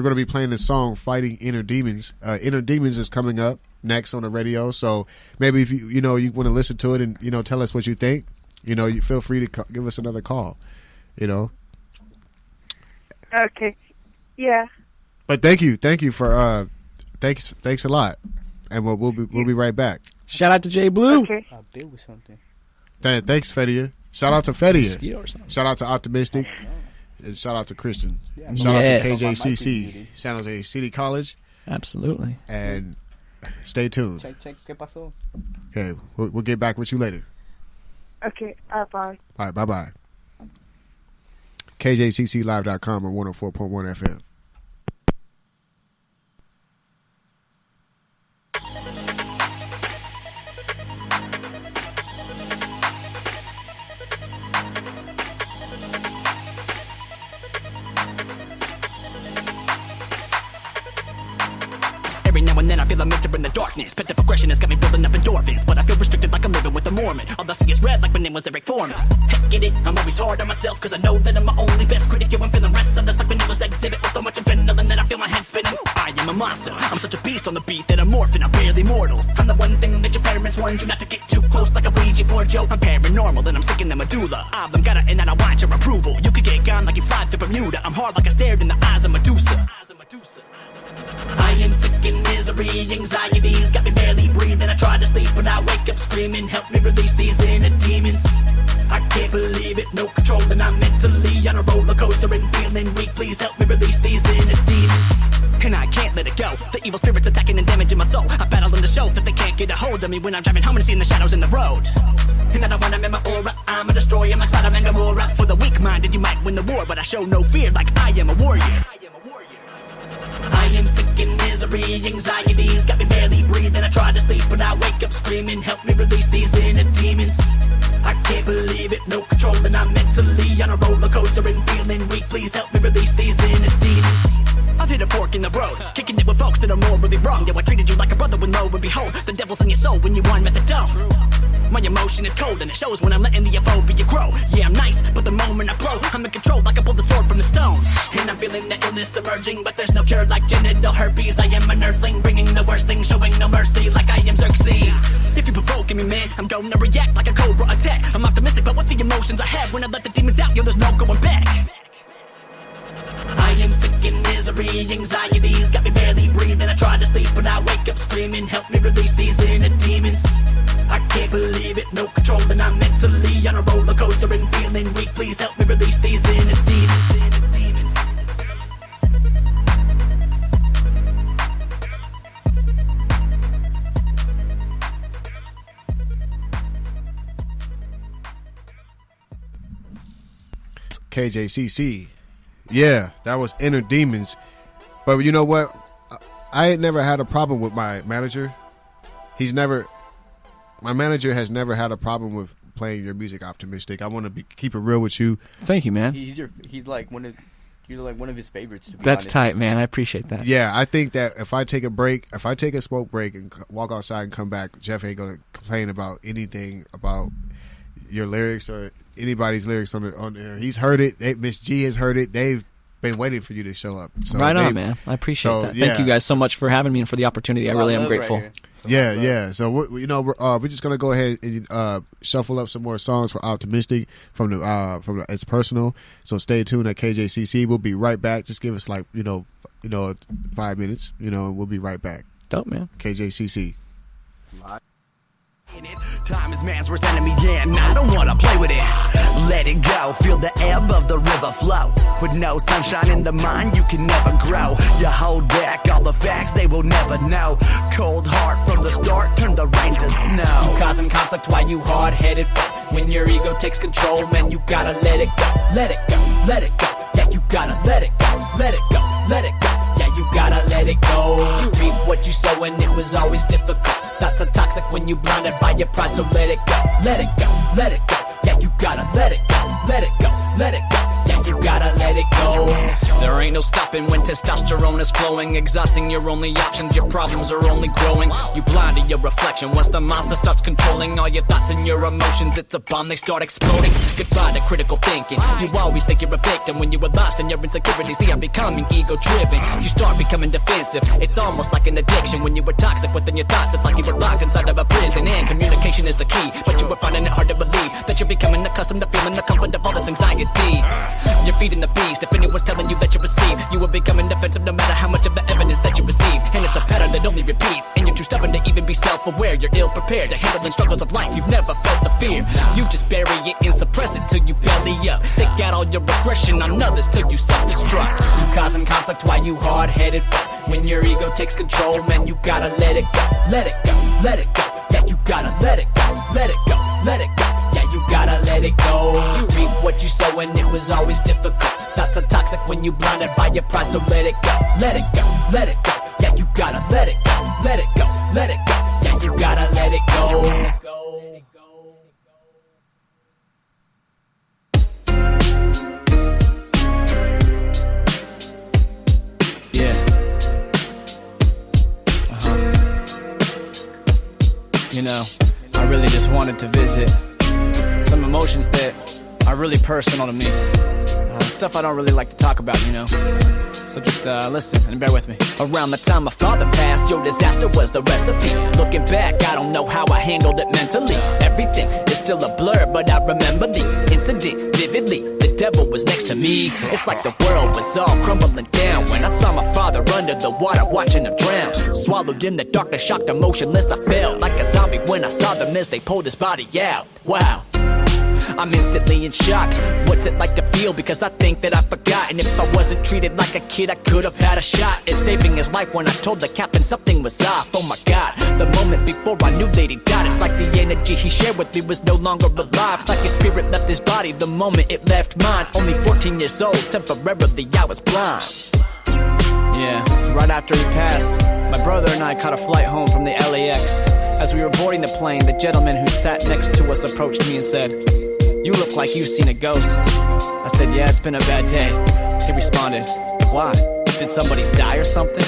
going to be playing this song, "Fighting Inner Demons." Inner Demons is coming up next on the radio, so maybe if you want to listen to it and tell us what you think, you feel free to give us another call. Okay. Yeah. But thank you for thanks a lot, and we'll be right back. Shout out to JBlue. Okay. I'll deal with something. Thanks, Fedia. Shout out to Fedia. Mosquito or something. Shout out to Optimiztiq. And shout out to Christian. Yeah, Shout out to yes. KJCC, San Jose City College. Absolutely. And stay tuned. Check, ¿qué pasó? Okay, we'll get back with you later. Okay, bye. All right, bye-bye. KJCClive.com or 104.1 FM. Every now and then I feel a mentor in the darkness. Pent up aggression has got me building up endorphins, but I feel restricted like I'm living with a Mormon. All I see is red like my name was Eric Foreman. Hey, get it? I'm always hard on myself cause I know that I'm my only best critic. Yo, I'm feeling restless like my name was Exhibit with so much adrenaline that I feel my head spinning. I am a monster. I'm such a beast on the beat that I'm morphing. I'm barely mortal. I'm the one thing that your parents warned you not to get too close like a Ouija board, Joe. I'm paranormal and I'm sick in the medulla. I've them got it and I don't want your approval. You could get gone like you fly to Bermuda. I'm hard like I stared in the eyes of Medusa. I am sick in misery, anxiety's got me barely breathing. I try to sleep but I wake up screaming, help me release these inner demons. I can't believe it, no control and I'm mentally on a roller coaster and feeling weak. Please help me release these inner demons. And I can't let it go, the evil spirits attacking and damaging my soul. I battle them to show that they can't get a hold of me when I'm driving home and seeing the shadows in the road. And I don't want them in my aura, I'm a destroyer, I'm like Sodom and Gomorrah. For the weak-minded you might win the war, but I show no fear like I am a warrior. I am sick in misery, anxiety's got me barely breathing. I try to sleep but I wake up screaming, help me release these inner demons. I can't believe it, no control and I'm mentally on a roller coaster and feeling weak. Please help me release these inner demons. I've hit a fork in the road, kicking it with folks that are morally wrong. Yo, I treated you like a brother when lo and behold, the devil's in your soul when you want methadone. My emotion is cold and it shows when I'm letting the euphoria grow. Yeah, I'm nice, but the moment I blow, I'm in control like I pulled the sword from the stone. And I'm feeling the illness emerging, but there's no cure like genital herpes. I am an earthling, bringing the worst thing, showing no mercy like I am Xerxes. If you're provoking me, man, I'm gonna react like a cobra attack. I'm optimistic about what the emotions I have when I let the demons out. Yo, there's no going back. I am sick in misery, anxiety's got me barely breathing. I try to sleep but I wake up screaming, help me release these inner demons. I can't believe it, no control and I'm mentally on a roller coaster and feeling weak. Please help me release these inner demons. KJCC. Yeah, that was Inner Demons. But you know what? I ain't never had a problem with my manager. My manager has never had a problem with playing your music, Optimiztiq. I want to keep it real with you. Thank you, man. He's like one of you're like one of his favorites. To be That's honest. tight, man. I appreciate that. Yeah, I think that if I take a smoke break and walk outside and come back, Jeff ain't gonna complain about anything about your lyrics or anybody's lyrics on there. He's heard it. Miss G has heard it. They've been waiting for you to show up. So right on, man. I appreciate that. Thank you guys so much for having me and for the opportunity. I really am grateful. Yeah. So we're just gonna go ahead and shuffle up some more songs for Optimiztiq from the It's Personal. So stay tuned at KJCC. We'll be right back. Just give us 5 minutes. We'll be right back. Dope, man. KJCC. Time is man's worst enemy, and I don't wanna play with it. Let it go, feel the ebb of the river flow. With no sunshine in the mind, you can never grow. You hold back all the facts, they will never know. Cold heart from the start, turn the rain to snow. You causing conflict while you hard-headed. When your ego takes control, man, you gotta let it go. Let it go, let it go. Yeah, you gotta let it go. Let it go, let it go. Yeah, you gotta let it go. You reap what you sow and it was always difficult. Thoughts are toxic when you blinded by your pride, so let it go. Let it go, let it go. Yeah, you gotta let it go. Let it go, let it go. Yeah, you gotta let it go. There ain't no stopping when testosterone is flowing. Exhausting your only options, your problems are only growing. You blind to your reflection once the monster starts controlling all your thoughts and your emotions. It's a bomb, they start exploding. Goodbye to critical thinking. You always think you're a victim when you were lost in your insecurities. They are becoming ego-driven. You start becoming defensive. It's almost like an addiction when you were toxic within your thoughts. It's like you were locked inside of a prison. And communication is the key, but you were finding it hard to believe that you're becoming accustomed to feeling the comfort of all this anxiety. You're feeding the beast. If anyone's telling you that you're asleep, you will becoming defensive no matter how much of the evidence that you receive. And it's a pattern that only repeats. And you're too stubborn to even be self-aware. You're ill-prepared to handle the struggles of life. You've never felt the fear. You just bury it and suppress it till you belly up. Take out all your aggression on others till you self-destruct. You causing conflict while you hard-headed. When your ego takes control, man, you gotta let it go. Let it go, let it go. Yeah, you gotta let it go. Let it go, let it go. Yeah, you gotta let it go. You reap what you sow and it was always difficult. Thoughts are toxic when you blinded by your pride, so let it go. Let it go, let it go. Yeah, you gotta let it go. Let it go, let it go. Yeah, you gotta let it go. I really just wanted to visit some emotions that are really personal to me. Stuff I don't really like to talk about, So just listen and bear with me. Around the time my father passed, your disaster was the recipe. Looking back, I don't know how I handled it mentally. Everything is still a blur, but I remember the incident vividly. The devil was next to me. It's like the world was all crumbling down when I saw my father under the water, watching him drown. Swallowed in the darkness, shocked and motionless, I felt like a zombie when I saw them as they pulled his body out. Wow. I'm instantly in shock. What's it like to feel? Because I think that I've forgotten. If I wasn't treated like a kid, I could have had a shot at saving his life when I told the captain something was off. Oh my God, the moment before I knew that he died. It's like the energy he shared with me was no longer alive. Like his spirit left his body the moment it left mine. Only 14 years old, temporarily I was blind. Yeah, right after he passed, my brother and I caught a flight home from the LAX. As we were boarding the plane, the gentleman who sat next to us approached me and said, "You look like you've seen a ghost." I said, "Yeah, it's been a bad day." He responded, "Why? Did somebody die or something?"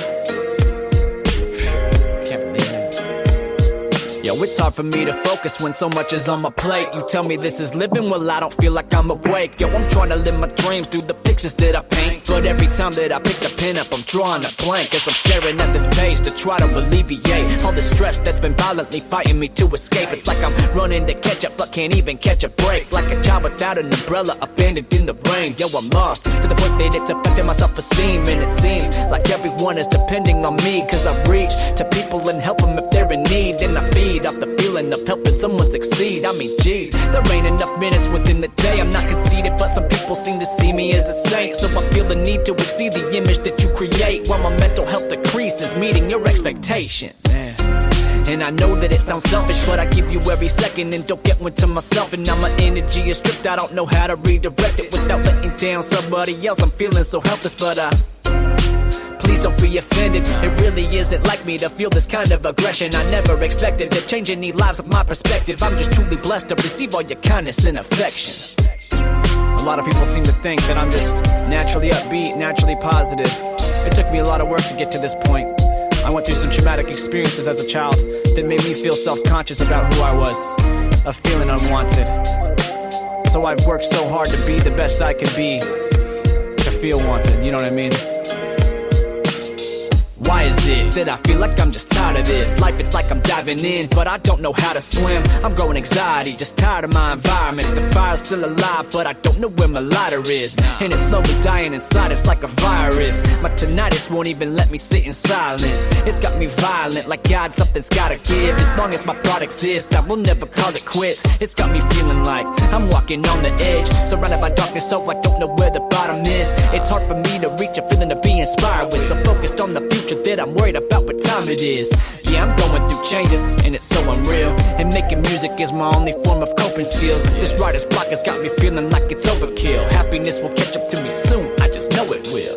Can't believe it. Yo, it's hard for me to focus when so much is on my plate. You tell me this is living, well, I don't feel like I'm awake. Yo, I'm trying to live my dreams through the pictures that I paint. But every time that I pick the pen up, I'm drawing a blank as I'm staring at this page to try to alleviate all the stress that's been violently fighting me to escape. It's like I'm running to catch up, but can't even catch a break. Like a child without an umbrella, abandoned in the rain. Yo, I'm lost to the point that it's affecting my self-esteem. And it seems like everyone is depending on me, cause I reach to people and help them if they're in need. And I feed off the feeling of helping someone succeed. I mean, geez, there ain't enough minutes within the day. I'm not conceited, but some people seem to see me as a saint. So I feel the need to exceed the image that you create, while my mental health decreases, meeting your expectations. Man. And I know that it sounds selfish, but I give you every second and don't get one to myself. And now my energy is stripped, I don't know how to redirect it without letting down somebody else. I'm feeling so helpless, but please don't be offended. It really isn't like me to feel this kind of aggression. I never expected to change any lives with my perspective. I'm just truly blessed to receive all your kindness and affection. A lot of people seem to think that I'm just naturally upbeat, naturally positive. It took me a lot of work to get to this point. I went through some traumatic experiences as a child that made me feel self-conscious about who I was, of feeling unwanted. So I've worked so hard to be the best I could be, to feel wanted, you know what I mean? Why is it that I feel like I'm just tired of this? Life, it's like I'm diving in, but I don't know how to swim. I'm growing anxiety, just tired of my environment. The fire's still alive, but I don't know where my lighter is. And it's slowly dying inside, it's like a virus. My tinnitus won't even let me sit in silence. It's got me violent, like God, something's gotta give. As long as my product exists, I will never call it quits. It's got me feeling like I'm walking on the edge, surrounded by darkness, so I don't know where the bottom is. It's hard for me to reach a feeling to be inspired with, so focused on the future that I'm worried about what time it is. Yeah, I'm going through changes, and it's so unreal. And making music is my only form of coping skills. This writer's block has got me feeling like it's overkill. Happiness will catch up to me soon, I just know it will.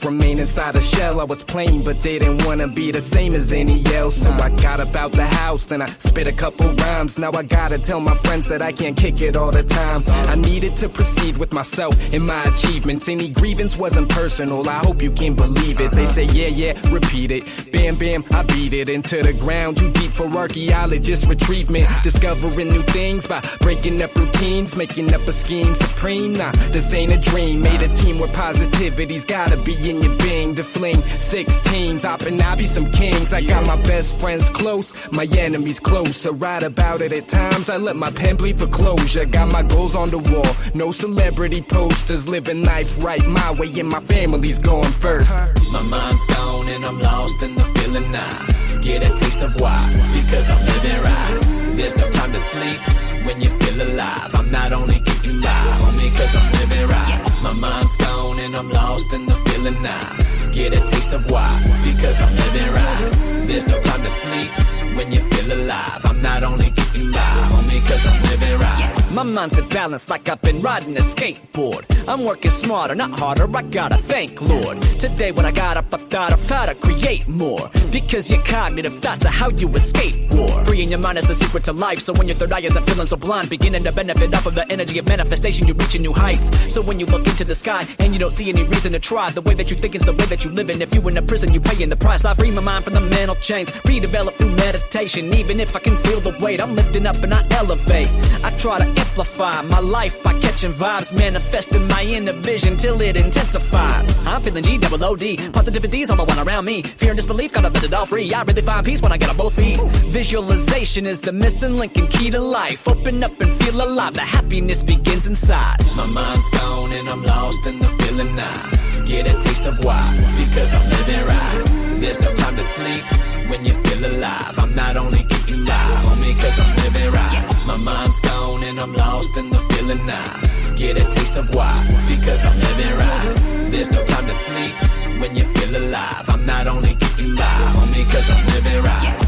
Remain inside a shell. I was plain but didn't wanna be the same as any else. So I got up out the house, then I spit a couple rhymes. Now I gotta tell my friends that I can't kick it all the time. I needed to proceed with myself and my achievements. Any grievance wasn't personal, I hope you can believe it. They say yeah, repeat it. Bam, bam, I beat it into the ground. Too deep for archaeologists retrievement. Discovering new things by breaking up routines, making up a scheme supreme. Nah, this ain't a dream. Made a team where positivity's gotta be in your being. To fling 16s, hopping, I be some kings. I got my best friends close, my enemies close. I write about it at times, I let my pen bleed for closure. Got my goals on the wall, no celebrity posters. Living life right my way and my family's going first. My mind's gone and I'm lost in the feeling now. Get a taste of why, because I'm living right. There's no time to sleep when you feel alive. I'm not only getting by, homie, cause I'm living right. My mind's gone and I'm lost in the feeling now. Get a taste of why, because I'm living right. There's no time to sleep when you feel alive. I'm not only getting by, homie, cause I'm living right. My mind's at balance like I've been riding a skateboard. I'm working smarter, not harder, I gotta thank Lord. Today when I got up, I thought of how to create more. Because your cognitive thoughts are how you escape war. Freeing your mind is the secret to life. So when your third eye isn't feeling so blind, beginning to benefit off of the energy of manifestation, you're reaching new heights. So when you look into the sky and you don't see any reason to try, the way that you think is the way that you live. And if you in a prison, you paying the price. I free my mind from the mental chains, redevelop through meditation. Even if I can feel the weight, I'm lifting up and I elevate. I try to amplify my life by catching vibes, manifesting my inner vision till it intensifies. I'm feeling G-double-O-D, positivity's all the one around me. Fear and disbelief, gotta let it all free. I really find peace when I get on both feet. Visualization is the missing link and key to life. Open up and feel alive, the happiness begins inside. My mind's gone and I'm lost in the feeling now. Get a taste of why, because I'm living right. There's no time to sleep when you feel alive. I'm not only getting by, homie, cause I'm living right. My mind's gone and I'm lost in the feeling now. Get a taste of why, because I'm living right. There's no time to sleep when you feel alive. I'm not only getting by, homie, cause I'm living right.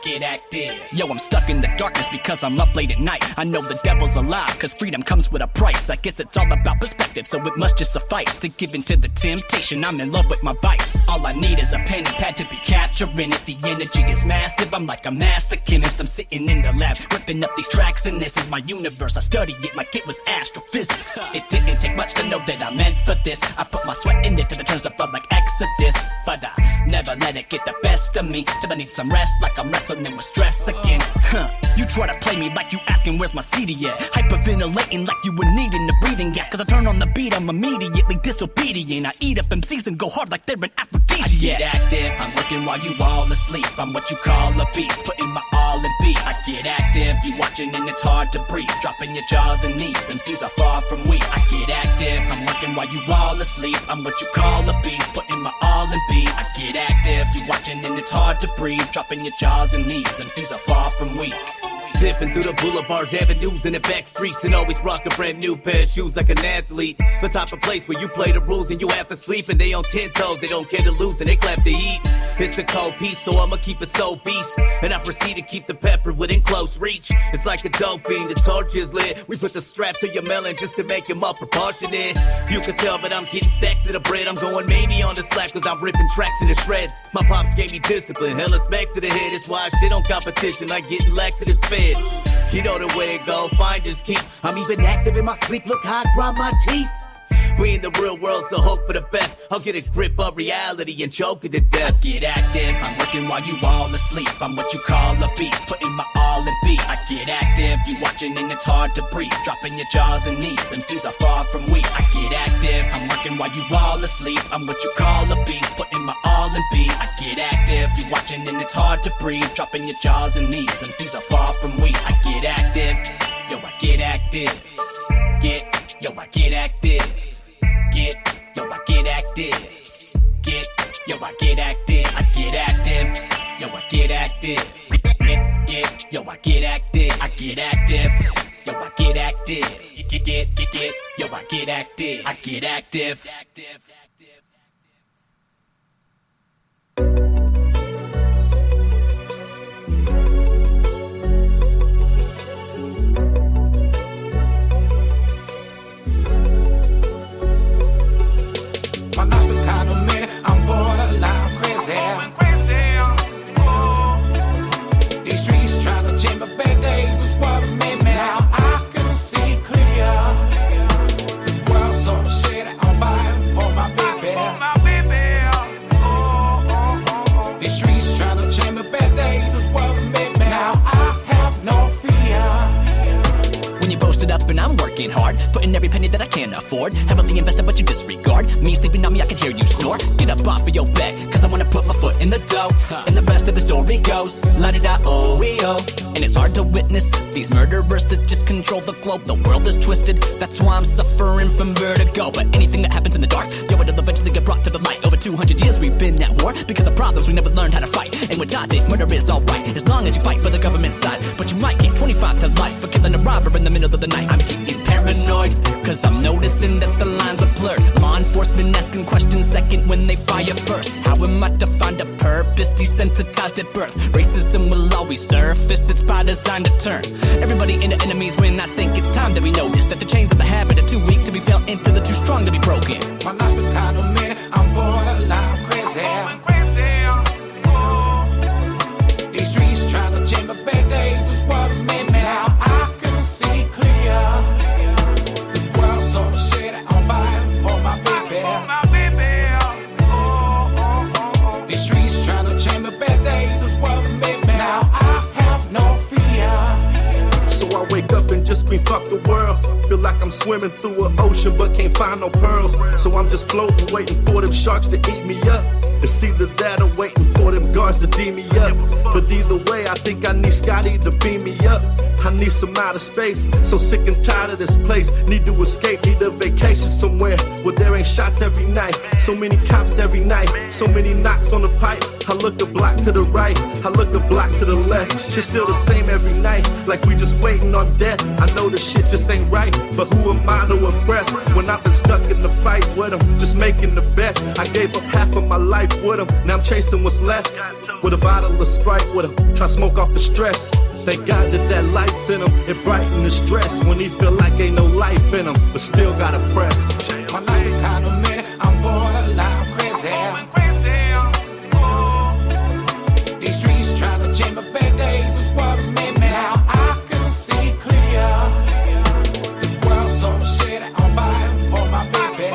get active. Yo, I'm stuck in the darkness because I'm up late at night. I know the devil's alive, cause freedom comes with a price. I guess it's all about perspective, so it must just suffice to give in to the temptation. I'm in love with my vice. All I need is a pen and pad to be capturing it. The energy is massive, I'm like a master chemist. I'm sitting in the lab, ripping up these tracks, and this is my universe. I study it like it was astrophysics. It didn't take much to know that I'm meant for this. I put my sweat in it till it turns to blood like Exodus. But I never let it get the best of me, till I need some rest like I'm wrestling with stress again. You try to play me like you asking where's my CD at. Hyperventilating like you were needing the breathing gas. Cause I turn on the beat, I'm immediately disobedient. I eat up MCs and go hard like they're an aphrodisiac. I get active, I'm working while you all asleep. I'm what you call a beast, putting my all in beat. I get active, you watching and it's hard to breathe. Dropping your jaws and knees, MCs are far from weak. I get active, I'm working while you all asleep. I'm what you call a beast, putting my all in beat. I get active, you watching and it's hard to breathe. Dropping your jaws and knees, MCs are far from weak. Zipping through the boulevards, avenues, and the back streets, and always rock a brand new pair of shoes like an athlete. The type of place where you play the rules and you have to sleep, and they on 10 toes, they don't care to lose and they clap to eat. It's a cold piece, so I'ma keep it so beast, and I proceed to keep the pepper within close reach. It's like a dope fiend, the torch is lit. We put the strap to your melon just to make him up proportionate. You can tell, but I'm getting stacks of the bread. I'm going mania on the slack cause I'm ripping tracks into shreds. My pops gave me discipline, hella smacks to the head. It's why I shit on competition like getting laxatives fed. You know the way it go, find just keep. I'm even active in my sleep, look how I grind my teeth. We in the real world, so hope for the best. I'll get a grip of reality and choke it to death. I get active, I'm working while you all asleep. I'm what you call a beast, putting my all in beat. I get active, you watching and it's hard to breathe. Dropping your jaws and knees, MCs are far from weak. I get active, I'm working while you all asleep. I'm what you call a beast, putting my all in beat. I get active, you watching and it's hard to breathe. Dropping your jaws and knees, MCs are far from weak. I get active, yo I get active. Yo I get active. Yo, I get active. Yo, I get active. I get active. Yo, I get active. Yo, I get active. I get active. Yo, I get active. Yo, I get active. I get active. My life is kind of mad, I'm borderline crazy. These streets trying to change my bad days is what made me. Now I can see clear. This world so shit, I'm fighting for my baby. These streets trying to change my bad days is what made me. Now I have no fear. When you posted up and I'm working hard, putting every penny that I can afford, heavily invested but you disregard me sleeping on me, I can hear you snore. Get up off of your bed, cause I wanna put my foot in the dough. And the rest of the story goes, la-di-da-oh-e-oh. And it's hard to witness these murderers that just control the globe. The world is twisted, that's why I'm suffering from vertigo. But anything that happens in the dark, yo, it'll eventually get brought to the light. Over 200 years we've been at war, because of problems we never learned how to fight. And we're taught that murder is alright, as long as you fight for the government side. But you might get 25 to life for killing a robber in the middle of the night. I'm getting paranoid, cause I'm noticing that the lines are blurred. Law enforcement asking questions second when they fire first. How am I to find a purpose? Desensitized at birth. Racism will always surface, it's by design to turn everybody into enemies when I think it's time that we notice that the chains of the habit are too weak to be felt into the too strong to be broken. My life is kind of mad, I'm borderline crazy. These streets trying to change my bad days is what made me. Now I can see clear. This world so shit, I'm fighting for my baby. These streets trying to change my bad days is what made me. Now I have no fear. So I wake up and just scream fuck the world. Feel like I'm swimming through an ocean but can't find no pearls. So I'm just floating waiting for them sharks to eat me up. It's either that or waiting for them guards to D me up. But either way, I think I need Scotty to beam me up. I need some outer space, so sick and tired of this place. Need to escape, need a vacation somewhere where there ain't shots every night. So many cops every night, so many knocks on the pipe. I look a block to the right, I look a block to the left. Shit's still the same every night, like we just waiting on death. I know this shit just ain't right, but who am I to impress when I've been stuck in the fight with them, just making the best. I gave up half of my life with them, now I'm chasing what's left. with a bottle of Sprite with him. Try smoke off the stress. Thank God that light's in him. It brighten the stress when he feel like ain't no life in him, but still gotta press. My life kind of minute, I'm borderline crazy. These streets trying to change my bad days is what made me. Now I can see clear. This world so shit, I'm fighting for my baby.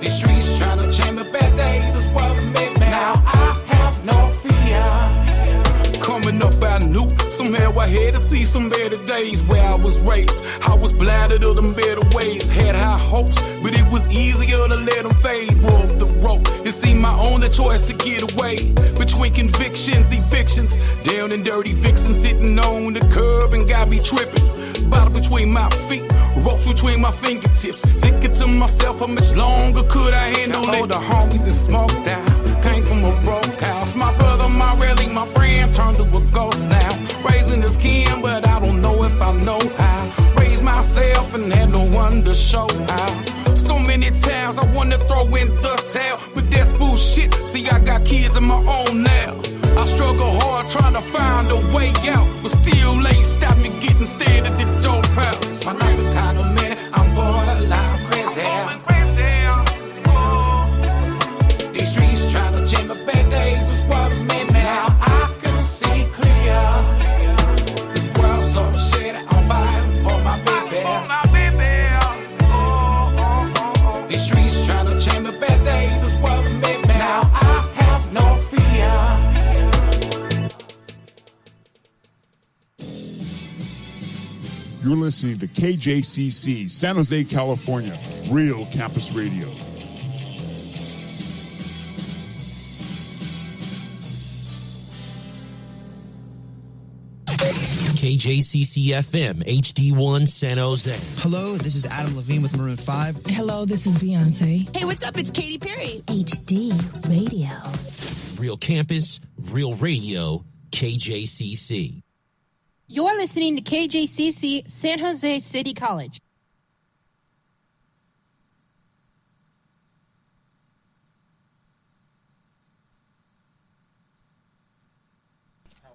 These streets trying to change my bad days is what made me. Now I have no fear. Coming up, I knew somehow I had to see some better days where I was raised. I was blinded to them better ways. Had high hopes, but it was easier to let them fade. Roll up the rope. It seemed my only choice to get away. Between convictions, evictions, down and dirty vixens sitting on the curb and got me tripping. Bottle between my feet, ropes between my fingertips. Thinking to myself, how much longer could I handle it? All the homies and smoked out. Came from a broke house. My brother, my rally, my friend turned to a ghost now. Raising his kin, but I don't know if I know how. Raised myself and had no one to show how. So many times I wanna throw in the towel, but that's bullshit. See, I got kids of my own now. I struggle hard trying to find a way out, but still ain't stop me getting stared at the dope house. My life is kind of minute, I'm borderline crazy. These streets trying to change my bad days is what made me. Now I can see clear. This world so shit, I'm fighting for my baby. These streets trying to change my bad days is what made me. Now I have no fear. You're listening to KJCC, San Jose, California, Real Campus Radio. KJCC FM HD1 San Jose. Hello, this is Adam Levine with Maroon 5. Hello, this is Beyonce. Hey, what's up? It's Katy Perry. HD Radio. Real Campus, Real Radio, KJCC. You're listening to KJCC San Jose City College.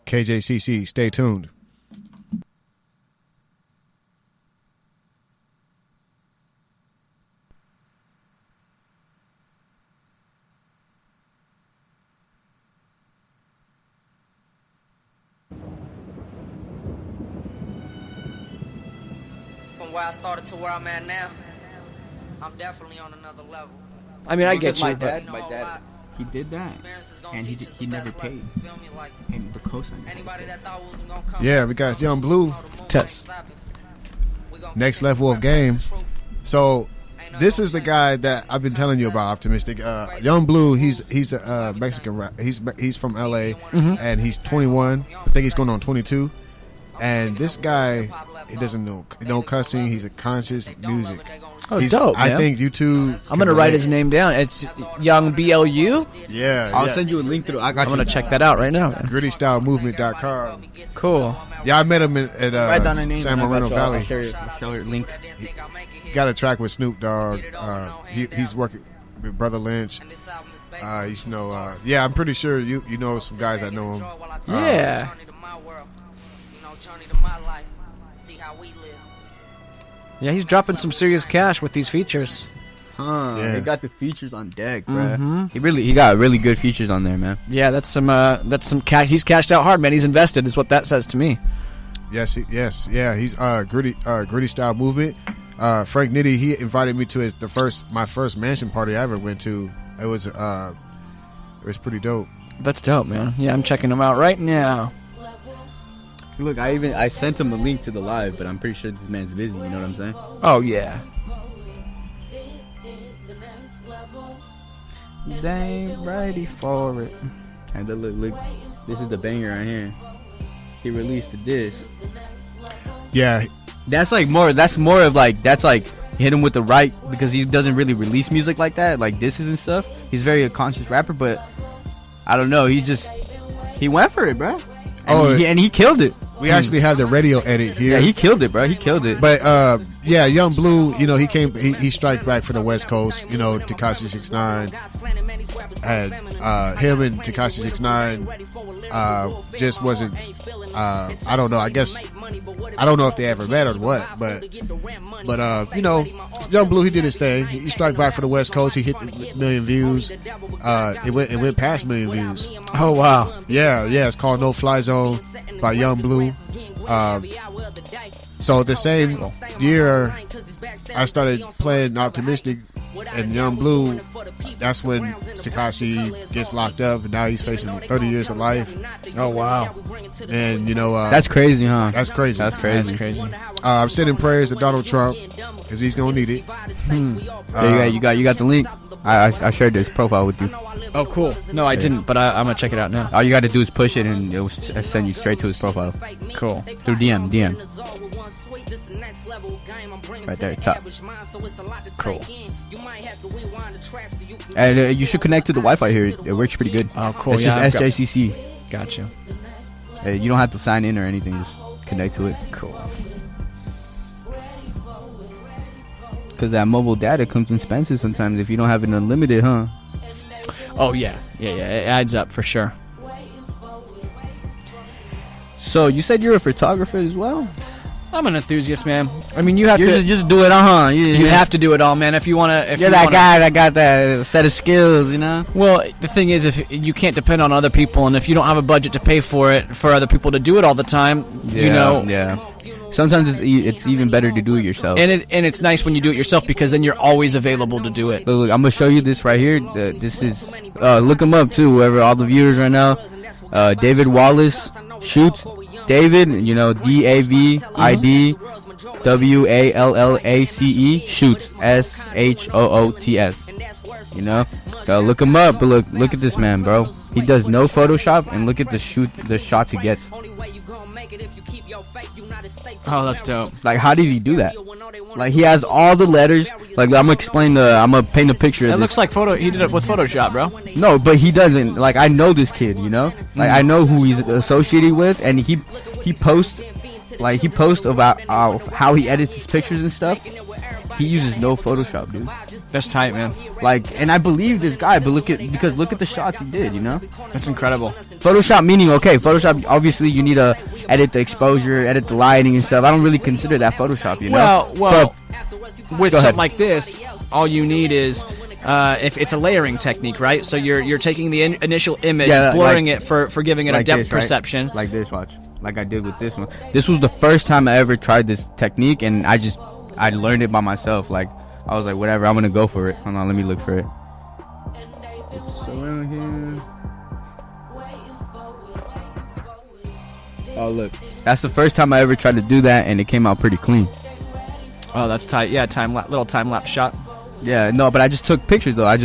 KJCC, stay tuned. Where I started to where I'm at now, I'm definitely on another level. I mean, I get you, my but dad, he did that, and he never paid. And the cosign. Yeah, we got Young Blue. Test. Next level of game. So this is the guy that I've been telling you about, Optimiztiq. Young Blue, he's a Mexican rap. He's from LA, and he's 21. I think he's going on 22. And this guy, he doesn't know no cussing. He's a conscious music. Oh, dope, man. I think you two. I'm gonna write his name down. It's Young BLU. Yeah, I'll send you a link through. I'm gonna check that out right now. Man. GrittyStyleMovement.com. Cool. Yeah, I met him at San Moreno Valley. I'll show your link. He got a track with Snoop Dogg. He's working with Brother Lynch. You know, yeah, I'm pretty sure you know some guys that know him. Yeah. Yeah, he's dropping some serious cash with these features. Yeah. They got the features on deck, bro. He got really good features on there, man. Yeah, that's some cash. He's cashed out hard, man. He's invested, is what that says to me. Yes, yeah. He's Gritty Style Movement. Frank Nitty, he invited me to my first mansion party I ever went to. It was pretty dope. That's dope, man. Yeah, I'm checking him out right now. Look, I sent him a link to the live, but I'm pretty sure this man's busy. You know what I'm saying? Oh yeah. They ain't ready for it. And look, this is the banger right here. He released the disc. Yeah, that's more of like hit him with the right, because he doesn't really release music like that, like disses and stuff. He's very a conscious rapper, but I don't know. He went for it, bro. And he killed it. We actually have the radio edit here. Yeah, he killed it, bro. He killed it. But yeah, Young Blue, you know, he strike back for the West Coast. You know, Tekashi 6ix9ine. had him and Tekashi 6ix9ine just wasn't. I don't know. I guess I don't know if they ever met or what, but you know, Young Blue, he did his thing. He struck back for the West Coast. He hit the 1 million views. It went past 1 million views. Oh wow. Yeah. It's called No Fly Zone by Young Blue. So the same year I started playing Optimiztiq and Young Blue, that's when Tekashi gets locked up, and now he's facing 30 years of life. Oh wow. And you know, that's crazy, huh? That's crazy. That's crazy. I'm sending prayers to Donald Trump because he's gonna need it. You got the link. I shared this profile with you. Oh, cool. No, I didn't, but I'm gonna check it out now. All you got to do is push it, and it will send you straight to his profile. Cool. Through DM. Right there, top. Cool. And you should connect to the Wi-Fi here. It works pretty good. Oh, cool. It's just SJCC. Gotcha. You don't have to sign in or anything. Just connect to it. Cool. Because that mobile data comes expensive sometimes if you don't have it unlimited, huh? Oh, yeah. It adds up for sure. So, you said you're a photographer as well? I'm an enthusiast, man. I mean, you have to just do it, huh? You have to do it all, man. If you want to, you're that guy that got that set of skills, you know. Well, the thing is, if you can't depend on other people, and if you don't have a budget to pay for it, for other people to do it all the time, you know. Yeah. Sometimes it's even better to do it yourself. And it's nice when you do it yourself because then you're always available to do it. Look, I'm gonna show you this right here. This is look him up too. Whoever, all the viewers right now. David Wallace shoots. David, you know, DAVID WALLACE shoots SHOOTS. You know, look him up. But look at this man, bro. He does no Photoshop, and look at the shots he gets. Oh, that's dope. Like, how did he do that? Like, he has all the letters. Like, I'm gonna paint a picture of this. It looks like he did it with Photoshop, bro. No, but he doesn't. Like, I know this kid, you know? Like, I know who he's associated with, and he posts about how he edits his pictures and stuff. He uses no Photoshop, dude. That's tight, man. Like, and I believe this guy, but look at the shots he did, you know? That's incredible. Photoshop meaning, okay, Photoshop, obviously you need to edit the exposure, edit the lighting and stuff. I don't really consider that Photoshop, you know? Well, with something like this, all you need is, if it's a layering technique, right? So you're taking the initial image, blurring it for giving it a depth perception. Like this, watch. Like I did with this one. This was the first time I ever tried this technique, and I learned it by myself. Like, I was like, whatever, I'm gonna go for it. Hold on, let me look for it. It's around here. Oh, look. That's the first time I ever tried to do that, and it came out pretty clean. Oh, that's tight. Yeah, little time-lapse shot. Yeah, no, but I just took pictures, though. I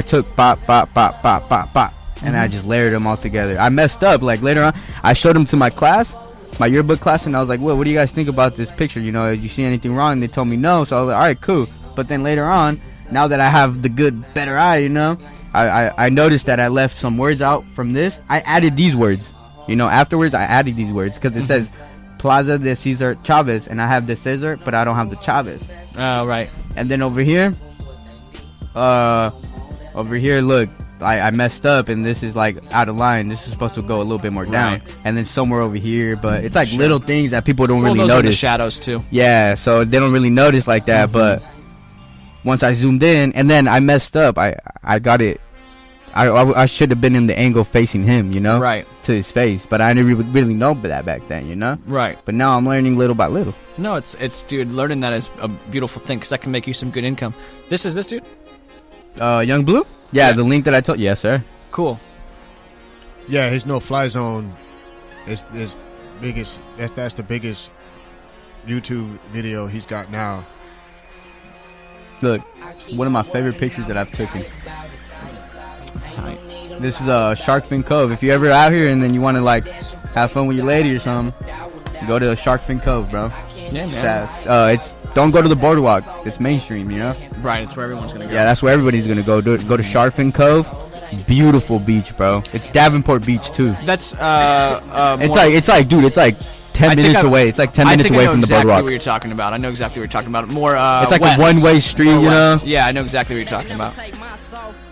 took bop, bop, bop, bop, bop, bop, and I just layered them all together. I messed up. Like, later on, I showed them to my class, my yearbook class, and I was like, well, what do you guys think about this picture? You know, you see anything wrong? And they told me no, so I was like, all right, cool. But then later on, now that I have the better eye, you know, I noticed that I left some words out from this. I added these words. You know, afterwards, I added these words because it says Plaza de Cesar Chavez, and I have the Cesar, but I don't have the Chavez. Oh, right. And then over here, look, I messed up, and this is like out of line. This is supposed to go a little bit more down, right. And then somewhere over here, but it's like little things that people don't really those notice. Are the shadows too. Yeah, so they don't really notice like that. But once I zoomed in, and then I messed up. I got it. I should have been in the angle facing him, you know, right, to his face. But I didn't really know that back then, you know, right. But now I'm learning little by little. No, it's dude, learning that is a beautiful thing because that can make you some good income. This dude, Young Blue. Yeah, the link that I told. Yes, sir. Cool. Yeah, his No Fly Zone is biggest. That's the biggest YouTube video he's got now. Look, one of my favorite pictures that I've taken. It's tight. This is Shark Fin Cove. If you're ever out here and then you want to like have fun with your lady or something, go to Shark Fin Cove, bro. Yeah, man. It's don't go to the boardwalk. It's mainstream, you know. Right, it's where everyone's gonna go. Yeah, that's where everybody's gonna go. Go to Shark Fin Cove. Beautiful beach, bro. It's Davenport Beach too. That's it's like 10 minutes away. It's like 10 minutes away from the boardwalk. I know exactly what you're talking about. I know exactly what you're talking about. More it's like west. a one-way street, you know. Yeah, I know exactly what you're talking about.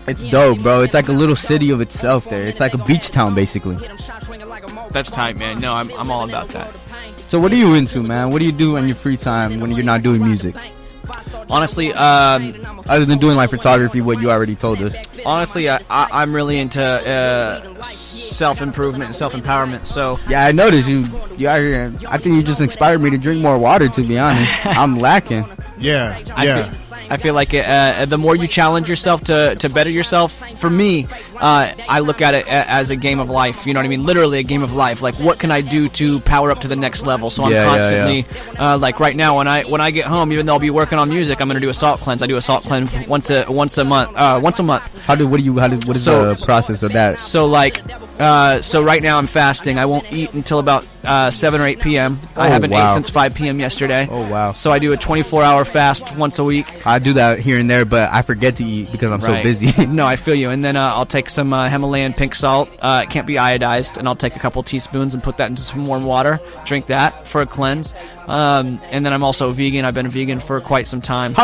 It's dope, bro. It's like a little city of itself there. It's like a beach town, basically. That's tight, man. No, I'm all about that. So what are you into, man? What do you do in your free time when you're not doing music? Honestly, other than doing like photography, what you already told us. Honestly, I'm really into self-improvement and self-empowerment. So yeah, I noticed you out here. I think you just inspired me to drink more water. To be honest, I'm lacking. Yeah. I feel like the more you challenge yourself to better yourself, for me, I look at it as a game of life. You know what I mean? Literally a game of life. Like, what can I do to power up to the next level? So I'm constantly, like right now, when I get home, even though I'll be working on music, I'm gonna do a salt cleanse. I do a salt cleanse once a month. What is the process of that? So like, so right now I'm fasting. I won't eat until about 7 or 8 p.m. I haven't ate since 5 p.m. yesterday. Oh wow! So I do a 24-hour fast once a week. I do that here and there, but I forget to eat because I'm so busy. No, I feel you. And then I'll take some Himalayan pink salt. It can't be iodized, and I'll take a couple teaspoons and put that into some warm water. Drink that for a cleanse. And then I'm also vegan. I've been a vegan for quite some time.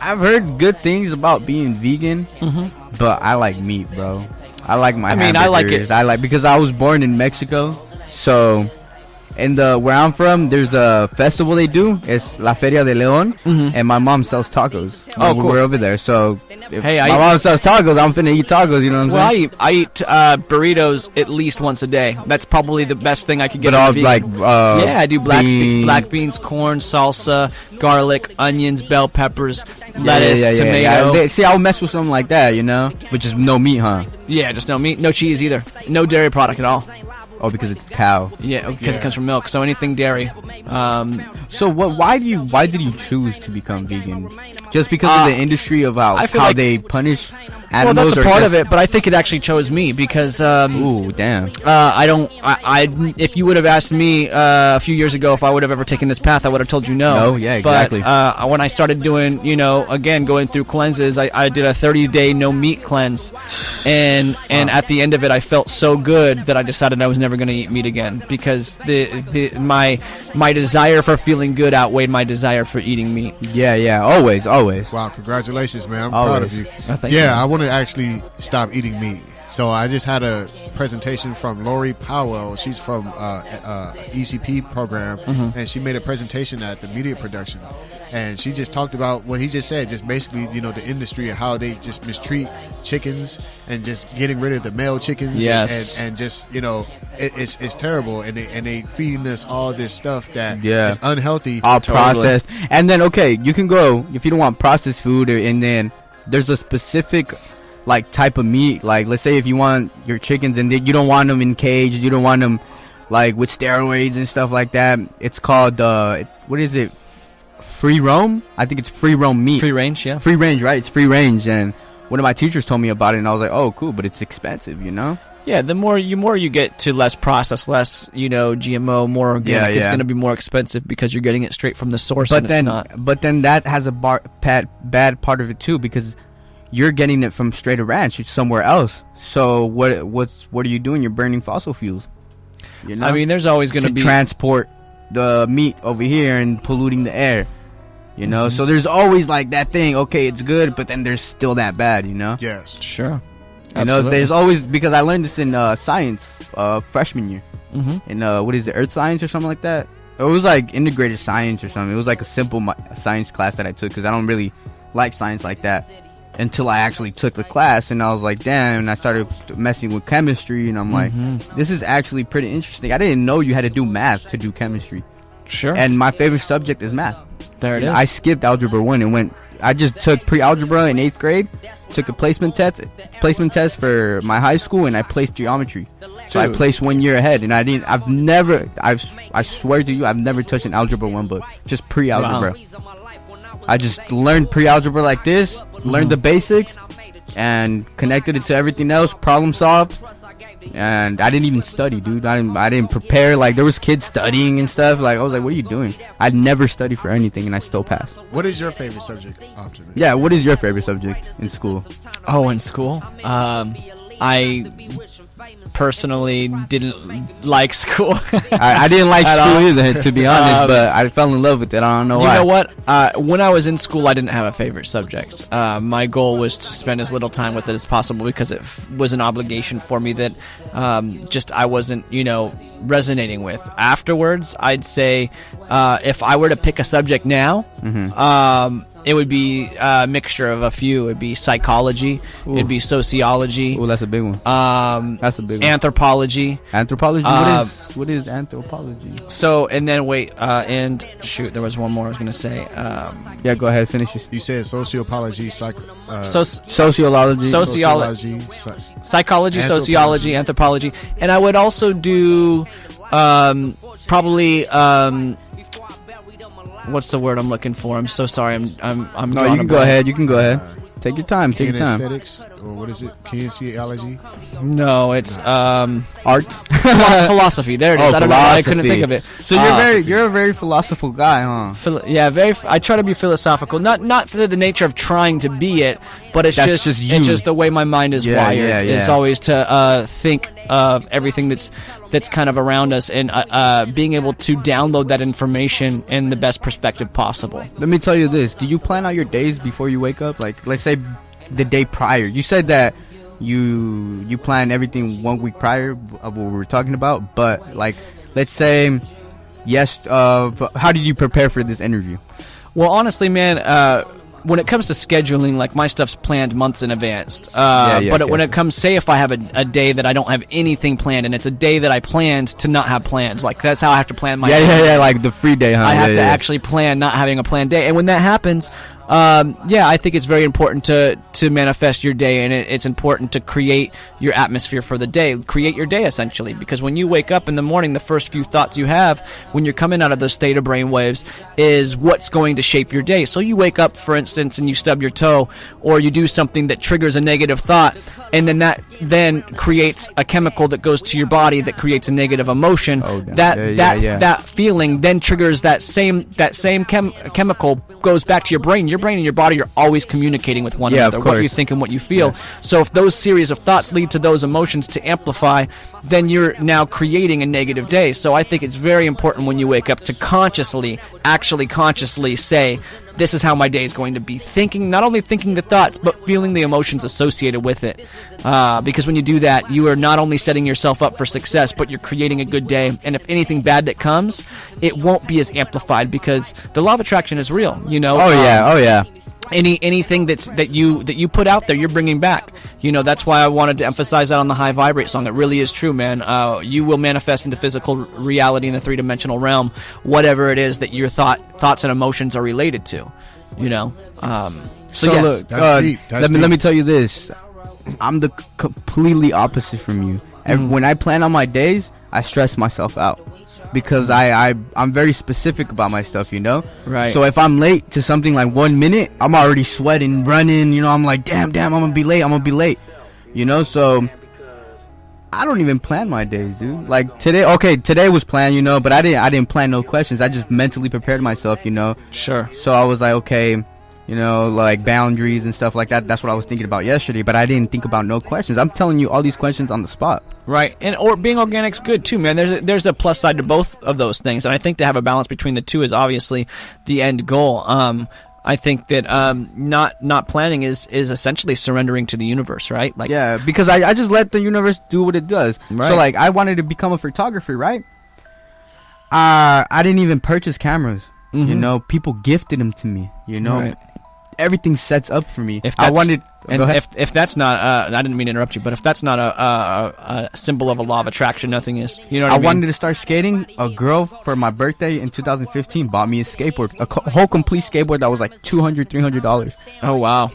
I've heard good things about being vegan, but I like meat, bro. I like my hamburgers. I like it. I like because I was born in Mexico, so in where I'm from, there's a festival they do. It's La Feria de León, and my mom sells tacos. Oh, cool. We're over there, so if Hey, my mom sells tacos, I'm finna eat tacos. You know what I'm saying? I eat burritos at least once a day. That's probably the best thing I could get. But all like I do black beans, corn, salsa, garlic, onions, bell peppers, lettuce, tomato. See, I'll mess with something like that, you know, but just no meat, huh? Yeah, just no meat, no cheese either, no dairy product at all. Oh, because it's cow. Yeah, because it comes from milk. So anything dairy. So what? Why did you choose to become vegan? Just because of the industry of how like they punish animals? Well, that's a part of it, but I think it actually chose me because. Ooh, damn. I don't. If you would have asked me a few years ago if I would have ever taken this path, I would have told you no. No, yeah, exactly. But when I started doing, again going through cleanses, I did a 30-day no meat cleanse, and at the end of it, I felt so good that I decided I was never going to eat meat again because my desire for feeling good outweighed my desire for eating meat. Yeah, always. Wow, congratulations, man! I'm Always. proud of you. Thank you. I want to actually stop eating meat. So I just had a presentation from Lori Powell. She's from ECP program, and she made a presentation at the media production. And she just talked about what he just said, just basically, the industry and how they just mistreat chickens and just getting rid of the male chickens. Yes. And just, it's terrible. And they feeding us all this stuff that Yeah. is unhealthy. All processed. And then, okay, you can go, if you don't want processed food, and then there's a specific type of meat. Like, let's say if you want your chickens and you don't want them in cage, you don't want them with steroids and stuff like that. It's called, what is it? Free roam? I think it's free roam meat. Free range, yeah. Free range, right? It's free range. And one of my teachers told me about it, and I was like, oh, cool, but it's expensive, Yeah, the more you get to less processed, less GMO, more organic, it's going to be more expensive because you're getting it straight from the source. But and then, it's not. But then that has a bad part of it too, because you're getting it from straight a ranch somewhere else. So what are you doing? You're burning fossil fuels. I mean, there's always going to be transport the meat over here and polluting the air. So there's always that thing. Okay, it's good, but then there's still that bad. Yes, sure. There's always, because I learned this in science freshman year. In what is it, earth science or something like that. It was integrated science or something. It was a simple science class that I took because I don't really like science like that until I actually took the class, and I was like, damn. And I started messing with chemistry, and I'm like, this is actually pretty interesting. I didn't know you had to do math to do chemistry. Sure. And my favorite subject is math. There it is. I skipped algebra 1 and I just took pre-algebra in 8th grade, took a placement test for my high school, and I placed geometry. So I placed 1 year ahead, and I swear to you, I've never touched an algebra 1 book, just pre-algebra. Wow. I just learned pre-algebra like this, learned the basics, and connected it to everything else, problem solved. And I didn't even study, dude. I didn't prepare. There was kids studying and stuff. I was like, what are you doing? I'd never study for anything, and I still passed. What is your favorite subject, Optimist? Yeah, what is your favorite subject in school? Oh, in school? I personally didn't like school. I didn't like school either, to be honest, but I fell in love with it. I don't know why. You know what? When I was in school, I didn't have a favorite subject. My goal was to spend as little time with it as possible because it was an obligation for me that just I wasn't, resonating with. Afterwards, I'd say if I were to pick a subject now, it would be a mixture of a few. It'd be psychology. Ooh. It'd be sociology. Oh, that's a big one. That's a big one. Anthropology. Anthropology? What is anthropology? So, and then and shoot, there was one more I was going to say. Yeah, go ahead, finish it. You said sociology, sociology, psychology, sociology, anthropology, and I would also do probably what's the word I'm looking for? I'm so sorry. I'm. No, you can go ahead. You can go ahead. Take your time. Take your time. Kinesthetics, or what is it? Kinesiology? No, it's arts. Philosophy. There it is. I don't know why I couldn't think of it. So you're a very philosophical guy, huh? Yeah, I try to be philosophical. Not for the nature of trying to be it, but it's just it's just the way my mind is wired. It's always to think of everything that's kind of around us and being able to download that information in the best perspective possible. Let me tell you this. Do you plan out your days before you wake up? Like, let's say the day prior. You said that you plan everything 1 week prior of what we were talking about, but like, let's say, how did you prepare for this interview? Well, honestly, man, when it comes to scheduling, like, my stuff's planned months in advance. When it comes, say if I have a day that I don't have anything planned, and it's a day that I planned to not have plans, like, that's how I have to plan my day. Like the free day, huh? I have to actually plan not having a planned day. And when that happens, I think it's very important to manifest your day, and it's important to create your atmosphere for the day. Create your day, essentially, because when you wake up in the morning, the first few thoughts you have when you're coming out of those theta brain waves is what's going to shape your day. So you wake up, for instance, and you stub your toe, or you do something that triggers a negative thought, and then that then creates a chemical that goes to your body that creates a negative emotion. That feeling then triggers that same chemical goes back to your brain. Your brain and your body are always communicating with one another, what you think and what you feel. Yeah. So if those series of thoughts lead to those emotions to amplify, then you're now creating a negative day. So I think it's very important when you wake up to actually consciously say, this is how my day is going to be. Not only thinking the thoughts, but feeling the emotions associated with it. Because when you do that, you are not only setting yourself up for success, but you're creating a good day. And if anything bad that comes, it won't be as amplified because the law of attraction is real. Oh yeah. Anything that you put out there, you're bringing back. That's why I wanted to emphasize that on the High Vibrate song. It really is true, man. You will manifest into physical reality in the three-dimensional realm, whatever it is that your thoughts and emotions are related to. Look, let me tell you this. I'm the completely opposite from you. And when I plan on my days, I stress myself out. Because I'm very specific about my stuff, Right. So if I'm late to something like 1 minute, I'm already sweating, running, I'm like, damn, I'm gonna be late. So I don't even plan my days, dude. Like today was planned, but I didn't plan no questions. I just mentally prepared myself, Sure. So I was like, okay, like boundaries and stuff like that. That's what I was thinking about yesterday, but I didn't think about no questions. I'm telling you all these questions on the spot. Right, or being organic's good too, man. There's a plus side to both of those things, and I think to have a balance between the two is obviously the end goal. I think that not planning is essentially surrendering to the universe, right? Like, yeah, because I just let the universe do what it does. Right. So like, I wanted to become a photographer, right? I didn't even purchase cameras. Mm-hmm. People gifted them to me. Right. Everything sets up for me. If that's not, I didn't mean to interrupt you, but if that's not a symbol of a law of attraction, nothing is. You know what I mean? I wanted to start skating. A girl for my birthday in 2015 bought me a skateboard, a whole complete skateboard that was like $200, $300. Oh wow!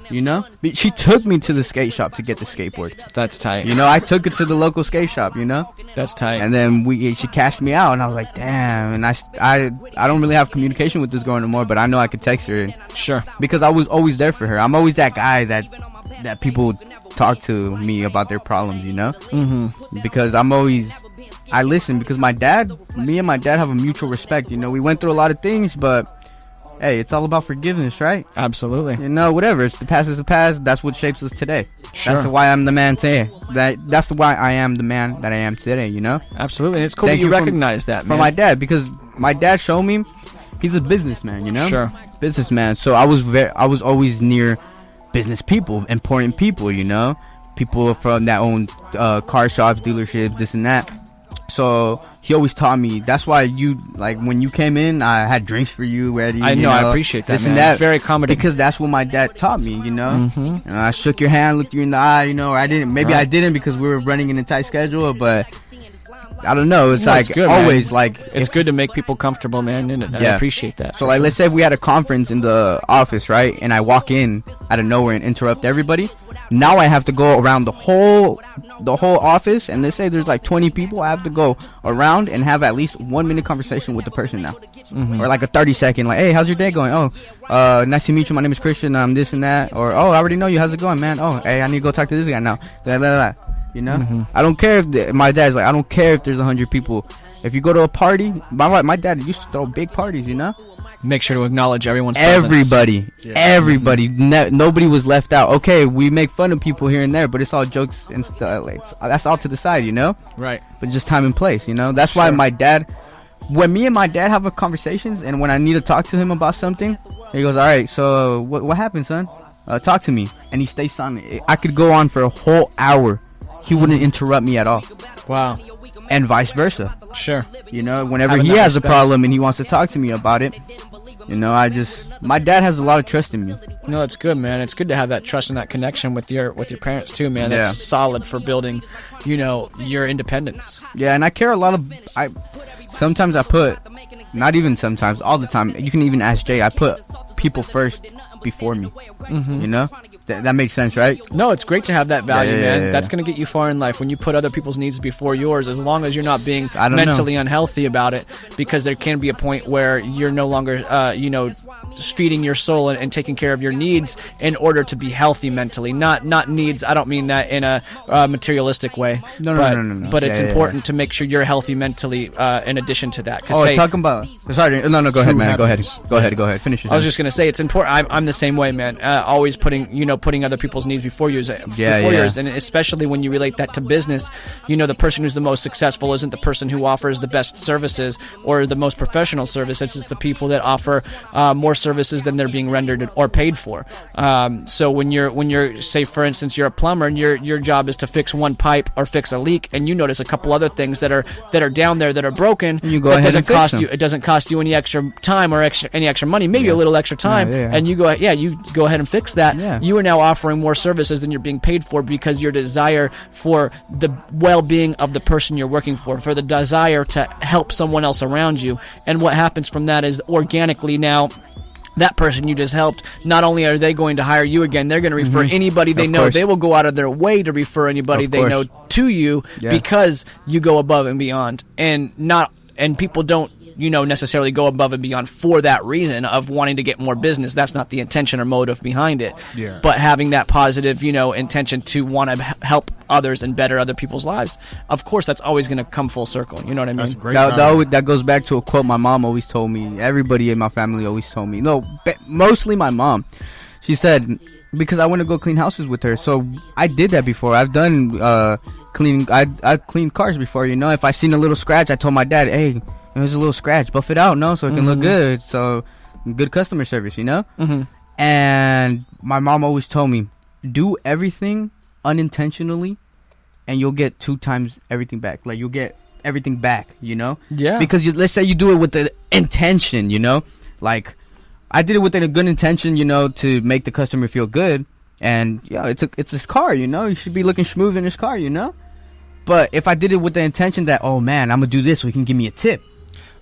She took me to the skate shop to get the skateboard. That's tight. I took it to the local skate shop. That's tight. And then she cashed me out, and I was like, damn. And I don't really have communication with this girl anymore, but I know I could text her. Sure. Because I was always there for her. I'm always that guy that people talk to me about their problems, Mm-hmm. Because I listen, because me and my dad have a mutual respect. We went through a lot of things, but hey, it's all about forgiveness, right? Absolutely. You know, whatever. It's the past is the past. That's what shapes us today. Sure. That's why I'm the man today. That's why I am the man that I am today, you know? Absolutely. And it's cool that you recognize that, man. From my dad, because my dad showed me he's a businessman, you know? Sure. Businessman. So I was always near business people, important people, you know? People from that own car shops, dealerships, this and that. So he always taught me. That's why when you came in, I had drinks for you ready. I know, I appreciate that, this man. and that. Very accommodating. Because that's what my dad taught me, you know. Mm-hmm. I shook your hand, looked you in the eye, you know. Or I didn't. Maybe I didn't because we were running in a tight schedule, but I don't know. It's like good, always man. like it's good to make people comfortable, man. And I appreciate that. So like, let's say if we had a conference in the office, right? And I walk in out of nowhere and interrupt everybody. Now I have to go around the whole office, and let's say there's like 20 people. I have to go around and have at least 1 minute conversation with the person now, or like a 30-second, like, hey, how's your day going? Oh, nice to meet you. My name is Christian. I'm this and that. Or I already know you. How's it going, man? Oh, hey, I need to go talk to this guy now. Blah, blah, blah. You know, I don't care if my dad's like, I don't care if there's 100 people. If you go to a party, my dad used to throw big parties. You know. Make sure to acknowledge everyone's everybody presence. Everybody nobody was left out. Okay, we make fun of people here and there, but it's all jokes and stuff. Like, that's all to the side, you know. Right. But just time and place, you know. That's why my dad, when me and my dad have a conversations, and when I need to talk to him about something, he goes, all right, so what happened, son? Talk to me. And he stays silent. I could go on for a whole hour. He wouldn't interrupt me at all. Wow. And vice versa. Sure. You know, whenever he has a problem and he wants to talk to me about it, you know, my dad has a lot of trust in me. No, that's good, man. It's good to have that trust and that connection with your parents too, man. That's solid for building, you know, your independence. Yeah, and I care a lot of. Sometimes I put, not even sometimes, all the time. You can even ask Jay. I put people first before me. You know. That makes sense, right? No, it's great to have that value, man. That's going to get you far in life when you put other people's needs before yours, as long as you're not being mentally unhealthy about it, because there can be a point where you're no longer, feeding your soul and taking care of your needs in order to be healthy mentally. Not needs, I don't mean that in a materialistic way. No. But it's important to make sure you're healthy mentally in addition to that. Talking about... Sorry, no, go ahead, man. Go ahead. Finish it. I was just going to say, it's important. I'm the same way, man. Always putting other people's needs before yours, and especially when you relate that to business. You know, the person who's the most successful isn't the person who offers the best services or the most professional service. It's the people that offer more services than they're being rendered or paid for. So when you're say for instance you're a plumber and your job is to fix one pipe or fix a leak, and you notice a couple other things that are down there that are broken, you go ahead and fix them. It doesn't cost you any extra time or any extra money, maybe a little extra time, and you go ahead and fix that. You are now offering more services than you're being paid for, because your desire for the well-being of the person you're working for the desire to help someone else around you. And what happens from that is organically now that person you just helped, not only are they going to hire you again, they're going to refer anybody they know. They will go out of their way to refer anybody they know to you, because you go above and beyond. And people don't necessarily go above and beyond for that reason of wanting to get more business. That's not the intention or motive behind it. Yeah. But having that positive, intention to want to help others and better other people's lives, of course, that's always going to come full circle. You know what I mean? That's great. That goes back to a quote my mom always told me. Everybody in my family always told me. No, mostly my mom. She said, because I want to go clean houses with her. So I did that before. I've done cleaning. I cleaned cars before. If I seen a little scratch, I told my dad, hey, there's a little scratch, buff it out, so it can look good. So good customer service, And my mom always told me, do everything unintentionally and you'll get 2 times everything back. Like, you'll get everything back, Yeah. Because let's say you do it with the intention, Like, I did it with a good intention, to make the customer feel good. And it's his car, You should be looking smooth in his car, But if I did it with the intention that, oh man, I'm gonna do this so he can give me a tip,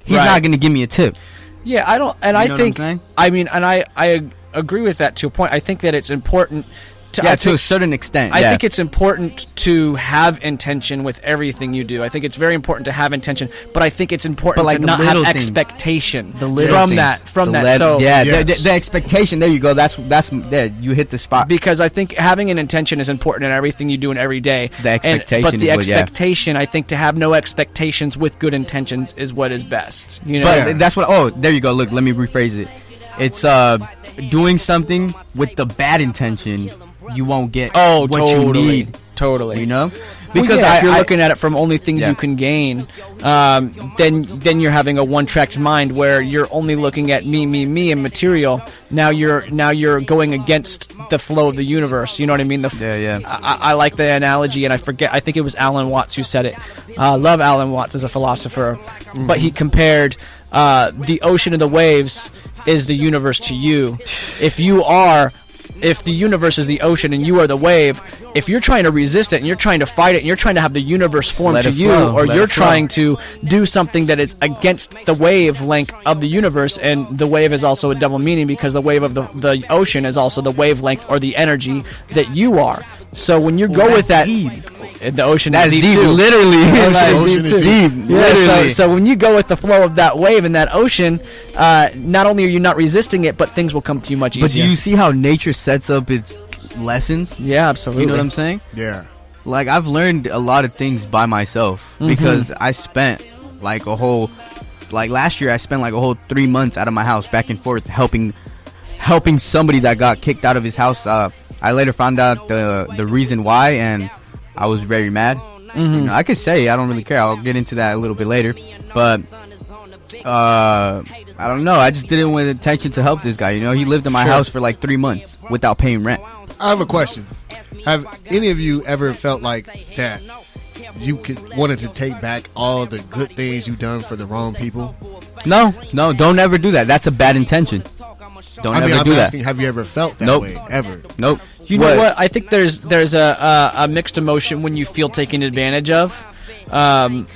he's not gonna give me a tip. Yeah, I don't, and I think, I agree with that to a point. I think that it's important. To a certain extent. I think it's important to have intention with everything you do. I think it's very important to have intention, but I think it's important to not have expectation from that. The expectation. There you go. That's you hit the spot. Because I think having an intention is important in everything you do in every day. The expectation, but the expectation, I think, to have no expectations with good intentions is what is best. But that's what. Oh, there you go. Look, let me rephrase it. it's doing something with the bad intention. You won't get what totally. you need. Totally. You know? Because if you're looking at it from only things you can gain, then you're having a one-tracked mind where you're only looking at me, and material. Now you're going against the flow of the universe. You know what I mean? I like the analogy, and I think it was Alan Watts who said it. Love Alan Watts as a philosopher, but he compared the ocean and the waves is the universe to you. If the universe is the ocean and you are the wave, if you're trying to resist it and you're trying to fight it and you're trying to have the universe form to you, or you're trying to do something that is against the wavelength of the universe, and the wave is also a double meaning because the wave of the ocean is also the wavelength or the energy that you are. So when you go with that, the ocean is deep too. Literally. The ocean is deep. Literally. So when you go with the flow of that wave and that ocean, not only are you not resisting it, but things will come to you much easier. But do you see how nature sets up its lessons? Yeah, absolutely. You know what I'm saying? Yeah. Like, I've learned a lot of things by myself because I spent like last year I spent like a whole 3 months out of my house back and forth helping somebody that got kicked out of his house. I later found out the reason why, and I was very mad. You know, I could say I don't really care. I'll get into that a little bit later. But I don't know. I just did it with intention to help this guy. You know, he lived in my house for like 3 months without paying rent. I have a question. Have any of you ever felt like that you wanted to take back all the good things you've done for the wrong people? No, don't ever do that. That's a bad intention. Don't ever do that. Have you ever felt that way? Ever? Nope. You know what? I think there's a mixed emotion when you feel taken advantage of.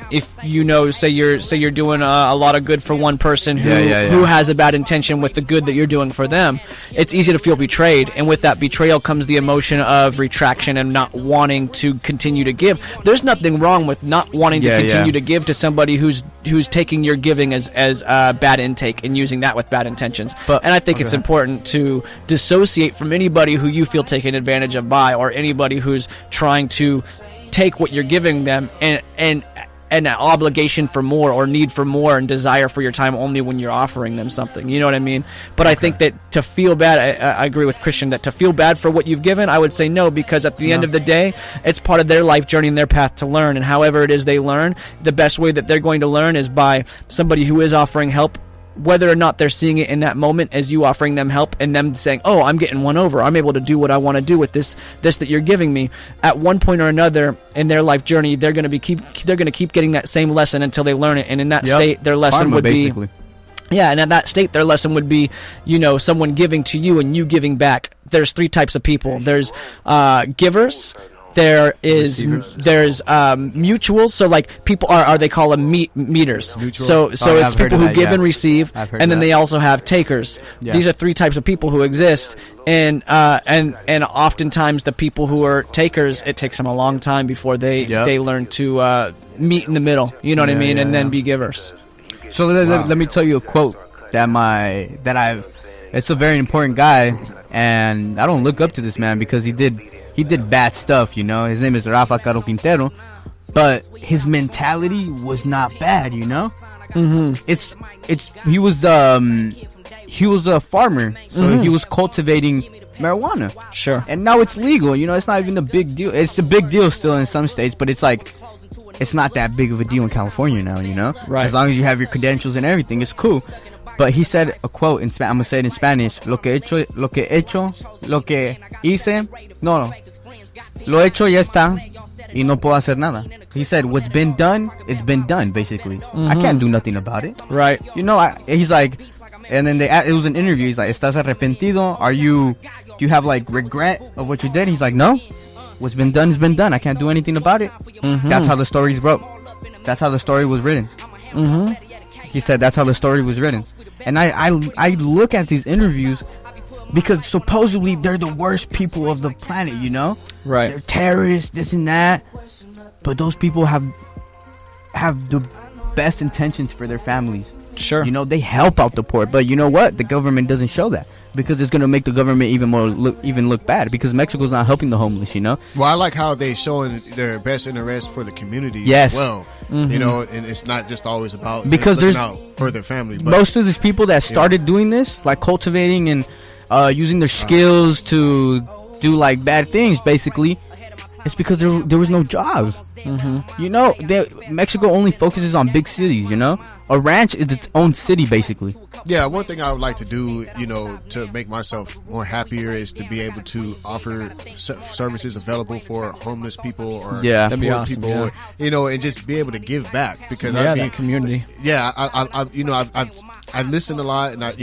If you know, say you're doing a lot of good for one person who has a bad intention with the good that you're doing for them, it's easy to feel betrayed, and with that betrayal comes the emotion of retraction and not wanting to continue to give. There's nothing wrong with not wanting to continue to give to somebody who's taking your giving as bad intake and using that with bad intentions. And I think it's important to dissociate from anybody who you feel taken advantage of by, or anybody who's trying to take what you're giving them and an obligation for more, or need for more, and desire for your time only when you're offering them something. You know what I mean? But I think that to feel bad, I agree with Christian, that to feel bad for what you've given, I would say no, because at the end of the day, it's part of their life journey and their path to learn. And however it is they learn, the best way that they're going to learn is by somebody who is offering help, whether or not they're seeing it in that moment as you offering them help, and them saying, oh, I'm getting one over, I'm able to do what I want to do with this that you're giving me. At one point or another in their life journey, they're going to keep getting that same lesson until they learn it. And in that state, their lesson would be and at that state, their lesson would be, you know, someone giving to you and you giving back. There's 3 types of people. There's givers. There's mutuals, so like people are they call them meters. So it's people who give and receive, and then they also have takers. These are 3 types of people who exist, and oftentimes the people who are takers, it takes them a long time before they learn to meet in the middle. You know what I mean, and then be givers. So let me tell you a quote it's a very important guy, and I don't look up to this man because he did bad stuff, you know. His name is Rafa Caro Quintero, but his mentality was not bad, you know. He was a farmer, so he was cultivating marijuana. Sure. And now it's legal, you know. It's not even a big deal. It's a big deal still in some states, but it's like, it's not that big of a deal in California now, you know. Right. As long as you have your credentials and everything, it's cool. But he said a quote in I'm gonna say it in Spanish. Lo que hice, lo que hice, no. Lo hecho ya está, y no puedo hacer nada. He said, what's been done, it's been done, basically. I can't do nothing about it. Right. You know, he's like, and then it was an interview. He's like, ¿Estás arrepentido? Do you have like regret of what you did? He's like, no. What's been done has been done. I can't do anything about it. That's how the story's broke. That's how the story was written. He said that's how the story was written. And I look at these interviews because supposedly they're the worst people of the planet, you know? Right. They're terrorists, this and that. But those people have the best intentions for their families. Sure. You know, they help out the poor. But you know what? The government doesn't show that. because it's gonna make the government even look bad because Mexico's not helping the homeless. You know. Well, I like how they showing their best interest for the community Yes. as well. Mhm. You know, and it's not just always about Because just there's looking out for their family. But, most of these people that started doing this, like cultivating and using their skills to do like bad things, basically, it's because there was no jobs. You know, Mexico only focuses on big cities. You know, a ranch is its own city, basically. Yeah, one thing I would like to do, you know, to make myself more happier is to be able to offer services available for homeless people or that'd be poor awesome, people, yeah. you know, and just be able to give back because that community. Yeah, I listen a lot, and I'm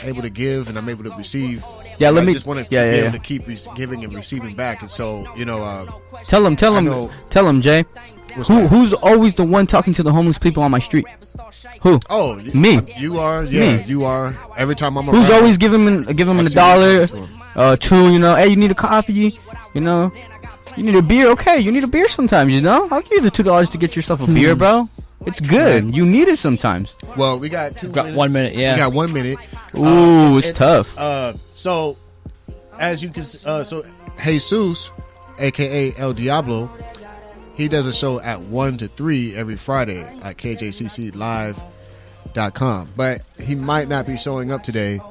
able to give and I'm able to receive. Yeah, and let I me just want to be able to keep giving and receiving back, and so you know, tell him, Jay. Who's always the one talking to the homeless people on my street? Who? Oh, me. You are. Yeah, me. You are. Every time I'm Who's around, always giving him $1, two? You know, hey, you need a coffee? You know, you need a beer? Okay, you need a beer sometimes. You know, I'll give you the $2 to get yourself a beer, bro. It's good. You need it sometimes. Well, we got 1 minute. Yeah, we got 1 minute. Ooh, it's tough. So, as you can, so Jesus, aka El Diablo, he does a show at 1 to 3 every Friday at KJCCLive.com. But he might not be showing up today.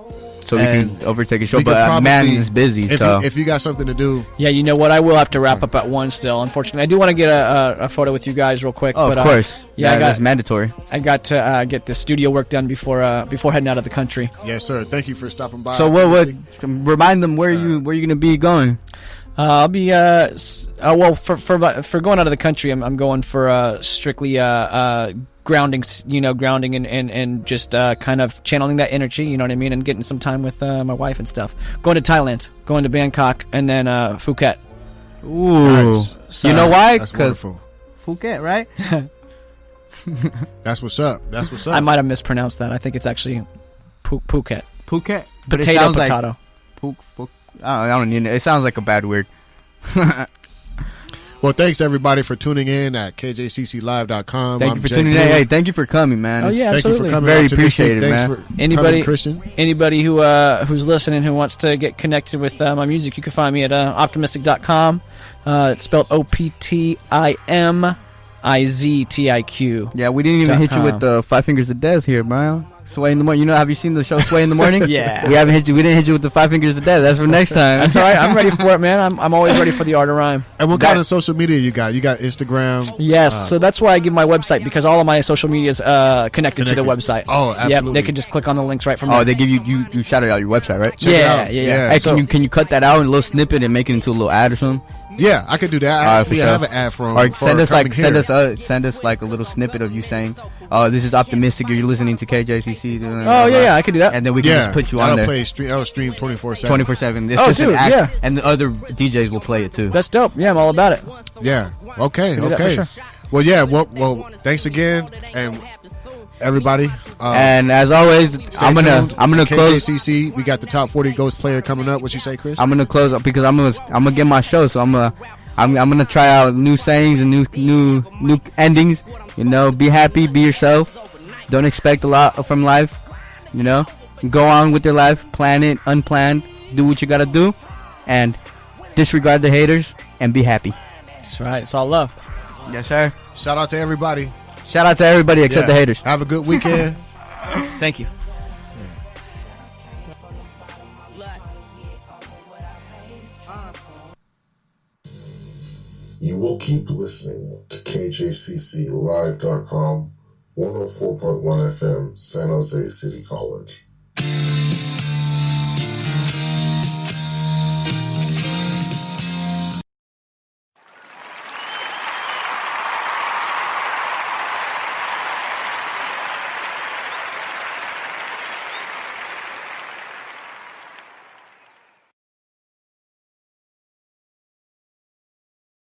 So we can overtake a show, but man is busy. If you got something to do. Yeah, you know what? I will have to wrap up at 1 still, unfortunately. I do want to get a photo with you guys real quick. Oh, but, of course. Yeah, that's mandatory. I got to get the studio work done before heading out of the country. Yes, sir. Thank you for stopping by. So what remind them where you going to be going? I'll be for going out of the country. I'm going for strictly grounding, grounding and just kind of channeling that energy, you know what I mean, and getting some time with my wife and stuff. Going to Thailand, going to Bangkok, and then Phuket. Ooh, nice. So, you know why? That's wonderful. Phuket, right? That's what's up. That's what's up. I might have mispronounced that. I think it's actually Phuket. Phuket, potato. I don't need it. It sounds like a bad word. Well, thanks everybody for tuning in at KJCCLive.com. Thank you for tuning in. Hey, thank you for coming, man. Oh yeah, thank absolutely. you for coming. Very appreciated, man. Anybody, Christian? Anybody who's listening who wants to get connected with my music, you can find me at Optimiztiq.com. It's spelled OPTIMIZTIQ. Yeah, we didn't even hit you with the 5 Fingers of Death here, bro. Sway in the morning. You know, have you seen the show Sway in the Morning? Yeah. We didn't hit you with the 5 Fingers of Death. That's for next time. That's all right. I'm ready for it, man. I'm always ready for the art of rhyme. And what kind of social media you got? You got Instagram? Yes. So that's why I give my website, because all of my social media is connected to the website. Oh, absolutely. Yep. They can just click on the links right from there. Oh, they give you shouted out your website, right? Check it out. Yeah. Hey, can you cut that out in a little snippet and make it into a little ad or something? Yeah, I could do that. Actually, I have an ad from. Or send us like a little snippet of you saying, "Oh, this is Optimiztiq. You're listening to KJCC." Oh yeah, I could do that. And then we can just put you on there. That'll stream 24/7. 24/7. Oh, dude, yeah. And the other DJs will play it too. That's dope. Yeah, I'm all about it. Yeah. Okay. Do that for sure. Well, yeah. Well, thanks again, and everybody. And as always, I'm gonna close. KJCC. We got the top 40 Ghost Player coming up. What you say, Chris? I'm gonna close up because I'm gonna get my show. So I'm gonna try out new sayings and new endings. You know, be happy, be yourself. Don't expect a lot from life. You know, go on with your life, plan it, unplanned, do what you gotta do, and disregard the haters and be happy. That's right. It's all love. Yes, sir. Shout out to everybody. Shout out to everybody except the haters. Have a good weekend. Thank you. You will keep listening to KJCCLive.com, 104.1 FM, San Jose City College.